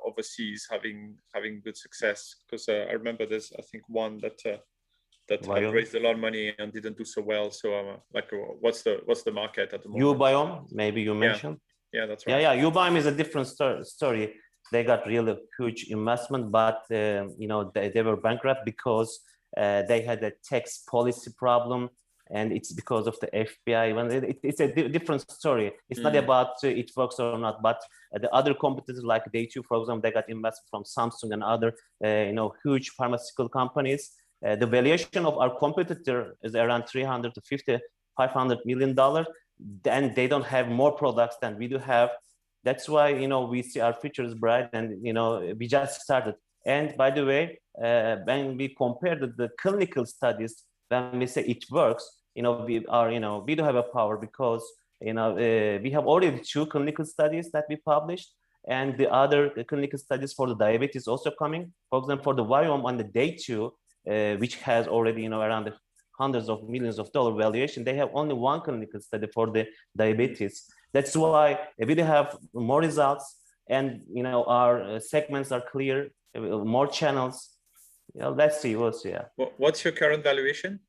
overseas having good success? Because I remember there's one that had raised a lot of money and didn't do so well. So what's the market at the moment? EVNX.Live, maybe you mentioned. Yeah, that's right. Yeah. EVNX.Live is a different story. They got really huge investment, but they were bankrupt because they had a tax policy problem, and it's because of the FBI. It's a different story. It's not about it works or not, but the other competitors like Day2, for example, they got investment from Samsung and other huge pharmaceutical companies. The valuation of our competitor is around $300 to $500 million, and they don't have more products than we do have. That's why we see our future is bright, and we just started. And by the way, when we compare the clinical studies, when we say it works, we do have a power because we have already 2 clinical studies that we published, and the other clinical studies for the diabetes also coming. For example, for the Viome on the Day2, which has already around the hundreds of millions of dollar valuation, they have only 1 clinical study for the diabetes. That's why we do have more results, and our segments are clear. More channels. Let's see. We'll see. Yeah. What's your current valuation?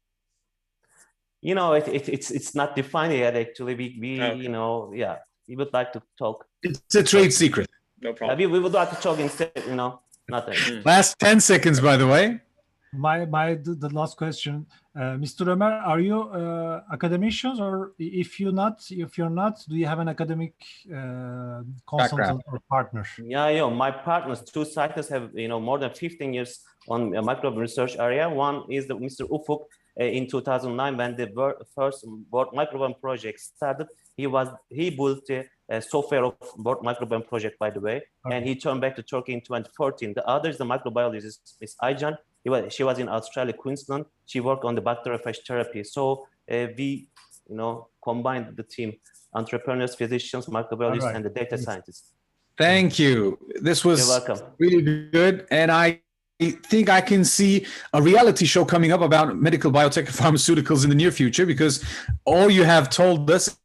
It's not defined yet. Actually, we would like to talk. It's a trade secret. No problem. We would like to talk instead. Nothing. Last 10 seconds, by the way. The last question, Mr. Ömer, are you academicians, or if you're not, do you have an academic consultant or partner? Yeah, my partners, 2 scientists have more than 15 years on a microbiome research area. One is Mr. Ufuk. In 2009, when the first World Microbiome project started, he built a software of World Microbiome project, by the way, and he turned back to Turkey in 2014. The other is the microbiologist, Ms. Aycan. She was in Australia, Queensland. She worked on the bacteriophage therapy. So we, combined the team, entrepreneurs, physicians, microbiologists, and the data scientists. Thank you. This was really good. And I think I can see a reality show coming up about medical biotech and pharmaceuticals in the near future, because all you have told us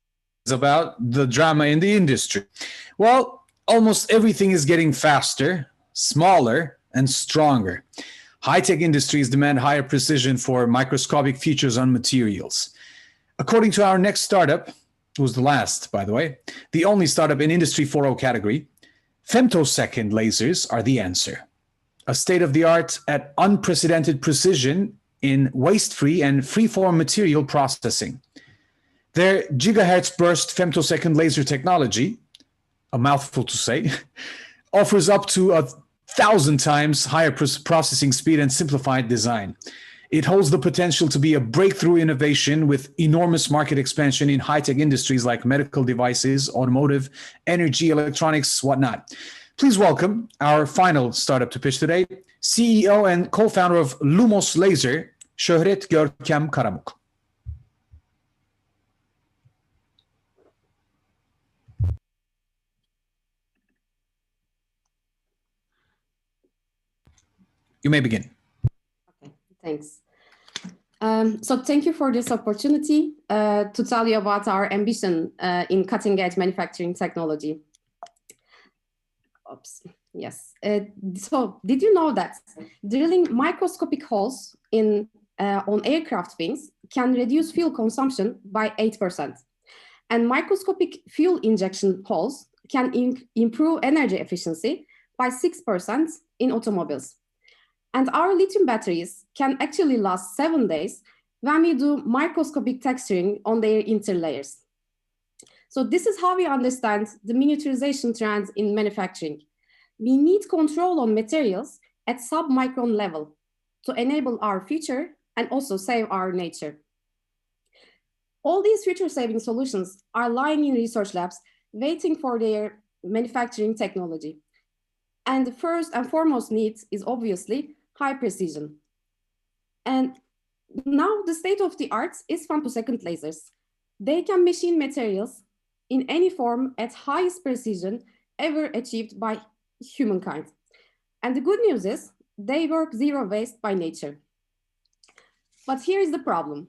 is about the drama in the industry. Well, almost everything is getting faster, smaller, and stronger. High-tech industries demand higher precision for microscopic features on materials. According to our next startup, who was the last, by the way, the only startup in Industry 4.0 category, femtosecond lasers are the answer. A state-of-the-art at unprecedented precision in waste-free and free-form material processing. Their gigahertz burst femtosecond laser technology, a mouthful to say, offers up to 1,000 times higher processing speed and simplified design. It holds the potential to be a breakthrough innovation with enormous market expansion in high-tech industries like medical devices, automotive, energy, electronics, whatnot. Please welcome our final startup to pitch today, CEO and co-founder of Lumos Laser, Şöhret Görkem Karamuk. You may begin. Okay, thanks. So thank you for this opportunity to tell you about our ambition in cutting-edge manufacturing technology. Oops. Yes. So did you know that drilling microscopic holes on aircraft wings can reduce fuel consumption by 8%? And microscopic fuel injection holes can improve energy efficiency by 6% in automobiles. And our lithium batteries can actually last 7 days when we do microscopic texturing on their interlayers. So this is how we understand the miniaturization trends in manufacturing. We need control on materials at sub-micron level to enable our future and also save our nature. All these future-saving solutions are lying in research labs waiting for their manufacturing technology. And the first and foremost need is obviously high precision. And now the state of the art is femtosecond lasers. They can machine materials in any form at highest precision ever achieved by humankind. And the good news is they work zero waste by nature. But here is the problem.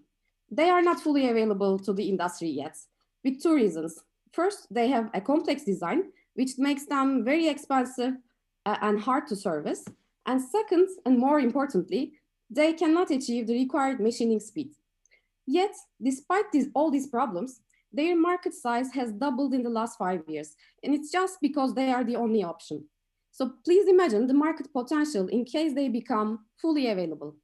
They are not fully available to the industry yet, with two reasons. First, they have a complex design, which makes them very expensive and hard to service. And second, and more importantly, they cannot achieve the required machining speed. Yet, despite all these problems, their market size has doubled in the last 5 years. And it's just because they are the only option. So please imagine the market potential in case they become fully available.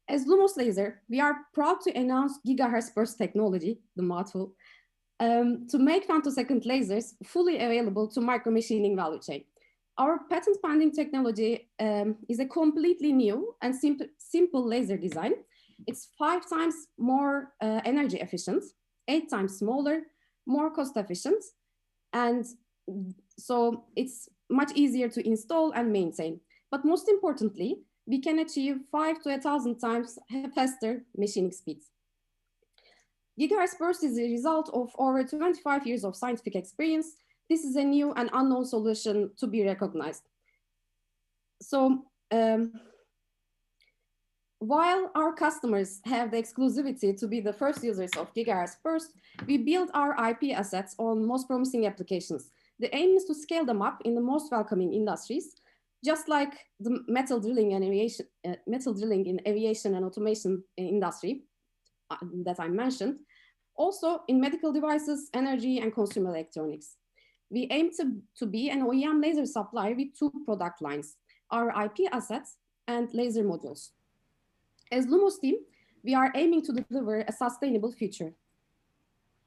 As Lumos Laser, we are proud to announce gigahertz burst technology, the mouthful, to make femtosecond lasers fully available to micromachining value chain. Our patent pending technology is a completely new and simple laser design. It's 5 times more energy efficient, 8 times smaller, more cost efficient, and so it's much easier to install and maintain. But most importantly, we can achieve 5 to 1,000 times faster machining speeds. Gigahertz burst is a result of over 25 years of scientific experience. This is a new and unknown solution to be recognized. So while our customers have the exclusivity to be the first users of gigahertz burst, we build our IP assets on most promising applications. The aim is to scale them up in the most welcoming industries, just like the metal drilling in aviation and automation industry that I mentioned. Also in medical devices, energy, and consumer electronics. We aim to be an OEM laser supplier with 2 product lines, our IP assets and laser modules. As Lumos team, we are aiming to deliver a sustainable future.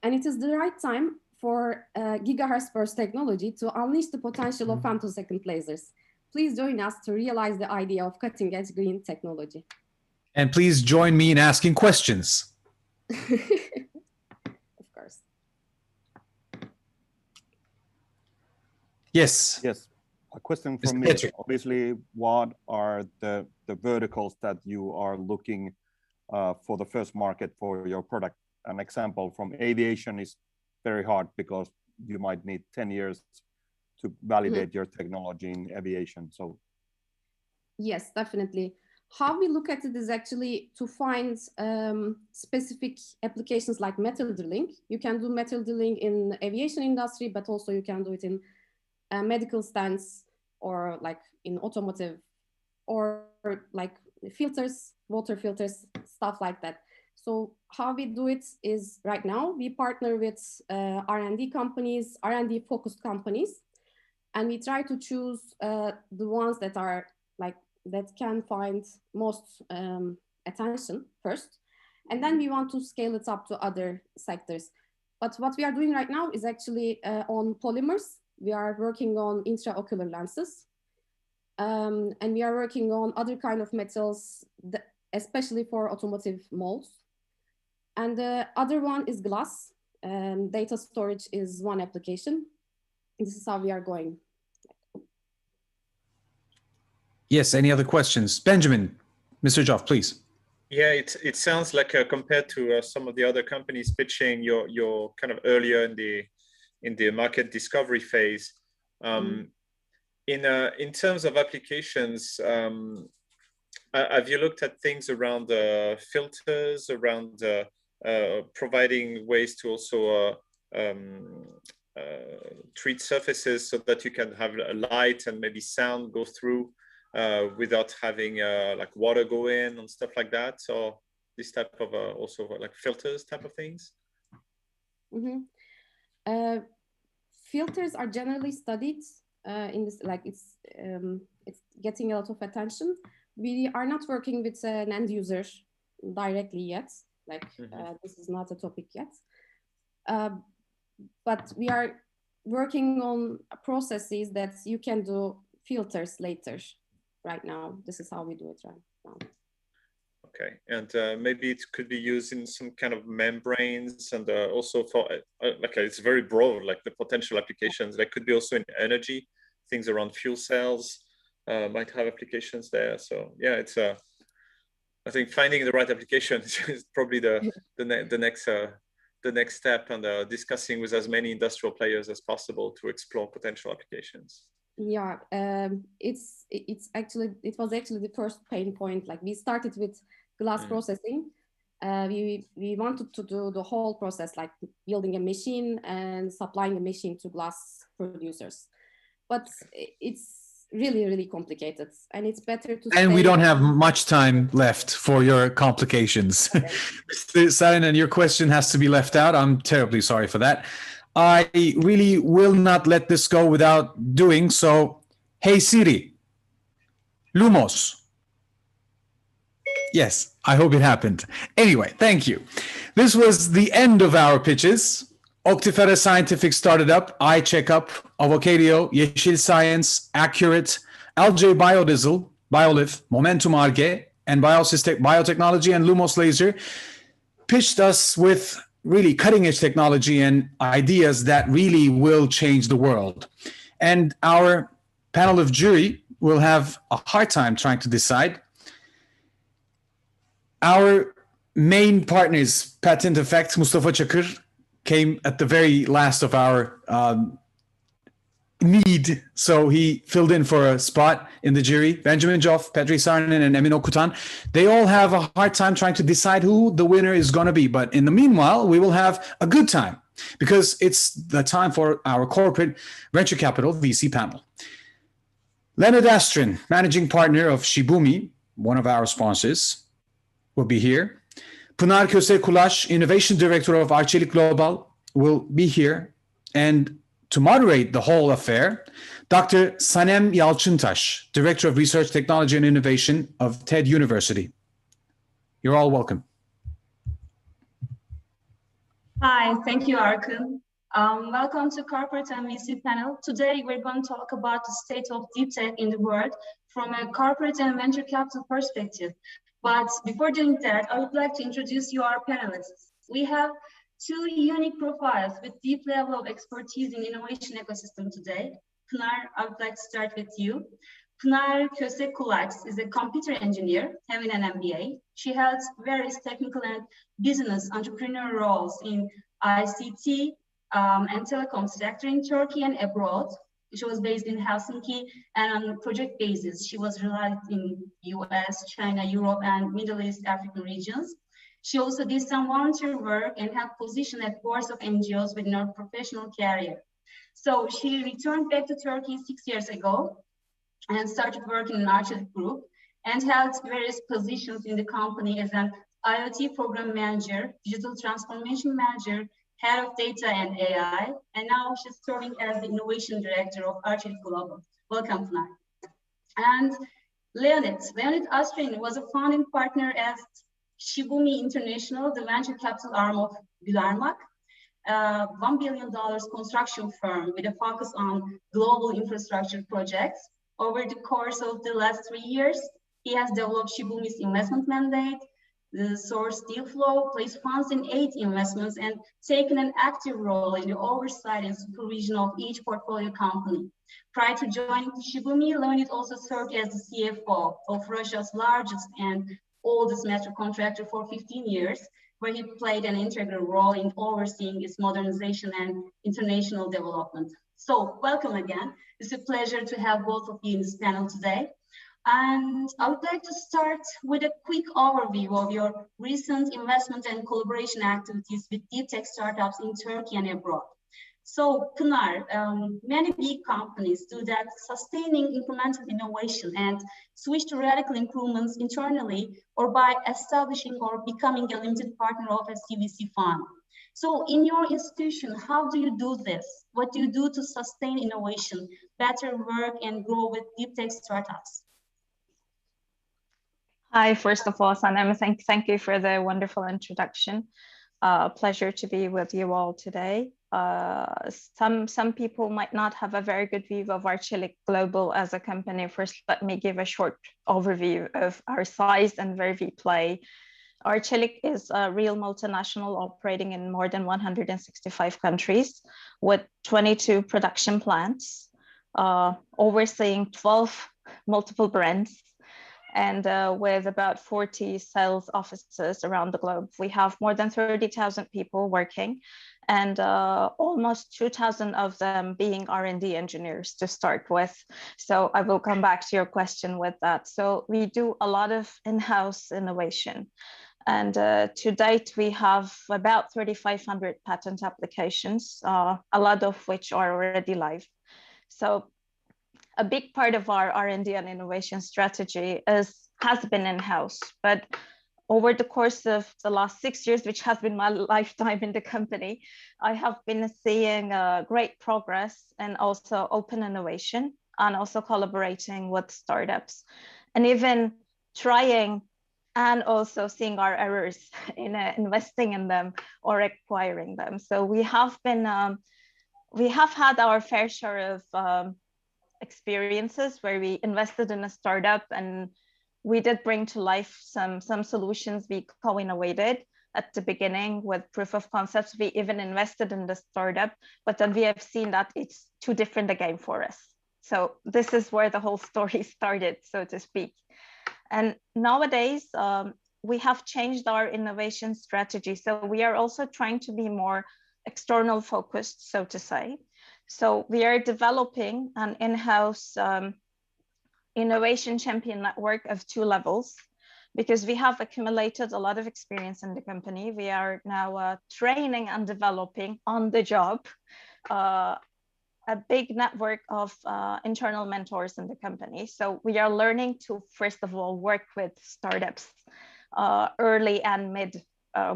And it is the right time for gigahertz burst technology to unleash the potential of femtosecond lasers. Please join us to realize the idea of cutting-edge green technology. And please join me in asking questions. Of course. Yes. Yes. A question from me. Obviously, what are the verticals that you are looking for the first market for your product? An example from aviation is very hard because you might need 10 years to validate your technology in aviation. So yes, definitely. How we look at it is actually to find specific applications like metal drilling. You can do metal drilling in aviation industry, but also you can do it in medical stents or like in automotive or like filters, water filters, stuff like that. So how we do it is right now we partner with R&D companies, R&D focused companies, and we try to choose the ones that are like that can find most attention first, and then we want to scale it up to other sectors. But what we are doing right now is actually on polymers. We are working on intraocular lenses, and we are working on other kind of metals, especially for automotive molds. And the other one is glass. Data storage is one application. This is how we are going. Yes, any other questions? Benjamin, Mr. Joff, please. Yeah, it sounds like compared to some of the other companies pitching, you're kind of earlier in the market discovery phase. In terms of applications, have you looked at things around filters, around providing ways to also treat surfaces so that you can have a light and maybe sound go through without having like water go in and stuff like that? So this type of also like filters type of things? Filters are generally studied in this, like it's getting a lot of attention. We are not working with an end user directly yet. Like this is not a topic yet. But we are working on processes that you can do filters later. Right now, this is how we do it right now. Okay, and maybe it could be used in some kind of membranes, and also for like it's very broad, like the potential applications. That could be also in energy, things around fuel cells might have applications there. So yeah, it's I think finding the right application is probably the next step, and discussing with as many industrial players as possible to explore potential applications. Yeah, it was actually the first pain point. Like we started with glass processing. We wanted to do the whole process, like building a machine and supplying a machine to glass producers. But it's really, really complicated, and it's better to. And we don't have much time left for your complications. Mr. Sarin, your question has to be left out. I'm terribly sorry for that. I really will not let this go without doing so. Hey Siri, Lumos. Yes, I hope it happened. Anyway, thank you. This was the end of our pitches. Auctifera Scientific started up, EyeCheckup, Avokadio, Yeşil Science, Agcurate, LJ Biodiesel, BioLive, Momentum ARGE, and Biotechnology and Lumos Laser pitched us with really cutting-edge technology and ideas that really will change the world. And our panel of jury will have a hard time trying to decide. Our main partners, Patent Effect, Mustafa Çakır, came at the very last of our need, so he filled in for a spot in the jury. Benjamin Joff, Petri Sarnen, and Emin Okutan, they all have a hard time trying to decide who the winner is going to be. But in the meanwhile, we will have a good time because it's the time for our corporate venture capital VC panel. Leonard Astrin, managing partner of Shibumi, one of our sponsors, will be here. Pınar Köse-Kulaş, innovation director of Çelik Global, will be here. And to moderate the whole affair, Dr. Sanem Yalçıntaş, Director of Research, Technology and Innovation of TED University. You're all welcome. Hi, thank you, Arkın. Welcome to Corporate and VC panel. Today, we're going to talk about the state of deep tech in the world from a corporate and venture capital perspective. But before doing that, I would like to introduce you our panelists. We have two unique profiles with deep level of expertise in innovation ecosystem today. Pınar, I would like to start with you. Pınar Köse-Kulaş is a computer engineer having an MBA. She held various technical and business entrepreneur roles in ICT and telecom sector in Turkey and abroad. She was based in Helsinki, and on a project basis, she was relied in US, China, Europe, and Middle East African regions. She also did some volunteer work and had position at boards of NGOs within her professional career. So she returned back to Turkey 6 years ago and started working in Arçelik Group and held various positions in the company as an IoT program manager, digital transformation manager, head of data and AI, and now she's serving as the innovation director of Arçelik Global. Welcome, Pınar. And Leonid Astrin was a founding partner at Shibumi International, the venture capital arm of Gülermak, $1 billion construction firm with a focus on global infrastructure projects. Over the course of the last 3 years, he has developed Shibumi's investment mandate, source deal flow, place funds in 8 investments, and taken an active role in the oversight and supervision of each portfolio company. Prior to joining Shibumi, Leonid also served as the CFO of Russia's largest and oldest metro contractor for 15 years, where he played an integral role in overseeing its modernization and international development. So welcome again. It's a pleasure to have both of you in this panel today. And I would like to start with a quick overview of your recent investment and collaboration activities with deep tech startups in Turkey and abroad. So, Pınar, many big companies do that, sustaining incremental innovation and switch to radical improvements internally or by establishing or becoming a limited partner of a CVC fund. So in your institution, how do you do this? What do you do to sustain innovation, better work, and grow with deep tech startups? Hi, first of all, Sanem, thank you for the wonderful introduction. Pleasure to be with you all today. Some people might not have a very good view of our Çelik Global as a company. First, let me give a short overview of our size and where we play. Our Çelik is a real multinational operating in more than 165 countries with 22 production plants, overseeing 12 multiple brands, and with about 40 sales offices around the globe. We have more than 30,000 people working, and almost 2,000 of them being R&D engineers to start with. So I will come back to your question with that. So we do a lot of in-house innovation. And to date, we have about 3,500 patent applications, a lot of which are already live. So a big part of our R&D and innovation strategy has been in-house, but over the course of the last 6 years, which has been my lifetime in the company, I have been seeing great progress and also open innovation and also collaborating with startups and even trying and also seeing our errors in investing in them or acquiring them. So we have had our fair share of experiences where we invested in a startup and we did bring to life some solutions we co-innovated at the beginning with proof of concepts. We even invested in the startup, but then we have seen that it's too different a game for us. So this is where the whole story started, so to speak. And nowadays, we have changed our innovation strategy. So we are also trying to be more external focused, so to say. So we are developing an in-house innovation champion network of 2 levels because we have accumulated a lot of experience in the company. We are now training and developing on the job a big network of internal mentors in the company. So we are learning to, first of all, work with startups, early and mid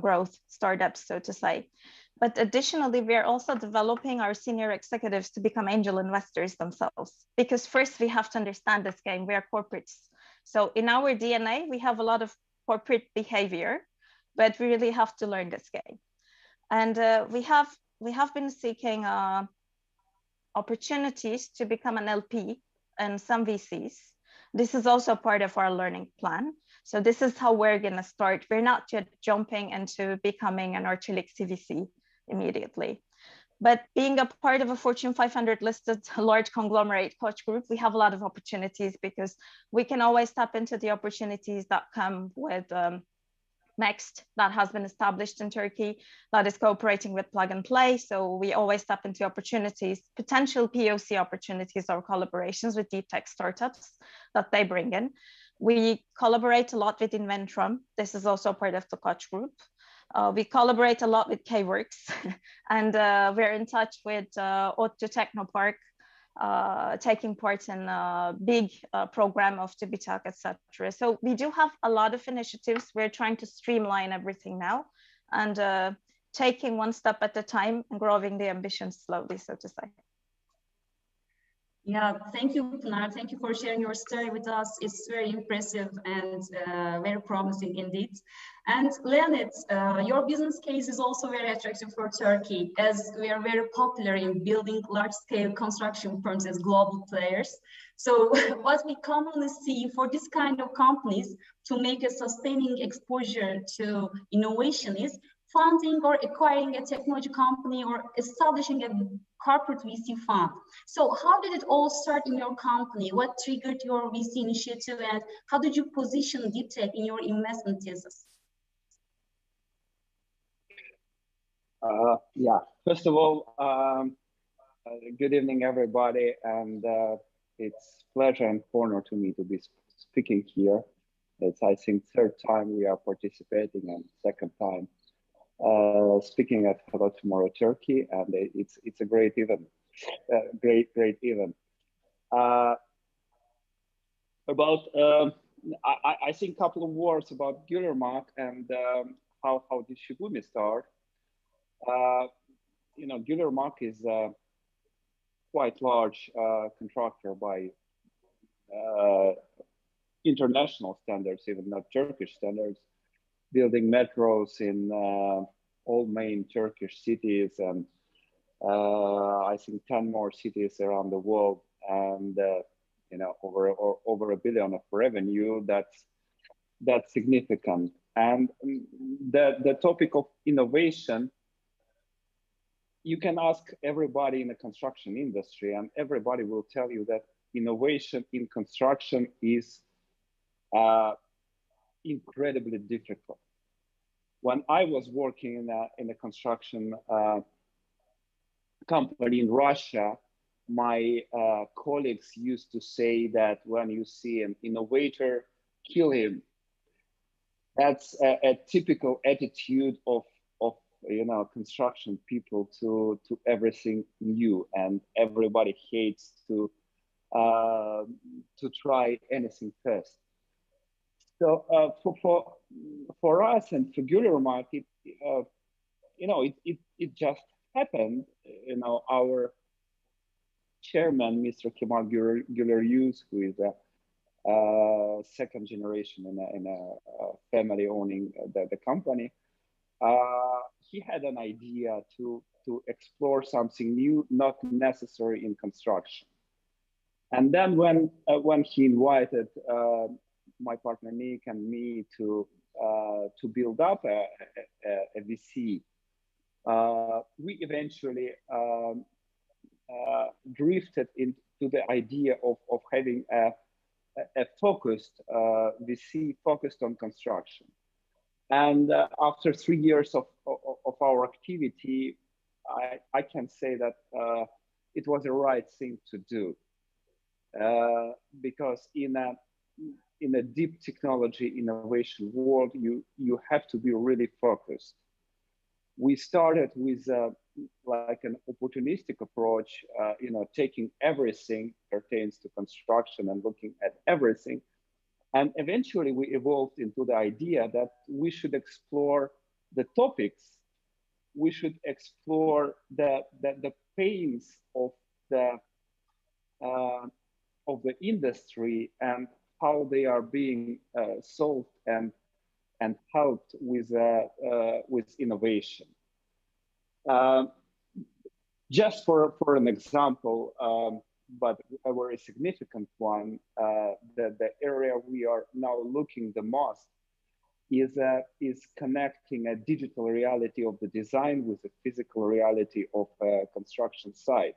growth startups, so to say. But additionally, we are also developing our senior executives to become angel investors themselves. Because first we have to understand this game, we are corporates. So in our DNA, we have a lot of corporate behavior, but we really have to learn this game. And we have been seeking opportunities to become an LP and some VCs. This is also part of our learning plan. So this is how we're gonna start. We're not just jumping into becoming an Çelik CVC immediately. But being a part of a Fortune 500 listed large conglomerate coach group, we have a lot of opportunities because we can always tap into the opportunities that come with Next that has been established in Turkey that is cooperating with Plug and Play. So we always tap into opportunities, potential POC opportunities or collaborations with deep tech startups that they bring in. We collaborate a lot with Inventrum. This is also part of the coach group. We collaborate a lot with K-Works and we're in touch with Otto Technopark, taking part in a big program of TÜBİTAK, etc. So we do have a lot of initiatives. We're trying to streamline everything now and taking one step at a time and growing the ambitions slowly, so to say. Yeah, thank you, Pınar. Thank you for sharing your story with us. It's very impressive and very promising indeed. And Leonid, your business case is also very attractive for Turkey, as we are very popular in building large-scale construction firms as global players. So what we commonly see for this kind of companies to make a sustaining exposure to innovation is funding or acquiring a technology company or establishing a corporate VC fund. So how did it all start in your company? What triggered your VC initiative, and how did you position deep tech in your investment thesis? Yeah, first of all, good evening, everybody. And it's pleasure and honor to me to be speaking here. It's, I think, third time we are participating and second time speaking at Hello Tomorrow Turkey, and it's a great event, great event. I think a couple of words about Gülürmak and how did Shibumi start. You know, Gülürmak is a quite large contractor by international standards, even not Turkish standards, building metros in all main Turkish cities and I think 10 more cities around the world, and you know, over $1 billion of revenue. That's significant. And the topic of innovation, you can ask everybody in the construction industry, and everybody will tell you that innovation in construction is incredibly difficult. When I was working in a construction company in Russia, my colleagues used to say that when you see an innovator, kill him. That's a typical attitude of you know, construction people to everything new, and everybody hates to try anything first. So for us and for Gülürmak, you know, it just happened. You know, our chairman, Mr. Kemal Güler, who is a second generation in a family owning the company, he had an idea to explore something new, not necessary in construction. And then when he invited my partner Nick and me to build up a VC, we eventually drifted into the idea of having a focused VC focused on construction. And after 3 years of our activity, I can say that it was the right thing to do, because in a deep technology innovation world, you have to be really focused. We started with like an opportunistic approach, you know, taking everything pertains to construction and looking at everything. And eventually we evolved into the idea that we should explore the topics, we should explore the pains of the industry and how they are being solved and helped with innovation. Just for an example, but a very significant one, the area we are now looking the most is connecting a digital reality of the design with the physical reality of a construction site.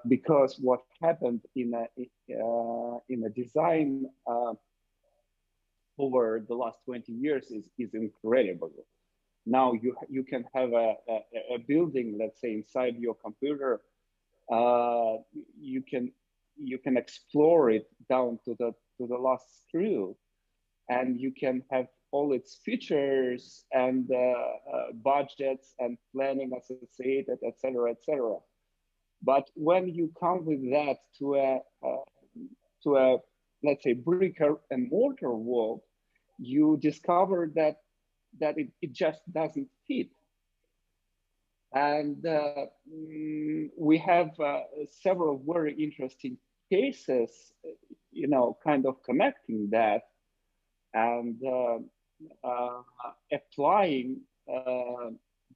Because what happened in a design over the last 20 years is incredible. Now you can have a building, let's say, inside your computer. You can explore it down to the last screw, and you can have all its features and budgets and planning associated, etc., etc. But when you come with that to a let's say brick and mortar world, you discover that it just doesn't fit. And we have several very interesting cases, kind of connecting that and applying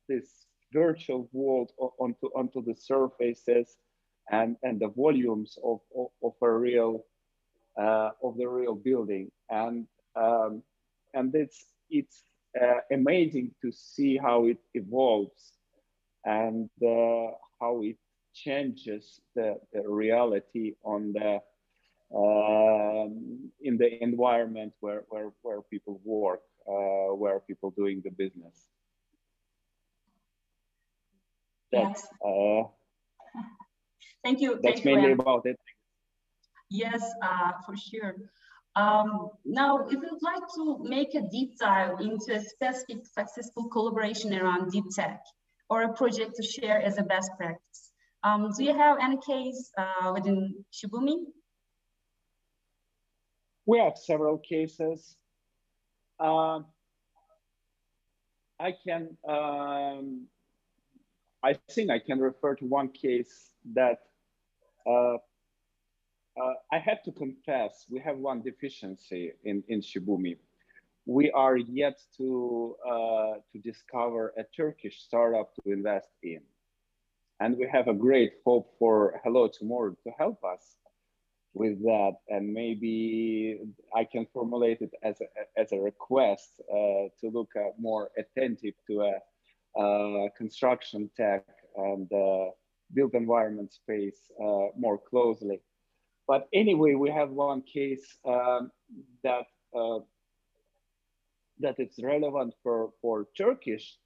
this virtual world onto the surfaces and the volumes of a real of the real building, and it's amazing to see how it evolves and how it changes the reality on the in the environment where people work, where people doing the business. That's thank you. That's mainly about it. Yes, for sure. Now, if you'd like to make a deep dive into a specific successful collaboration around deep tech or a project to share as a best practice, do you have any case within Shibumi? We have several cases. I think I can refer to one case that I have to confess, we have one deficiency in Shibumi. We are yet to discover a Turkish startup to invest in. And we have a great hope for Hello Tomorrow to help us with that. And maybe I can formulate it as a request to look more attentive to a construction tech and built environment space more closely. But anyway, we have one case that is relevant for Turkish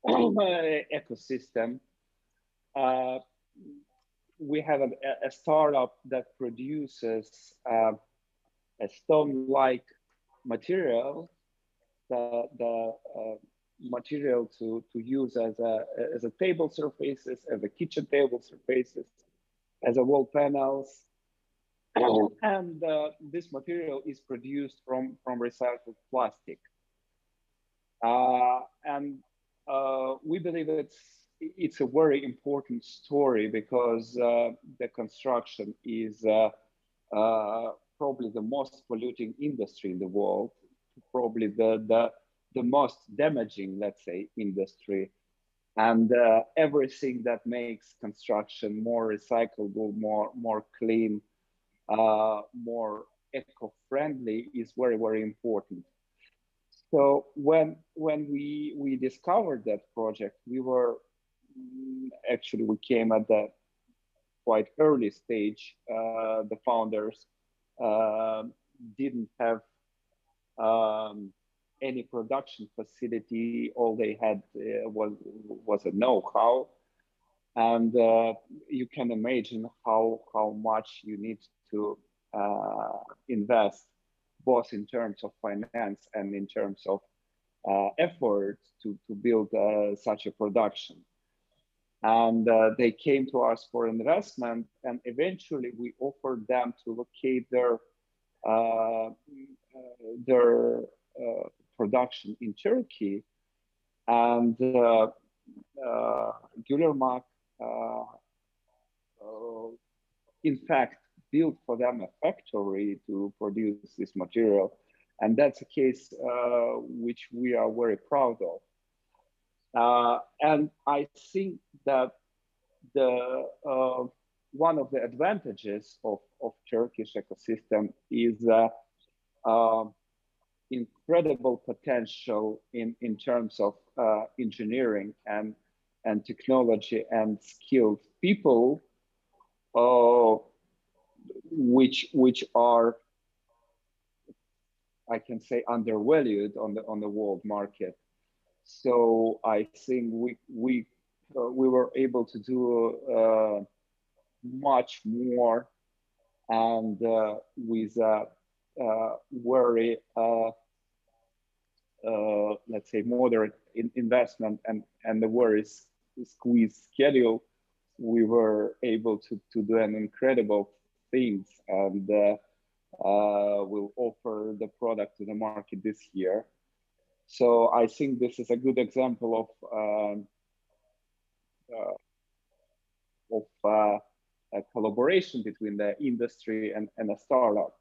ecosystem. We have a startup that produces a stone-like material, the material to use as a table surfaces, as a kitchen table surfaces, as a wall panels. And this material is produced from recycled plastic. And we believe it's a very important story because the construction is probably the most polluting industry in the world, probably the most damaging, let's say, industry. And everything that makes construction more recyclable, more clean, more eco-friendly is very, very important. So when we discovered that project, we came at the quite early stage. The founders didn't have any production facility. All they had was a know-how. And you can imagine how much you need to invest, both in terms of finance and in terms of effort to build such a production. And they came to us for investment, and eventually we offered them to locate their production in Turkey. And Gülürmak, in fact, built for them a factory to produce this material. And that's a case which we are very proud of. And I think that one of the advantages of Turkish ecosystem is incredible potential in terms of engineering and technology and skilled people, which are, I can say, undervalued on the world market. So I think we were able to do much more, and with very let's say moderate investment and the very squeezed schedule, we were able to do an incredible things, and we'll offer the product to the market this year. So I think this is a good example a collaboration between the industry and a startup.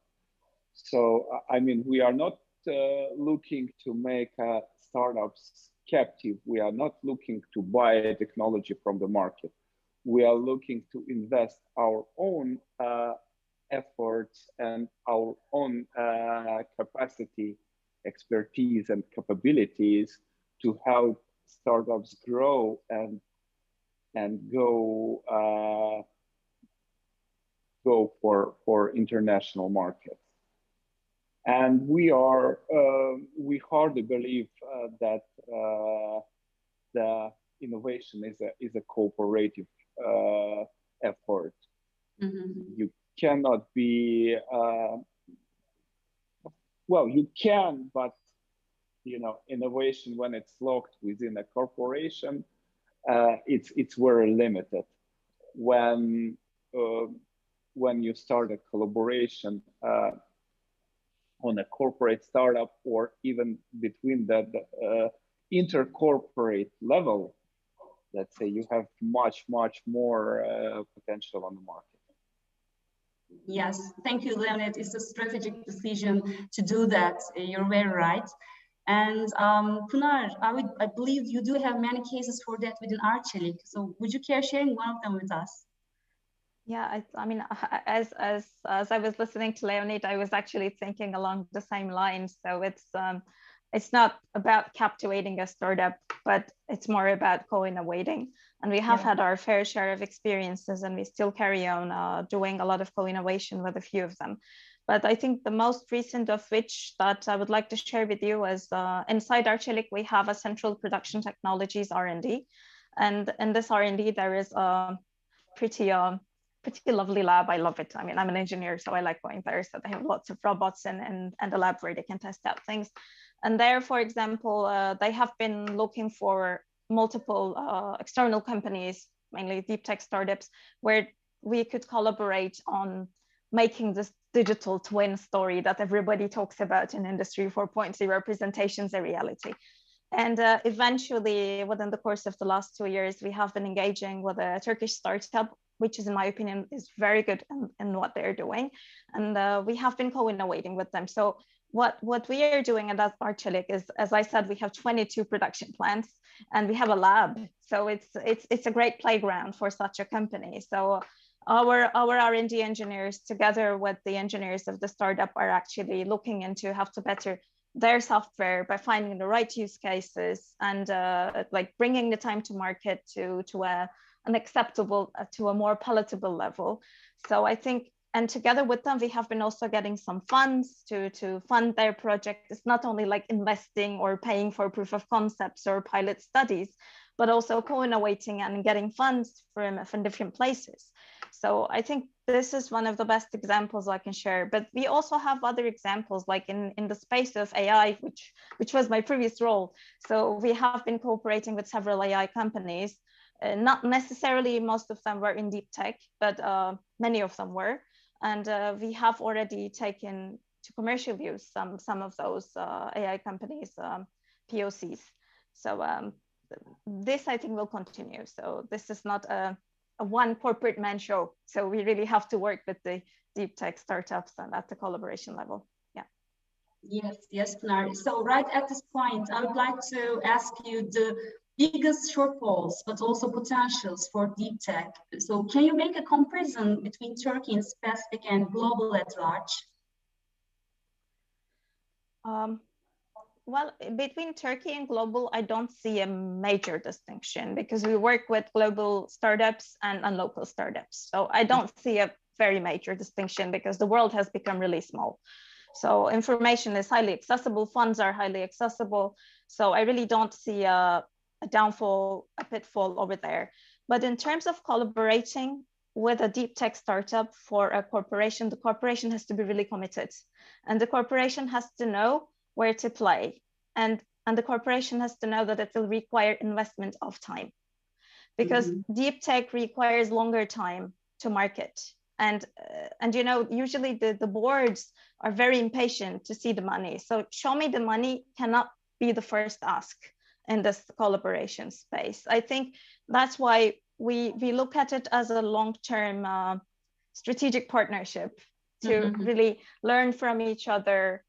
So, I mean, we are not looking to make startups captive. We are not looking to buy technology from the market. We are looking to invest our own efforts and our own capacity, expertise, and capabilities to help startups grow and go for international markets. And we hardly believe that the innovation is a cooperative effort. You cannot be well, you can, but you know, innovation when it's locked within a corporation, it's very limited. When you start a collaboration on a corporate startup or even between the intercorporate level, let's say, you have much more potential on the market. Yes, thank you, Leonid. It's a strategic decision to do that. You're very right. And Pınar, I believe you do have many cases for that within Çelik. So would you care sharing one of them with us? Yeah, I mean, as I was listening to Leonid, I was actually thinking along the same lines. So it's not about captivating a startup, but it's more about co-innovating. And we have had our fair share of experiences, and we still carry on doing a lot of co-innovation with a few of them. But I think the most recent of which that I would like to share with you is inside Çelik, we have a central production technologies R&D. And in this R&D, there is a pretty lovely lab. I love it. I mean, I'm an engineer, so I like going there. So they have lots of robots and a lab where they can test out things. And there, for example, they have been looking for multiple external companies, mainly deep tech startups, where we could collaborate on making this digital twin story that everybody talks about in Industry 4.0 presentations a reality. And eventually, within the course of the last 2 years, we have been engaging with a Turkish startup, which is, in my opinion, is very good in what they're doing. And we have been co-innovating with them. So what we are doing at Çelik is, as I said, we have 22 production plants and we have a lab. So it's a great playground for such a company. So our R&D engineers, together with the engineers of the startup, are actually looking into how to better their software by finding the right use cases and like bringing the time to market to an acceptable, to a more palatable level. So I think, and together with them, we have been also getting some funds to fund their project. It's not only like investing or paying for proof of concepts or pilot studies, but also co-innovating and getting funds from different places. So I think this is one of the best examples I can share. But we also have other examples, like in the space of AI, which was my previous role. So we have been cooperating with several AI companies. Not necessarily most of them were in deep tech, but many of them were. And we have already taken to commercial use some of those AI companies' POCs. So this, I think, will continue. So this is not a one corporate man show. So we really have to work with the deep tech startups and at the collaboration level. Yeah. Yes, Pınar. So right at this point, I would like to ask you the biggest shortfalls, but also potentials for deep tech. So can you make a comparison between Turkey in specific and global at large? Well, between Turkey and global, I don't see a major distinction because we work with global startups and local startups. So I don't see a very major distinction because the world has become really small. So information is highly accessible, funds are highly accessible. So I really don't see a downfall, a pitfall over there. But in terms of collaborating with a deep tech startup for a corporation, the corporation has to be really committed. And the corporation has to know where to play. And the corporation has to know that it will require investment of time. Because deep tech requires longer time to market. And you know, usually the boards are very impatient to see the money. So show me the money cannot be the first ask. in this collaboration space. I think that's why we look at it as a long-term strategic partnership to really learn from each other,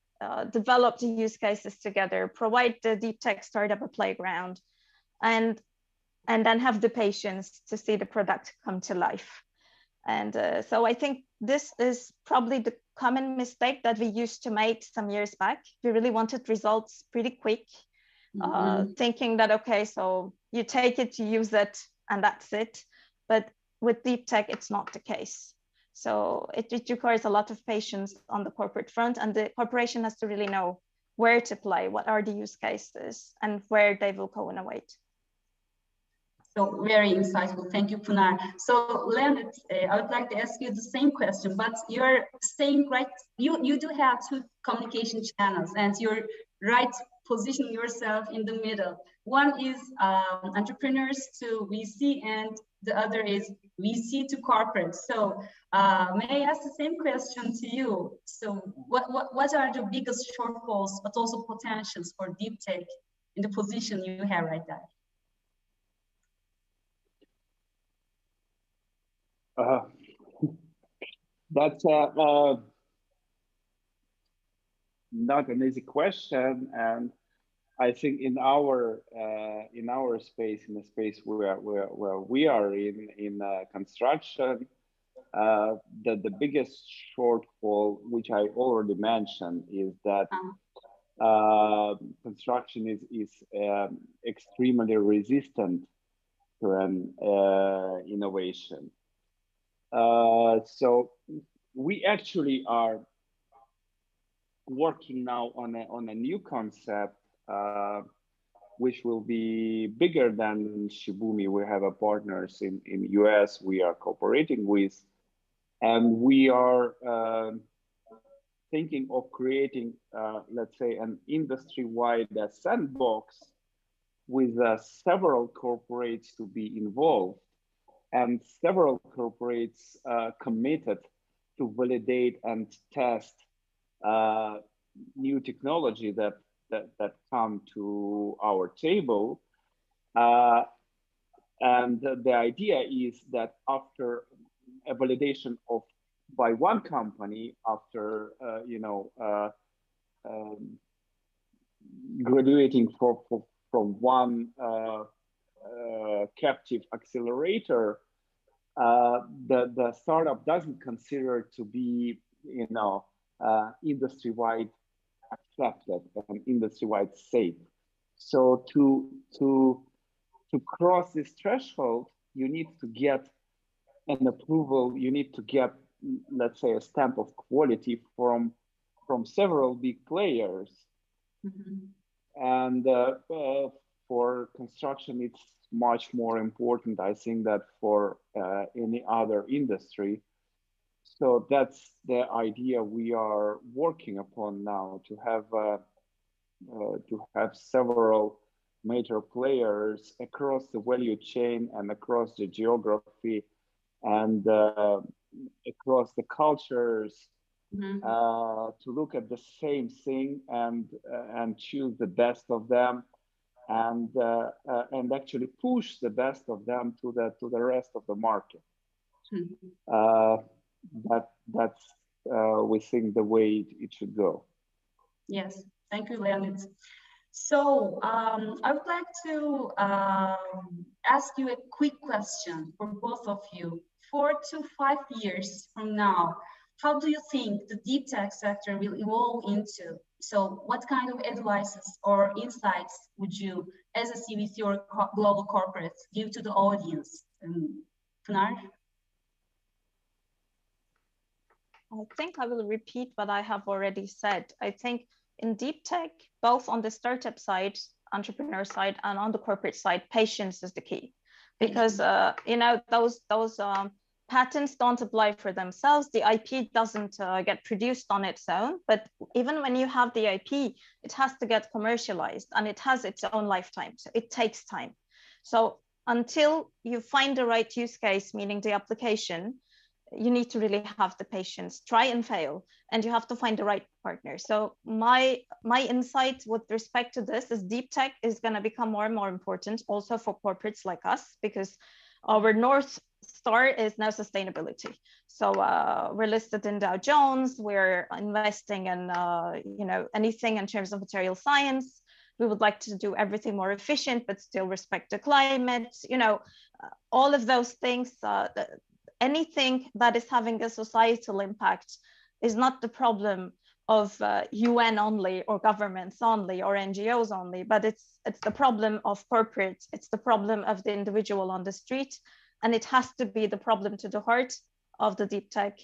develop the use cases together, provide the deep tech startup a playground, and then have the patience to see the product come to life. And so I think this is probably the common mistake that we used to make some years back. We really wanted results pretty quick, thinking that, okay, so you take it, you use it, and that's it. But with deep tech, it's not the case. So it requires a lot of patience on the corporate front, and the corporation has to really know where to play, what are the use cases, and where they will co-innovate. So very insightful. Thank you, Pınar. So Leonid, I would like to ask you the same question, but you're saying, right, you do have two communication channels and you're right positioning yourself in the middle. One is entrepreneurs to VC and the other is VC to corporate. So may I ask the same question to you? So what are the biggest shortfalls, but also potentials for deep tech in the position you have right now? That's not an easy question, and I think in our space, in the space where we are in construction, the biggest shortfall, which I already mentioned, is that construction is extremely resistant to an innovation. So we actually are working now on a new concept, which will be bigger than Shibumi. We have partners in US we are cooperating with, and we are thinking of creating, let's say, an industry-wide sandbox with several corporates to be involved, and several corporates committed to validate and test new technology that come to our table. And the idea is that after a validation by one company, after graduating from one captive accelerator, the startup doesn't consider it to be, industry-wide accepted and industry-wide safe. So to cross this threshold, you need to get an approval. You need to get, let's say, a stamp of quality from several big players. And for construction, it's much more important, I think, that for any other industry. So that's the idea we are working upon now, to have several major players across the value chain and across the geography and across the cultures, to look at the same thing and choose the best of them, and actually push the best of them to the rest of the market. That's we think the way it should go. Yes, thank you, Leonid. So I would like to ask you a quick question for both of you. 4 to 5 years from now, how do you think the deep tech sector will evolve into? So what kind of advices or insights would you, as a CVC or global corporate, give to the audience? Pınar? I think I will repeat what I have already said. I think in deep tech, both on the startup side, entrepreneur side, and on the corporate side, patience is the key. Because those patents don't apply for themselves. The IP doesn't get produced on its own. But even when you have the IP, it has to get commercialized, and it has its own lifetime. So it takes time. So until you find the right use case, meaning the application, you need to really have the patience, try and fail, and you have to find the right partner. So my insight with respect to this is deep tech is going to become more and more important also for corporates like us, because our North Star is now sustainability. So we're listed in Dow Jones, we're investing in anything in terms of material science. We would like to do everything more efficient, but still respect the climate, all of those things. Anything that is having a societal impact is not the problem of UN only or governments only or NGOs only, but it's the problem of corporates. It's the problem of the individual on the street, and it has to be the problem to the heart of the deep tech,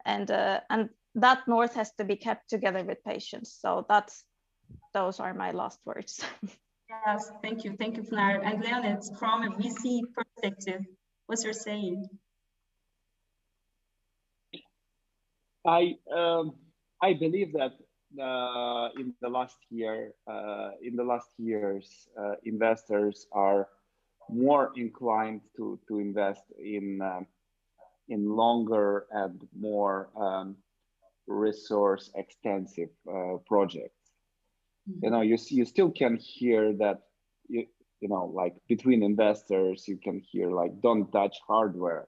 and that North has to be kept together with patience. So those are my last words. Yes, thank you, Pınar. And Leonid, from a VC perspective, what's your saying? I believe that in the last years, investors are more inclined to invest in longer and more resource extensive projects. You still can hear that like between investors, you can hear like, don't touch hardware.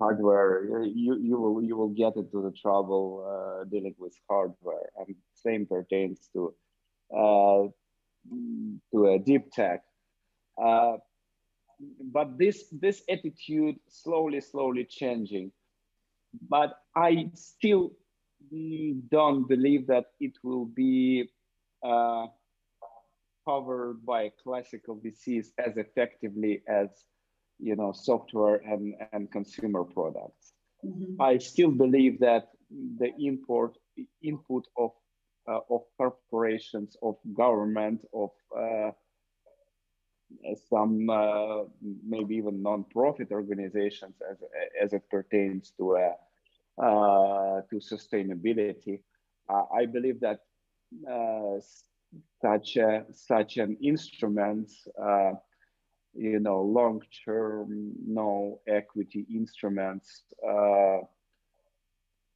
You will get into the trouble dealing with hardware, and same pertains to a deep tech. But this attitude slowly changing. But I still don't believe that it will be covered by classical VCs as effectively as software and consumer products. Mm-hmm. I still believe that the input of corporations, of government, of some maybe even non-profit organizations, as it pertains to sustainability. I believe that such an instrument. Long-term, no equity instruments,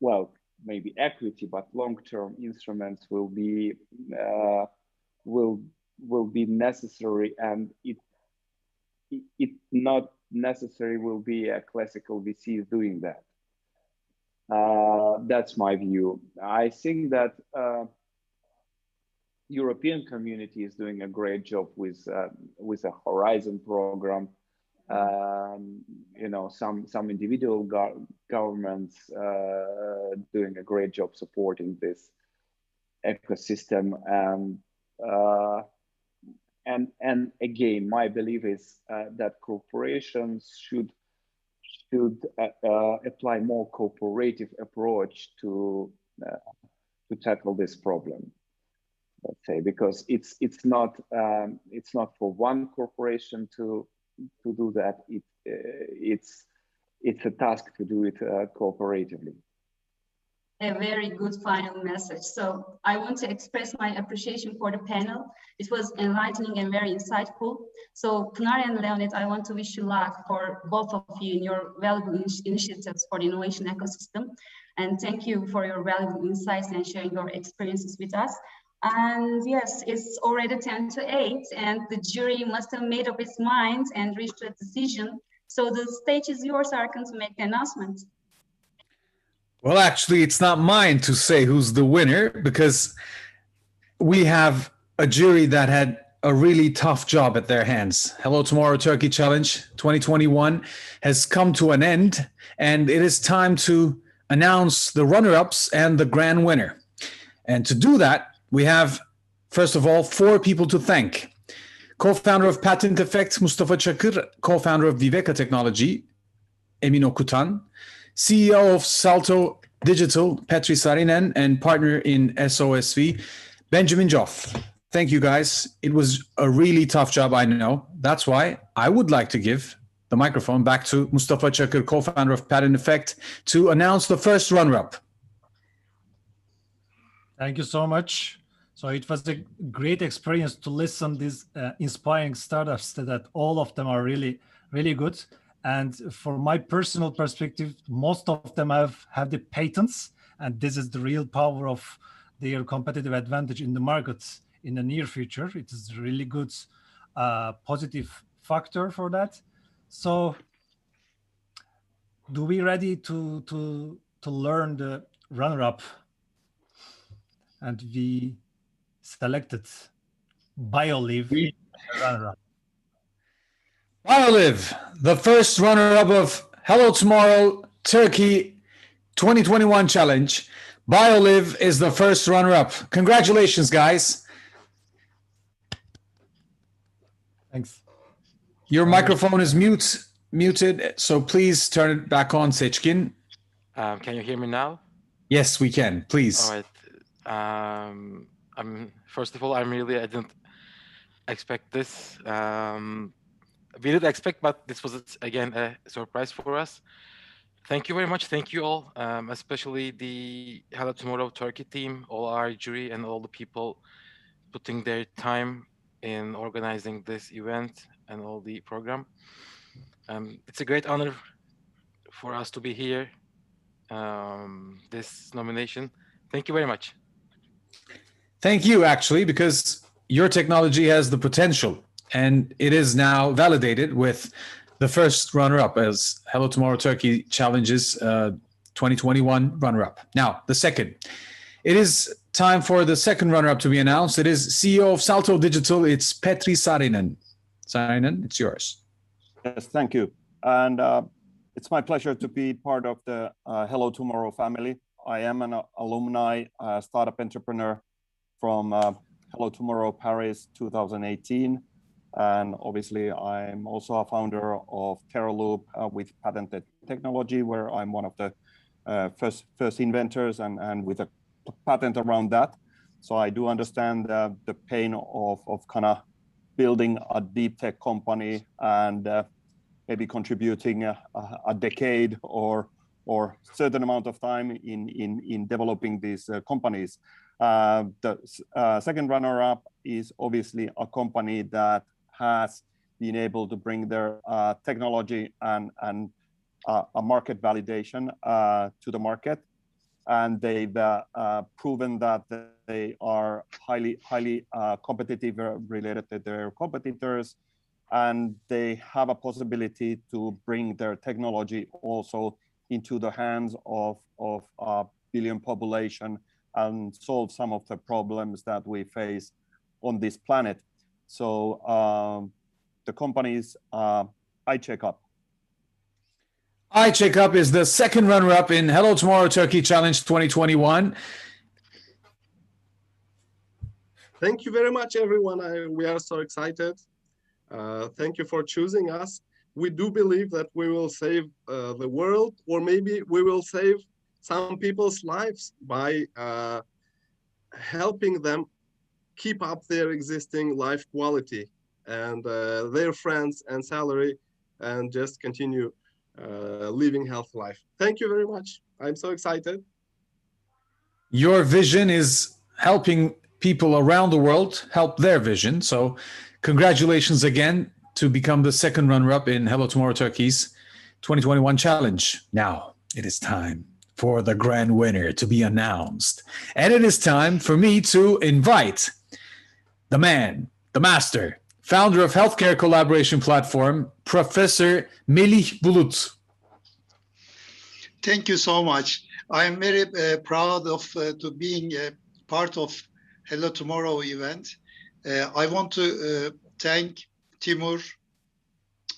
well, maybe equity, but long-term instruments will be necessary, and it not necessarily will be a classical VC doing that. That's my view. I think that European community is doing a great job with a Horizon program. Some individual governments doing a great job supporting this ecosystem. And again, my belief is that corporations should apply more cooperative approach to tackle this problem. Let's say, because it's not for one corporation to do that. It's a task to do it cooperatively. A very good final message. So I want to express my appreciation for the panel. It was enlightening and very insightful. So Pınar and Leonid, I want to wish you luck for both of you in your valuable initiatives for the innovation ecosystem. And thank you for your valuable insights and sharing your experiences with us. And yes, it's already 10 to 8, and the jury must have made up its mind and reached a decision. So the stage is yours, Arkın, to make the announcement. Well, actually, it's not mine to say who's the winner, because we have a jury that had a really tough job at their hands. Hello Tomorrow Turkey Challenge 2021 has come to an end, and it is time to announce the runner-ups and the grand winner. And to do that, we have, first of all, 4 people to thank. Co-founder of Patent Effect, Mustafa Çakır, co-founder of Viveka Technology, Emin Okutan, CEO of Salto Digital, Petri Sarinen, and partner in SOSV, Benjamin Joff. Thank you, guys. It was a really tough job, I know. That's why I would like to give the microphone back to Mustafa Çakır, co-founder of Patent Effect, to announce the first runner-up. Thank you so much. So it was a great experience to listen to these inspiring startups that all of them are really, really good. And from my personal perspective, most of them have the patents, and this is the real power of their competitive advantage in the markets in the near future. It is a really good positive factor for that. So do we ready to learn the runner-up? And we selected BioLive runner-up. BioLive, the first runner-up of Hello Tomorrow Turkey 2021 Challenge. BioLive is the first runner-up. Congratulations, guys. Thanks. Your microphone is muted, so please turn it back on, Seçkin. Can you hear me now? Yes, we can. Please. All right. First of all, I didn't expect this. We did expect, but this was again a surprise for us. Thank you very much. Thank you all, especially the Hello Tomorrow Turkey team, all our jury, and all the people putting their time in organizing this event and all the program. It's a great honor for us to be here. This nomination. Thank you very much. Thank you, actually, because your technology has the potential, and it is now validated with the first runner-up as Hello Tomorrow Turkey Challenges 2021 runner-up. Now, the second. It is time for the second runner-up to be announced. It is CEO of Salto Digital. It's Petri Saarinen. Saarinen, it's yours. Yes, thank you. And it's my pleasure to be part of the Hello Tomorrow family. I am an alumni startup entrepreneur from Hello Tomorrow Paris 2018. And obviously, I'm also a founder of TerraLoop with patented technology, where I'm one of the first inventors and with a patent around that. So I do understand the pain of kind of building a deep tech company and maybe contributing a decade or certain amount of time in developing these companies. The second runner-up is obviously a company that has been able to bring their technology and a market validation to the market. And they've proven that they are highly competitive related to their competitors. And they have a possibility to bring their technology also into the hands of a billion population and solve some of the problems that we face on this planet. So the company is EyeCheckup. EyeCheckup is the second runner-up in Hello Tomorrow Turkey Challenge 2021. Thank you very much, everyone. We are so excited. Thank you for choosing us. We do believe that we will save the world, or maybe we will save some people's lives by helping them keep up their existing life quality and their friends and salary, and just continue living healthy life. Thank you very much. I'm so excited. Your vision is helping people around the world help their vision. So congratulations again to become the second runner-up in Hello Tomorrow Turkey's 2021 challenge. Now it is time for the grand winner to be announced. And it is time for me to invite the man, the master, founder of healthcare collaboration platform, Professor Melih Bulut. Thank you so much. I am very proud of to being part of Hello Tomorrow event. I want to thank Timur,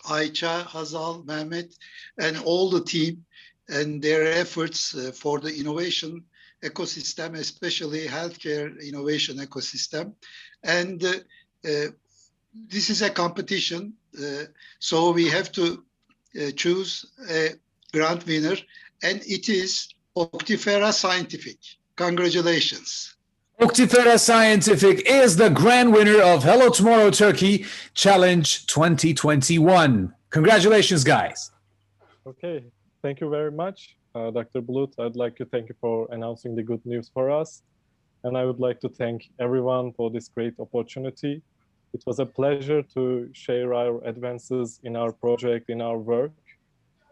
Ayça, Hazal, Mehmet, and all the team and their efforts for the innovation ecosystem, especially healthcare innovation ecosystem. And this is a competition, so we have to choose a grand winner, and it is Auctifera Scientific. Congratulations. Auctifera Scientific is the grand winner of Hello Tomorrow Turkey Challenge 2021. Congratulations, guys. Okay, thank you very much, Dr. Bulut. I'd like to thank you for announcing the good news for us. And I would like to thank everyone for this great opportunity. It was a pleasure to share our advances in our project, in our work.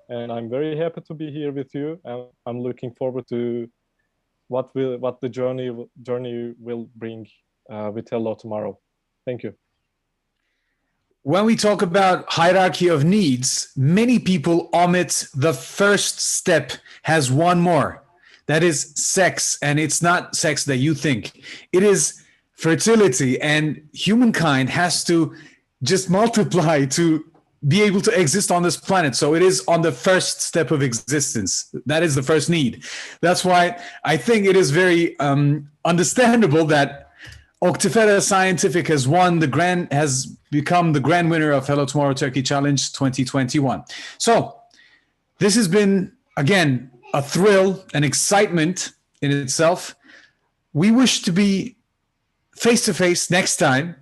and I'm very happy to be here with you. And I'm looking forward to what the journey will bring with Hello Tomorrow. Thank you. When we talk about hierarchy of needs, many people omit the first step has one more. That is sex, and it's not sex that you think. It is fertility, and humankind has to just multiply to be able to exist on this planet. So it is on the first step of existence. That is the first need. That's why I think it is very understandable that Auctifera Scientific has become the grand winner of Hello Tomorrow Turkey Challenge 2021. So this has been, again, a thrill, an excitement in itself. We wish to be face-to-face next time.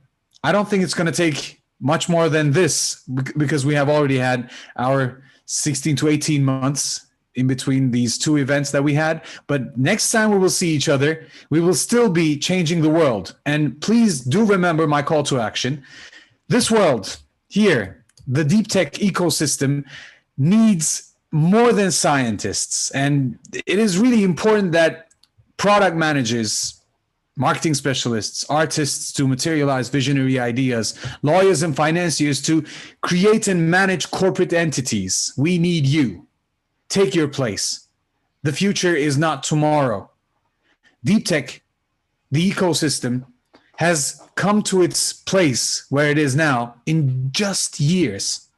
I don't think it's going to take much more than this because we have already had our 16 to 18 months in between these two events that we had. But next time we will see each other, we will still be changing the world. And please do remember my call to action. This world here, the deep tech ecosystem, needs more than scientists. And it is really important that product managers, marketing specialists, artists to materialize visionary ideas, lawyers and financiers to create and manage corporate entities. We need you. Take your place. The future is not tomorrow. Deep tech, the ecosystem, has come to its place where it is now in just years.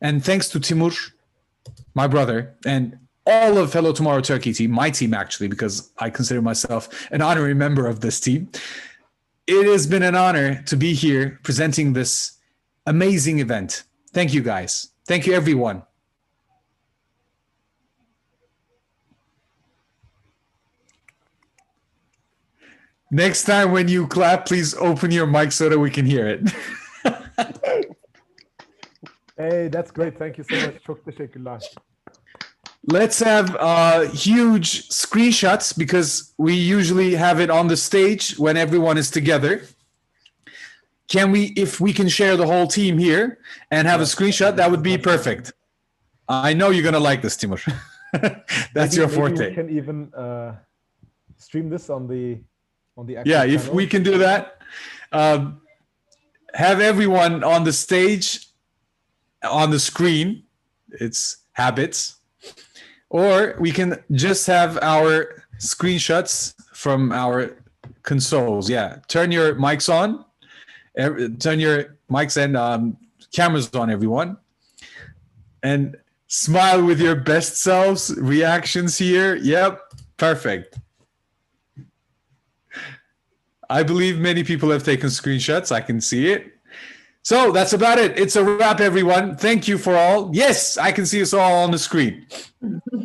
And thanks to Timur, my brother, and all of Hello Tomorrow Turkey team, my team actually, because I consider myself an honorary member of this team. It has been an honor to be here presenting this amazing event. Thank you guys. Thank you everyone. Next time when you clap, please open your mic so that we can hear it. Hey, that's great. Thank you so much. Çok teşekkürler. Let's have huge screenshots because we usually have it on the stage when everyone is together. If we can share the whole team here and have a screenshot, that would be perfect. I know you're going to like this, Timur. That's your forte. Maybe we can even stream this on the yeah, if channel. We can do that. Have everyone on the stage, on the screen. It's habits. Or we can just have our screenshots from our consoles. Yeah, turn your mics on. Turn your mics and cameras on, everyone. And smile with your best selves. Reactions here. Yep, perfect. I believe many people have taken screenshots. I can see it. So that's about it. It's a wrap, everyone. Thank you for all. Yes, I can see us all on the screen.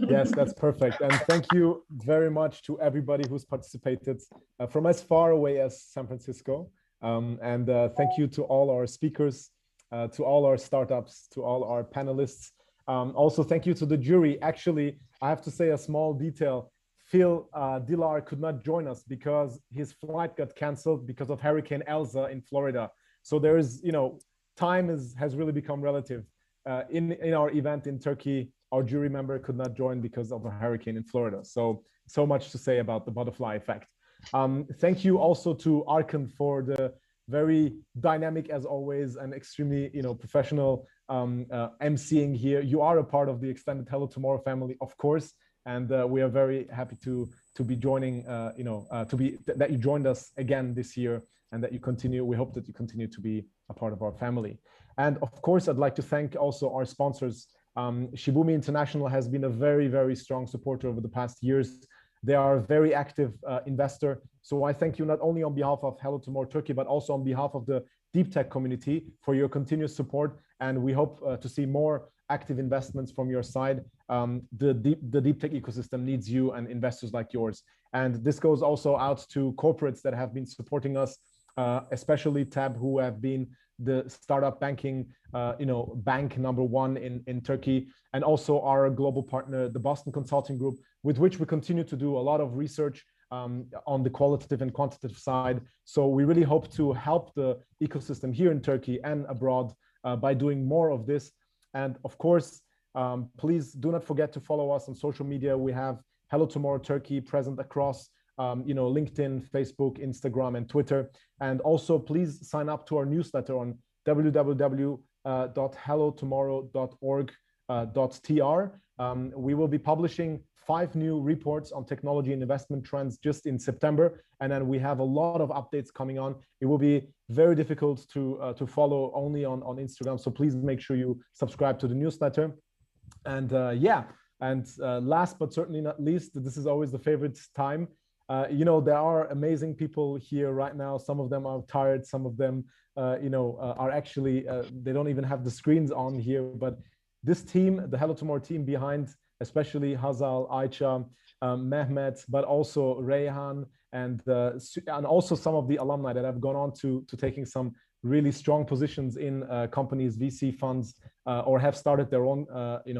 Yes, that's perfect. And thank you very much to everybody who's participated from as far away as San Francisco. And thank you to all our speakers, to all our startups, to all our panelists. Also, thank you to the jury. Actually, I have to say a small detail. Phil Dilar could not join us because his flight got canceled because of Hurricane Elsa in Florida. So there is, time has really become relative. In our event in Turkey, our jury member could not join because of a hurricane in Florida. So much to say about the butterfly effect. Thank you also to Arkın for the very dynamic, as always, and extremely, professional emceeing here. You are a part of the extended Hello Tomorrow family, of course. And we are very happy to be joining, that you joined us again this year and that you continue. We hope that you continue to be a part of our family. And of course, I'd like to thank also our sponsors. Shibumi International has been a very, very strong supporter over the past years. They are a very active investor. So I thank you not only on behalf of Hello Tomorrow Turkey, but also on behalf of the deep tech community for your continuous support. And we hope to see more active investments from your side. The deep tech ecosystem needs you and investors like yours. And this goes also out to corporates that have been supporting us, especially TAB, who have been the startup banking, bank #1 in Turkey, and also our global partner, the Boston Consulting Group, with which we continue to do a lot of research on the qualitative and quantitative side. So we really hope to help the ecosystem here in Turkey and abroad by doing more of this. And of course, Please do not forget to follow us on social media. We have Hello Tomorrow Turkey present across LinkedIn, Facebook, Instagram, and Twitter. And also please sign up to our newsletter on www.hellotomorrow.org.tr. We will be publishing 5 new reports on technology and investment trends just in September, and then we have a lot of updates coming on. It will be very difficult to follow only on Instagram, so please make sure you subscribe to the newsletter. And last but certainly not least, this is always the favorite time. There are amazing people here right now. Some of them are tired. Some of them, are actually, they don't even have the screens on here. But this team, the Hello Tomorrow team behind, especially Hazal, Ayça, Mehmet, but also Reyhan, and also some of the alumni that have gone on to taking some really strong positions in companies, VC funds, or have started their own,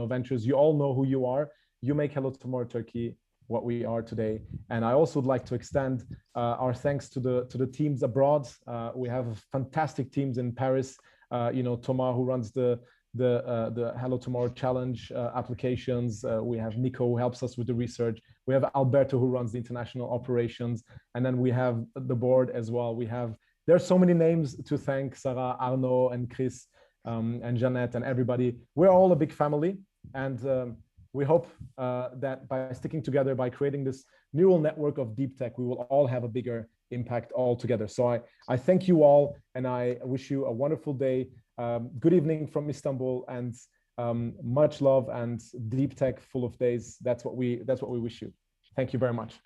ventures. You all know who you are. You make Hello Tomorrow Turkey what we are today. And I also would like to extend our thanks to the teams abroad. We have fantastic teams in Paris. Thomas, who runs the Hello Tomorrow Challenge applications. We have Nico, who helps us with the research. We have Alberto, who runs the international operations. And then we have the board as well. There's so many names to thank: Sarah, Arno, and Chris, and Jeanette, and everybody. We're all a big family. And we hope that by sticking together, by creating this neural network of deep tech, we will all have a bigger impact all together. So I thank you all, and I wish you a wonderful day. Good evening from Istanbul, and much love and deep tech full of days. That's what we wish you. Thank you very much.